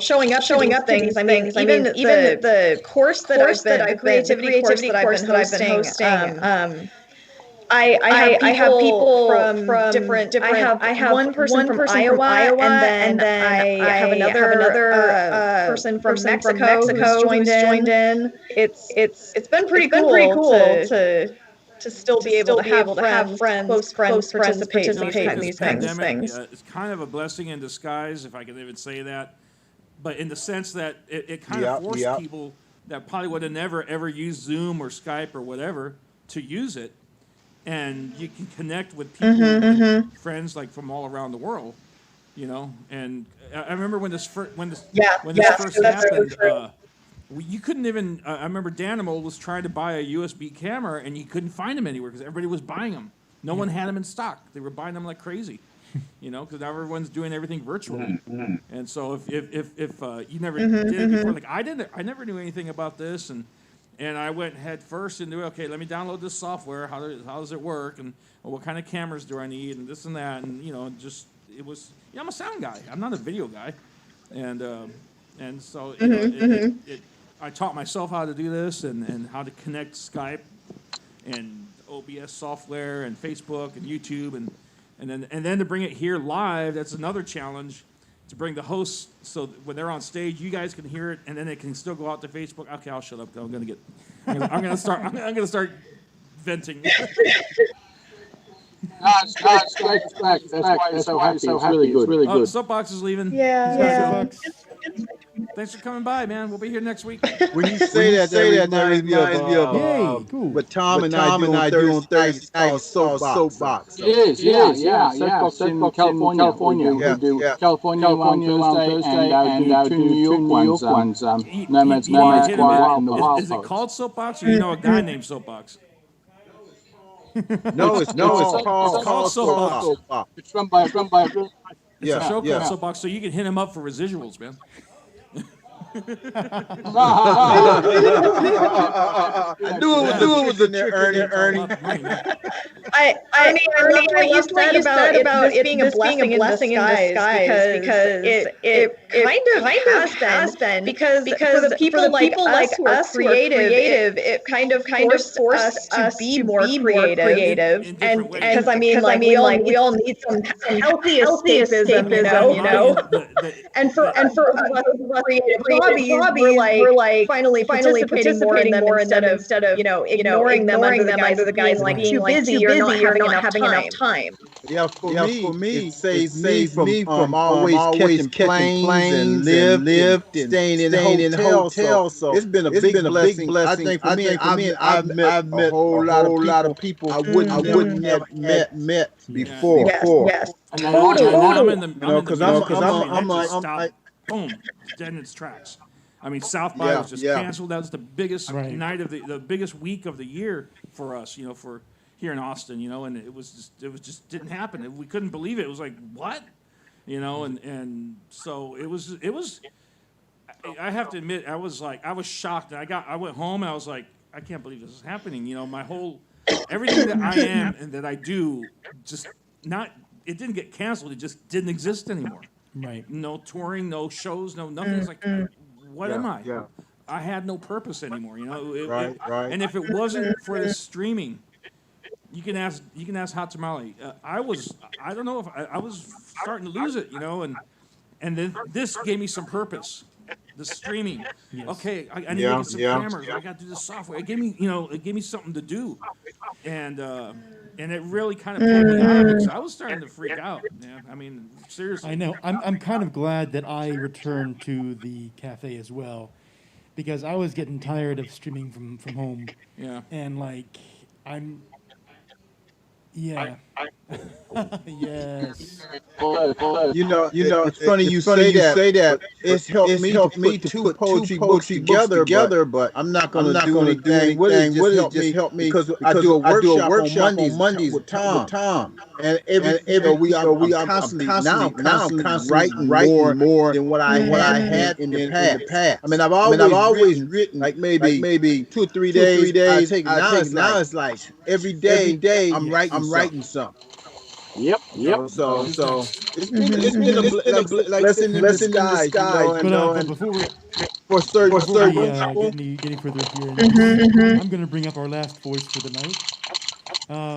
[SPEAKER 17] showing up things. I mean, even the course that I've been creativity course that I've been hosting. I have people from different. I have one person from Iowa, and then I have another person from Mexico who's joined in. It's been pretty cool to still be able to have friends, close friends participate in these things.
[SPEAKER 7] It's kind of a blessing in disguise, if I can even say that. But in the sense that it kind of forced people that probably would have never ever used Zoom or Skype or whatever to use it, and you can connect with people, friends like from all around the world, And I remember when this first happened. You couldn't even. I remember Danimal was trying to buy a USB camera, and you couldn't find them anywhere because everybody was buying them. No one had them in stock. They were buying them like crazy, because now everyone's doing everything virtually. And so if you never did it before, like I never knew anything about this, and I went head first into okay, let me download this software. How does it work, and what kind of cameras do I need, and this and that, and it was. I'm a sound guy. I'm not a video guy, and so I taught myself how to do this and how to connect Skype and OBS software and Facebook and YouTube and then to bring it here live. That's another challenge to bring the hosts so that when they're on stage, you guys can hear it, and then it can still go out to Facebook. Okay, I'll shut up. I'm gonna start venting.
[SPEAKER 1] That's great. That's why it's so happy. It's really good. Really good.
[SPEAKER 7] Soapbox is leaving.
[SPEAKER 17] Yeah.
[SPEAKER 7] Thanks for coming by, man. We'll be here next week.
[SPEAKER 4] When you say that reminds me of what Tom and I do on Thursday called Soapbox.
[SPEAKER 1] It is, yeah. Soapbox in California. We do California on Thursday and two New York ones. Nomad's Quiet and the Wild
[SPEAKER 7] Is it called Soapbox, or you know a guy named Soapbox?
[SPEAKER 4] No, it's called Soapbox.
[SPEAKER 1] It's run by
[SPEAKER 7] It's a show called Soapbox, so you can hit him up for residuals, man.
[SPEAKER 4] I knew it was in there, Ernie.
[SPEAKER 17] Ernie, I used what you said about it being a blessing in disguise because it kind of has been because for the people like us who are creative, it kind of forced us to be more creative, and because I mean we all need some healthy escapism, you know. And for us creative hobbies, we're like finally participating more instead of ignoring them under the guise like too busy or not having enough time.
[SPEAKER 4] Yeah, for me, it saves me from always catching planes and staying in hotels. So it's been a big blessing. I think for me, I've met a whole lot of people I wouldn't have met before.
[SPEAKER 17] Yes.
[SPEAKER 7] Because I'm like, boom, dead in its tracks. I mean, South by was just canceled. That was the biggest night of the biggest week of the year for us, for here in Austin, and it just didn't happen. We couldn't believe it. It was like, what? And so it was I have to admit, I was shocked. I went home and I was like, I can't believe this is happening. My whole everything that I am and that I do it didn't get canceled. It just didn't exist anymore.
[SPEAKER 5] Right.
[SPEAKER 7] No touring, no shows, no nothing. It's like, what am I? Yeah. I had no purpose anymore.
[SPEAKER 4] Right.
[SPEAKER 7] And if it wasn't for the streaming, you can ask Hot Tamale. I was starting to lose it, and then this gave me some purpose. The streaming. Yes. Okay, I need to get some cameras. I got to do the software. It gave me something to do, and it really kind of pulled me out of it. Because I was starting to freak out. Yeah, I mean, seriously.
[SPEAKER 5] I know. I'm kind of glad that I returned to the cafe as well, because I was getting tired of streaming from home.
[SPEAKER 7] Yeah.
[SPEAKER 5] And yeah. Yes.
[SPEAKER 4] It's funny you say that. It's helped me to put two poetry books together, but I'm not going to do anything with it. Just help me because I do a workshop on Mondays with Tom. And I'm constantly writing more than what I had in the past. I mean, I've always written like maybe 2 or 3 days. Now it's like every day I'm writing something.
[SPEAKER 1] Yep.
[SPEAKER 4] So it's been a blessing in disguise, for certain.
[SPEAKER 5] Getting further here. I'm going to bring up our last voice for the night.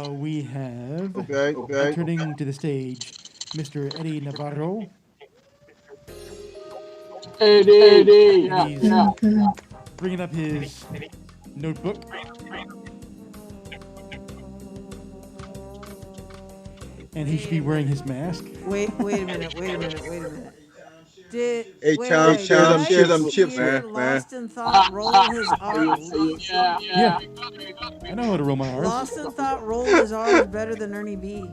[SPEAKER 5] We have returning to the stage, Mr. Eddie Navarro.
[SPEAKER 1] Eddie.
[SPEAKER 5] He's bringing up his notebook. And he should be wearing his mask.
[SPEAKER 10] Wait a minute.
[SPEAKER 4] Hey, Tom, share them chips, man.
[SPEAKER 10] Lost in Thought rolling his R's.
[SPEAKER 5] Yeah. I know how to roll my R's.
[SPEAKER 10] Lost in Thought rolled his R's better than Ernie B.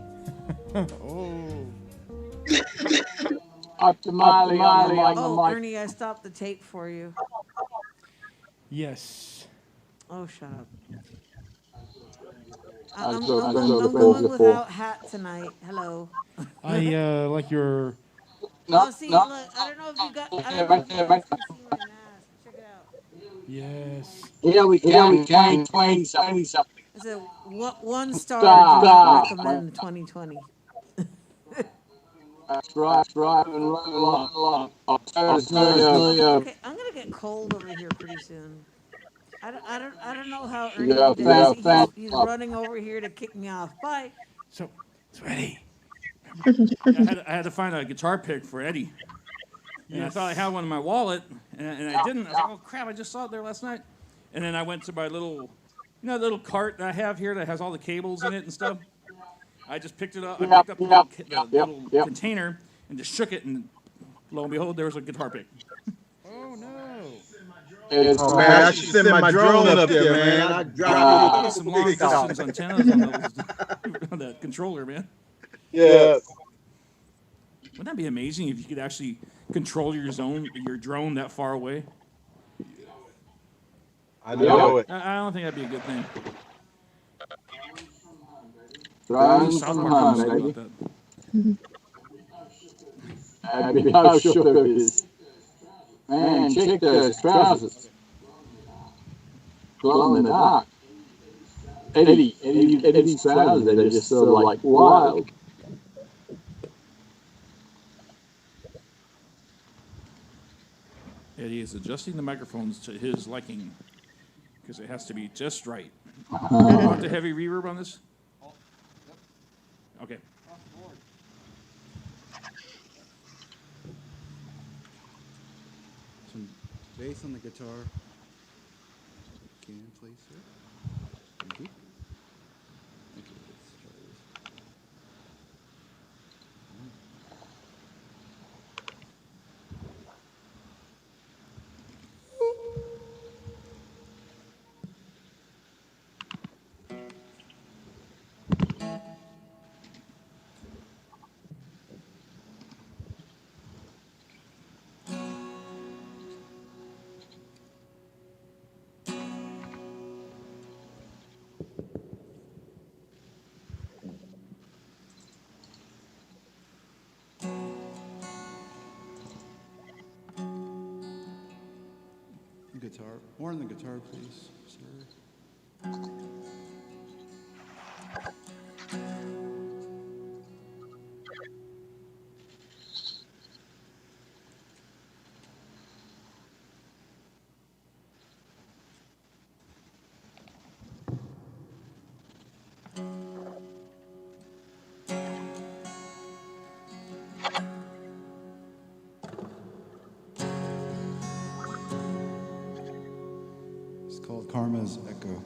[SPEAKER 1] Up to Miley on the mic.
[SPEAKER 10] Ernie, I stopped the tape for you.
[SPEAKER 5] Yes.
[SPEAKER 10] Oh, shut up. I'm going without hat tonight. Hello.
[SPEAKER 5] I like your.
[SPEAKER 10] Look, I don't know if you got. I don't know if you guys can see my mask. Check it out.
[SPEAKER 5] Yes.
[SPEAKER 1] Yeah, we can. 20 something.
[SPEAKER 10] It's a 1 star. Do not recommend 2020.
[SPEAKER 1] That's right.
[SPEAKER 10] Okay, I'm gonna get cold over here pretty soon. I don't know how Ernie does. He's running over here to kick me off. Bye.
[SPEAKER 5] So it's ready.
[SPEAKER 7] I had to find a guitar pick for Eddie. And I thought I had one in my wallet, and I didn't. I was like, oh crap! I just saw it there last night. And then I went to my little, little cart that I have here that has all the cables in it and stuff. I just picked it up. I picked up the little container and just shook it, and lo and behold, there was a guitar pick.
[SPEAKER 5] Oh no!
[SPEAKER 4] Oh man, I should send my drone up there, man. I dropped
[SPEAKER 7] some long distance antennas on the controller, man.
[SPEAKER 4] Yeah.
[SPEAKER 7] Wouldn't that be amazing if you could actually control your drone that far away?
[SPEAKER 4] I know it.
[SPEAKER 7] I don't think that'd be a good thing.
[SPEAKER 1] Drones
[SPEAKER 7] South
[SPEAKER 1] from
[SPEAKER 7] Park
[SPEAKER 1] home,
[SPEAKER 7] talks
[SPEAKER 1] baby.
[SPEAKER 7] about that.
[SPEAKER 1] I'd be how sure there is. Man, check those trousers. Glow in the dark. Eddie's trousers, they're just sort of like wild.
[SPEAKER 7] Eddie is adjusting the microphones to his liking because it has to be just right. You want the heavy reverb on this? Okay.
[SPEAKER 12] Some bass on the guitar. Can you please, sir? Thank you. Thank you. Let's try this. Guitar. More on the guitar, please, sir. It's called Karma's Echo.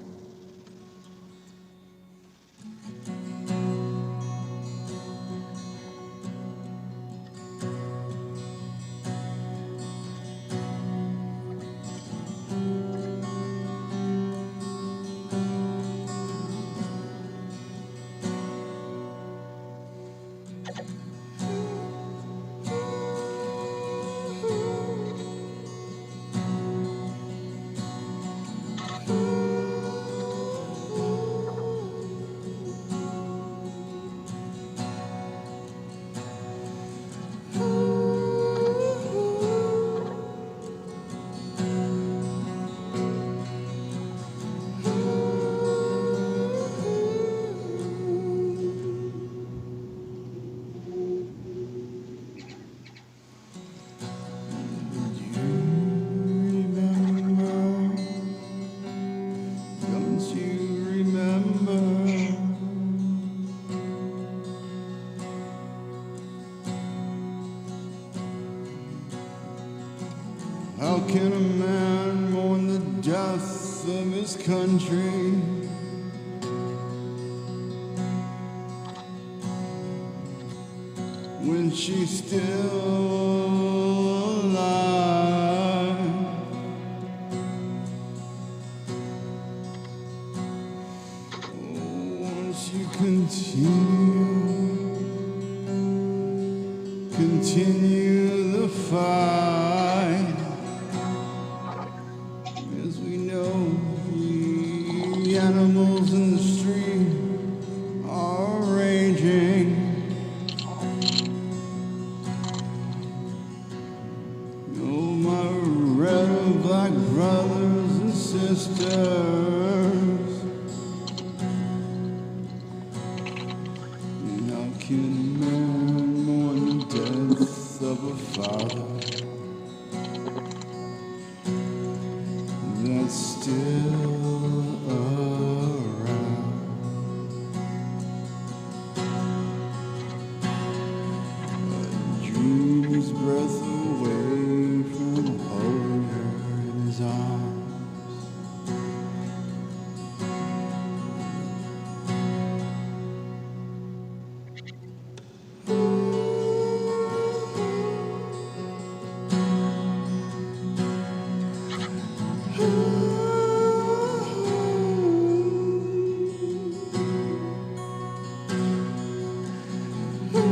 [SPEAKER 12] How can a man mourn the death of his country? When she's still alive? Won't you continue the fight? As we know, the animals in the street are raging. Oh, my red and black brothers and sisters, how can a man mourn the death of a father that's still around? A dream's breath away Won't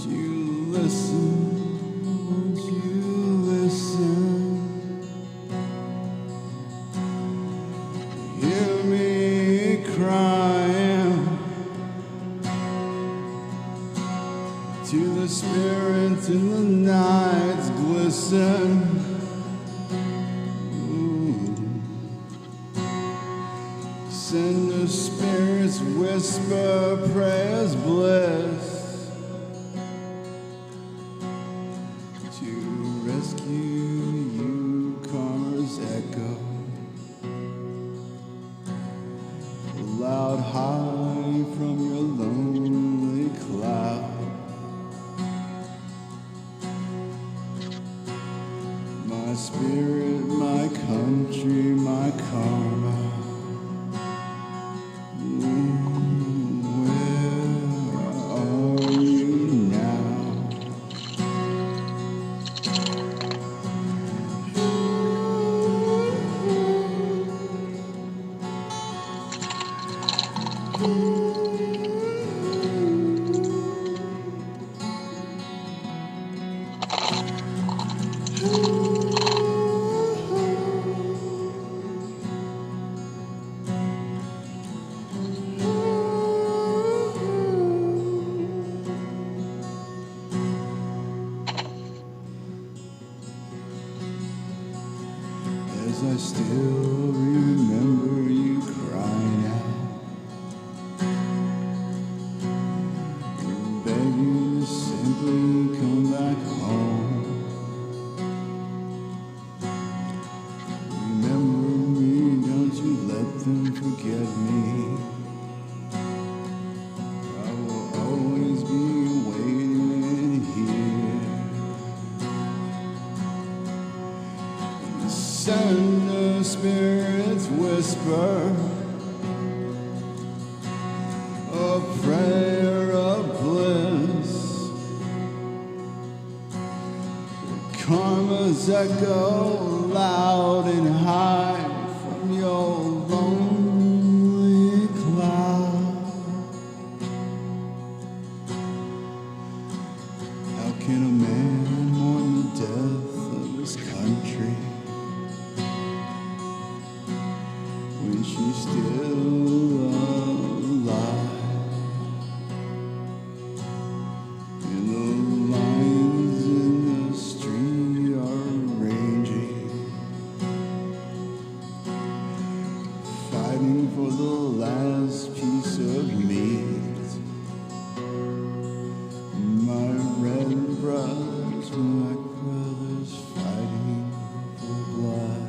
[SPEAKER 12] you listen? Won't you listen? Hear me crying to the spirit in the night's glisten. Ooh. Send the spirits whisper prayers bliss to rescue you, karma's echo. Loud high from your lonely cloud. My spirit, my country, my karma. Where are you now? As I still remember you crying out, begging to simply come back home. Remember me, don't you let them forget me. I will always be waiting here. Send the spirits whisper a prayer of bliss. Karma's echo loud and high from your lonely cloud. How can a man mourn the death of his country when she's still alive? And the lions in the street are raging, fighting for the last piece of meat. My red brothers, black brothers, fighting for blood.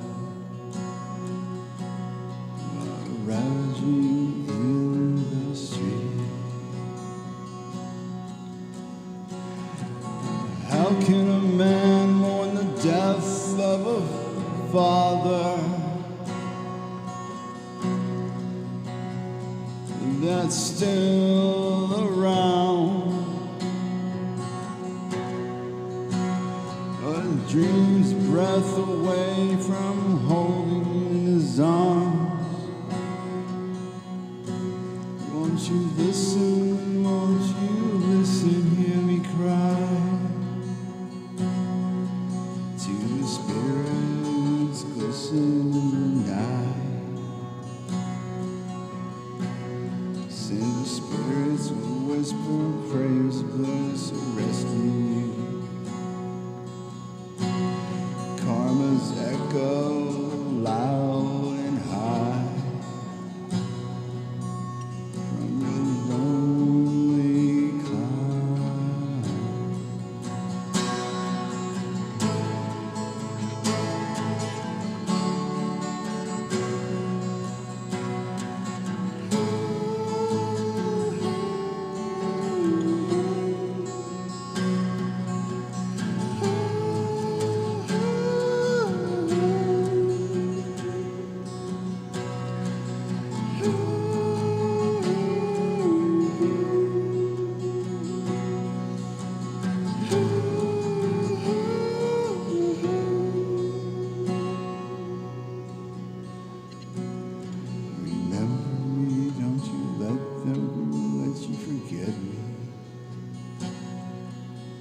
[SPEAKER 12] Ravaging in the street. How can a man mourn the death of a father that's still around? A dream's breath away from holding in his arms. Won't you listen, won't you listen, hear me cry to the spirits glisten in the night. Send the spirits will whisper prayers, bless or rescue you. Karma's echo loud and high.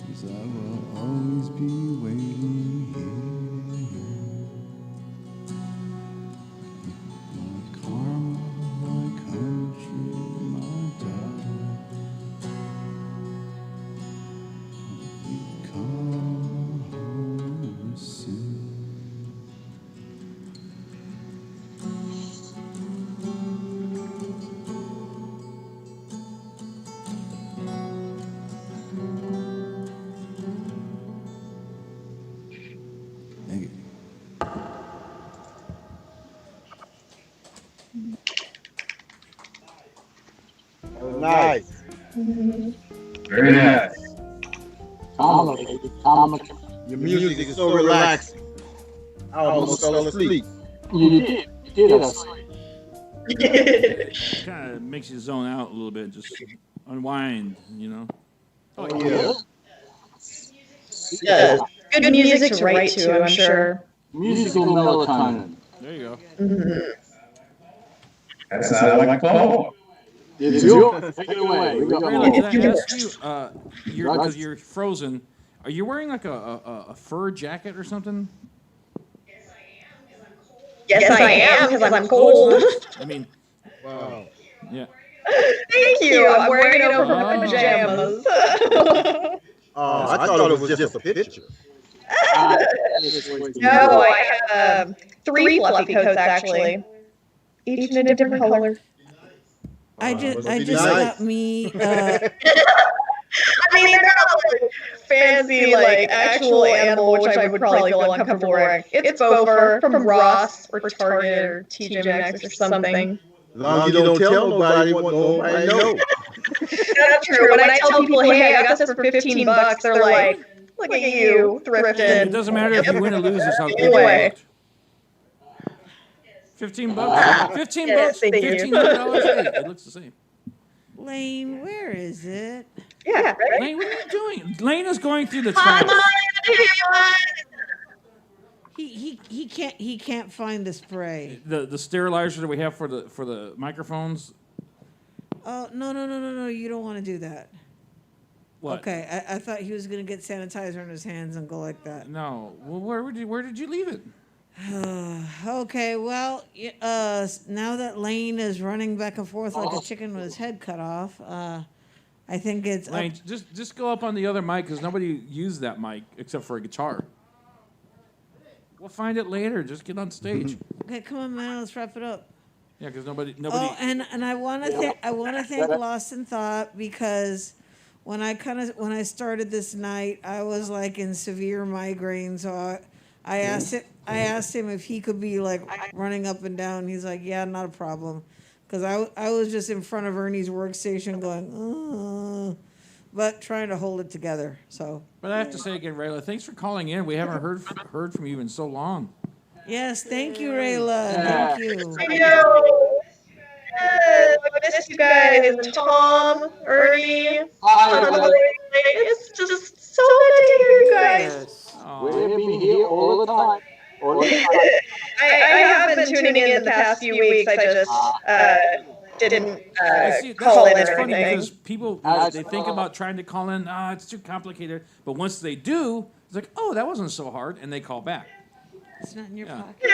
[SPEAKER 12] 'cause I will always be waiting here. My karma, my country, my daughter. You come home soon. Thank you.
[SPEAKER 4] That was nice.
[SPEAKER 6] Very nice.
[SPEAKER 4] Your music is so relaxing. I almost fell asleep.
[SPEAKER 1] You did us.
[SPEAKER 7] Kind of makes you zone out a little bit, just unwind, you know.
[SPEAKER 4] Oh yeah.
[SPEAKER 17] Yeah. Good music to write to, I'm sure.
[SPEAKER 1] Musical melatonin.
[SPEAKER 7] There you go.
[SPEAKER 6] That sounds like fun.
[SPEAKER 1] It's yours. Take it away. We got
[SPEAKER 7] Rayla,
[SPEAKER 1] more.
[SPEAKER 7] can I ask you, because you're frozen, are you wearing like a fur jacket or something?
[SPEAKER 17] Yes, I am, because I'm cold.
[SPEAKER 7] I mean,
[SPEAKER 4] wow.
[SPEAKER 7] Yeah.
[SPEAKER 17] Thank you. I'm wearing it over my pajamas.
[SPEAKER 4] I thought it was just a picture.
[SPEAKER 17] No, I have 3 fluffy coats actually, each in a different color.
[SPEAKER 10] I just
[SPEAKER 4] nice.
[SPEAKER 10] got me.
[SPEAKER 17] I mean, they're not like fancy, like actual animal, which I would probably feel uncomfortable wearing. It's faux fur from Ross or Target or TJ Maxx or something.
[SPEAKER 4] As long as you don't tell nobody, nobody know.
[SPEAKER 17] That's true. When I tell people, hey, I got this for $15, they're like, look at you, thrifting.
[SPEAKER 7] It doesn't matter if you win or lose, it's how good you
[SPEAKER 17] Anyway.
[SPEAKER 7] looked. $15. $15.
[SPEAKER 17] Yes, thank you.
[SPEAKER 7] $15. Hey, it looks the same.
[SPEAKER 10] Lane, where is it?
[SPEAKER 17] Yeah, right?
[SPEAKER 7] Lane, what are you doing? Lane is going through the trash.
[SPEAKER 10] He can't find the spray.
[SPEAKER 7] The sterilizer that we have for the microphones.
[SPEAKER 10] Oh no! You don't want to do that.
[SPEAKER 7] What?
[SPEAKER 10] Okay, I thought he was gonna get sanitizer in his hands and go like that.
[SPEAKER 7] No. Well, where did you leave it?
[SPEAKER 10] Okay, well, now that Lane is running back and forth like a chicken with his head cut off, I think it's
[SPEAKER 7] Lane, just go up on the other mic because nobody used that mic except for a guitar. We'll find it later. Just get on stage.
[SPEAKER 10] Okay, come on, man. Let's wrap it up.
[SPEAKER 7] Yeah, because nobody.
[SPEAKER 10] Oh, and I want to thank Lost in Thought because when I started this night, I was like in severe migraine, so I asked him if he could be like running up and down. He's like, yeah, not a problem, because I was just in front of Ernie's workstation going, but trying to hold it together. So.
[SPEAKER 7] But I have to say again, Rayla, thanks for calling in. We haven't heard from you in so long.
[SPEAKER 10] Yes, thank you, Rayla. Thank you.
[SPEAKER 17] I know. Yes, I miss you guys. Tom, Ernie. It's just so good to hear you guys.
[SPEAKER 1] We've been here all the time.
[SPEAKER 17] I have been tuning in the past few weeks. I just didn't call in
[SPEAKER 7] It's
[SPEAKER 17] or
[SPEAKER 7] funny
[SPEAKER 17] anything.
[SPEAKER 7] because people they think about trying to call in. It's too complicated. But once they do, it's like, oh, that wasn't so hard, and they call back.
[SPEAKER 10] It's not in your pocket.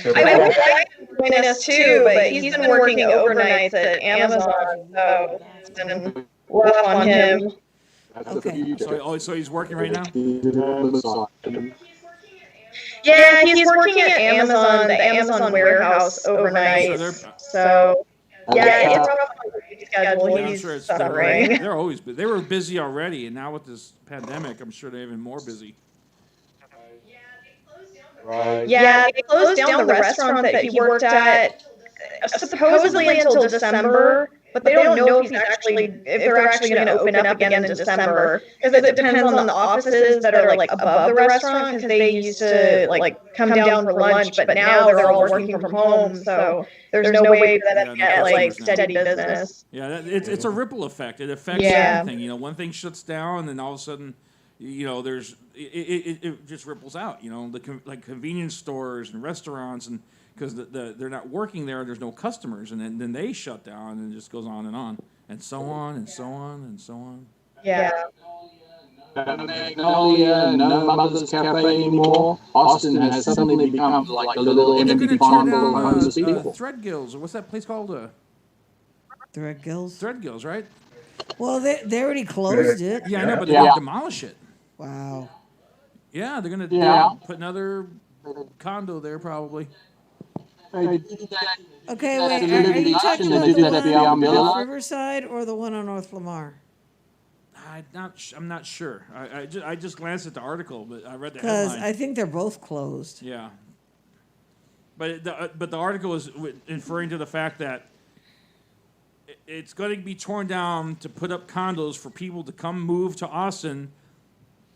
[SPEAKER 17] I would like to join us too, but he's been working overnights at Amazon, so it's been rough on him.
[SPEAKER 10] Okay.
[SPEAKER 7] So he's working right now?
[SPEAKER 17] Yeah, he's working at Amazon, the Amazon warehouse overnight. So yeah, it's rough on his schedule.
[SPEAKER 7] Yeah, I'm
[SPEAKER 17] He's
[SPEAKER 7] sure it's
[SPEAKER 17] suffering.
[SPEAKER 7] they're always they were busy already, and now with this pandemic, I'm sure they're even more busy.
[SPEAKER 4] Right.
[SPEAKER 17] Yeah, they closed down the restaurant that he worked at supposedly until December, but they don't know if they're actually going to open up again in December, because it depends on the offices that are like above the restaurant, because they used to like come down for lunch, but now they're all working from home, so there's no way for them to get like steady business.
[SPEAKER 7] Yeah, it's a ripple effect. It affects
[SPEAKER 17] Yeah.
[SPEAKER 7] everything. You know, one thing shuts down, and all of a sudden, you know, there's it just ripples out. You know, like convenience stores and restaurants, and because they're not working there, there's no customers, and then they shut down, and it just goes on, and so on, and so on, and so on.
[SPEAKER 17] Yeah.
[SPEAKER 1] Magnolia, no Mother's Cafe anymore. Austin has suddenly become like a little empty farm full of homeless people.
[SPEAKER 7] Threadgills, or what's that place called?
[SPEAKER 10] Threadgills?
[SPEAKER 7] Threadgills, right?
[SPEAKER 10] Well, they already closed it.
[SPEAKER 7] Yeah, I know, but they're going to demolish it.
[SPEAKER 10] Wow.
[SPEAKER 7] Yeah, they're going to put another condo there probably.
[SPEAKER 10] Okay, wait, are you talking about the one on Riverside or the one on North Lamar?
[SPEAKER 7] I'm not sure. I just glanced at the article, but I read the
[SPEAKER 10] Because
[SPEAKER 7] headline.
[SPEAKER 10] I think they're both closed.
[SPEAKER 7] Yeah. But the article is referring to the fact that it's going to be torn down to put up condos for people to come move to Austin.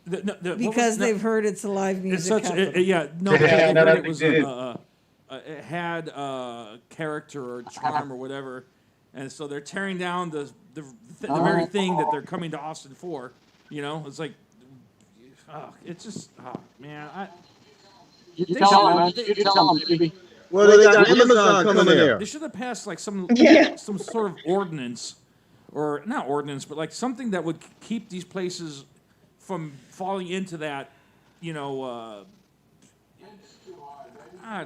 [SPEAKER 10] Because they've heard it's a live music capital.
[SPEAKER 7] They heard it was it had character or charm or whatever, and so they're tearing down the very thing that they're coming to Austin for. You know, it's like, it's just, man,
[SPEAKER 1] You tell them, baby.
[SPEAKER 4] Well, they got Amazon coming there.
[SPEAKER 7] They should have passed like some sort of ordinance, or not ordinance, but like something that would keep these places from falling into that, you know.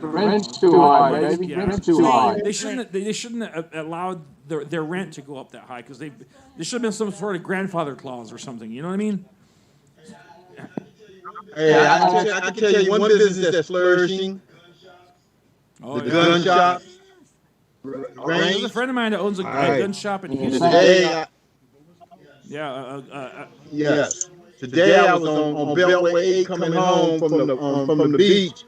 [SPEAKER 1] Rent's too high, baby.
[SPEAKER 7] Yeah.
[SPEAKER 1] Rent's too high.
[SPEAKER 7] They shouldn't have allowed their rent to go up that high, because there should have been some sort of grandfather clause or something. You know what I mean?
[SPEAKER 4] Hey, I can tell you one business that's flourishing. The gun shop.
[SPEAKER 7] There's a friend of mine that owns a gun shop in Houston.
[SPEAKER 4] Yes. Today I was on Beltway 8 coming home from the beach,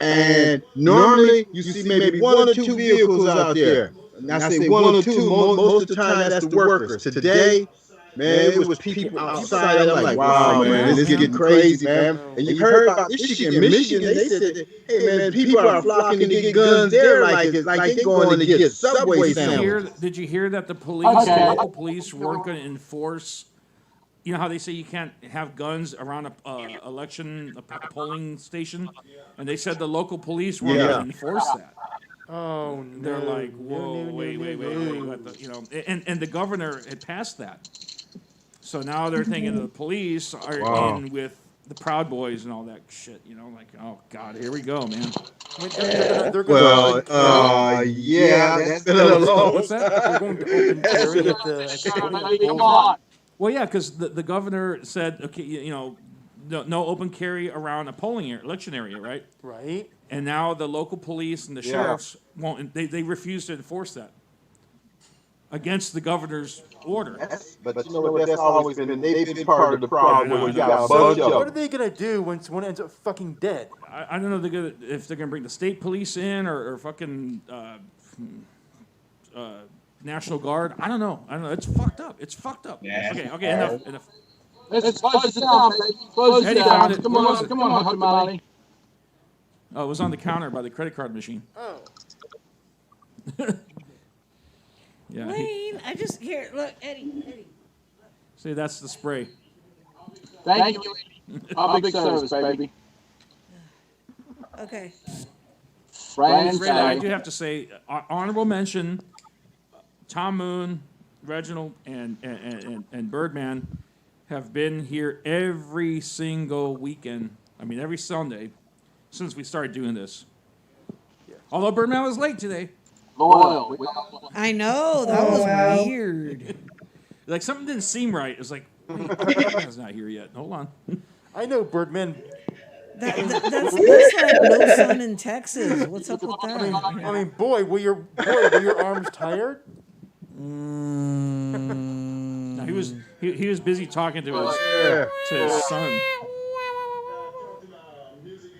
[SPEAKER 4] and normally you see maybe one or two vehicles out there. And I say one or two, most of the time that's the workers. Today, man, it was people outside. I'm like, wow, man, this is getting crazy, man. And you heard about Michigan. Michigan, they said, hey, man, people are flocking to get guns there like they're going to get Subway sandwiches.
[SPEAKER 7] Did you hear that the local police weren't going to enforce? You know how they say you can't have guns around a polling station, and they said the local police weren't going to enforce that.
[SPEAKER 5] Oh, no.
[SPEAKER 7] They're like, whoa, wait. You know, and the governor had passed that. So now they're thinking the police are in with the Proud Boys and all that shit. You know, like, oh God, here we go, man.
[SPEAKER 4] Yeah, that's been a long.
[SPEAKER 7] What's that?
[SPEAKER 5] They're going to open carry at the
[SPEAKER 1] Come on.
[SPEAKER 7] Well, yeah, because the governor said, okay, you know, no open carry around a election area, right?
[SPEAKER 5] Right.
[SPEAKER 7] And now the local police and the sheriffs won't. They refuse to enforce that against the governor's order.
[SPEAKER 4] But you know what? That's always been. They've been part of the problem. Where you got a bunch of.
[SPEAKER 5] What are they gonna do when someone ends up fucking dead?
[SPEAKER 7] I don't know if they're gonna bring the state police in or fucking National Guard. I don't know. It's fucked up. Yeah. Okay. Enough.
[SPEAKER 1] Let's close it down, baby. Close it down. Come on, Hot Molly.
[SPEAKER 7] Oh, it was on the counter by the credit card machine.
[SPEAKER 10] Oh.
[SPEAKER 7] Yeah.
[SPEAKER 10] Wayne, look, Eddie.
[SPEAKER 7] See, that's the spray.
[SPEAKER 1] Thank you. Public service, baby.
[SPEAKER 10] Okay.
[SPEAKER 7] Fred, I do have to say, honorable mention, Tom Moon, Reginald, and Birdman have been here every single weekend. I mean, every Sunday since we started doing this. Yeah. Although Birdman was late today.
[SPEAKER 1] Loyal.
[SPEAKER 10] I know, that was weird.
[SPEAKER 7] Like, something didn't seem right. It was like, Birdman's not here yet. Hold on.
[SPEAKER 5] I know Birdman.
[SPEAKER 10] That's like no sun in Texas. What's up with that?
[SPEAKER 5] I mean, boy, were your arms tired?
[SPEAKER 7] No, he was busy talking to his son.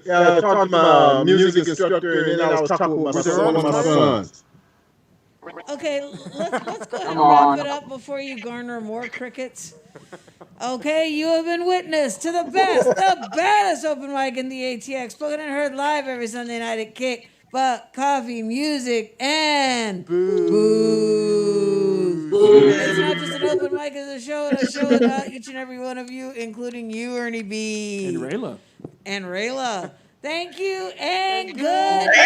[SPEAKER 4] Yeah, I was talking to my music instructor, and then I was talking with one of my sons.
[SPEAKER 10] Okay, let's go ahead and wrap it up before you garner more crickets. Okay, you have been witness to the baddest open mic in the ATX, spoken and heard live every Sunday night at Kick Butt Coffee, Music, and Booze. It's not just an open mic, it's a show about each and every one of you, including you, Ernie B.
[SPEAKER 7] And Rayla.
[SPEAKER 10] Thank you, and good night.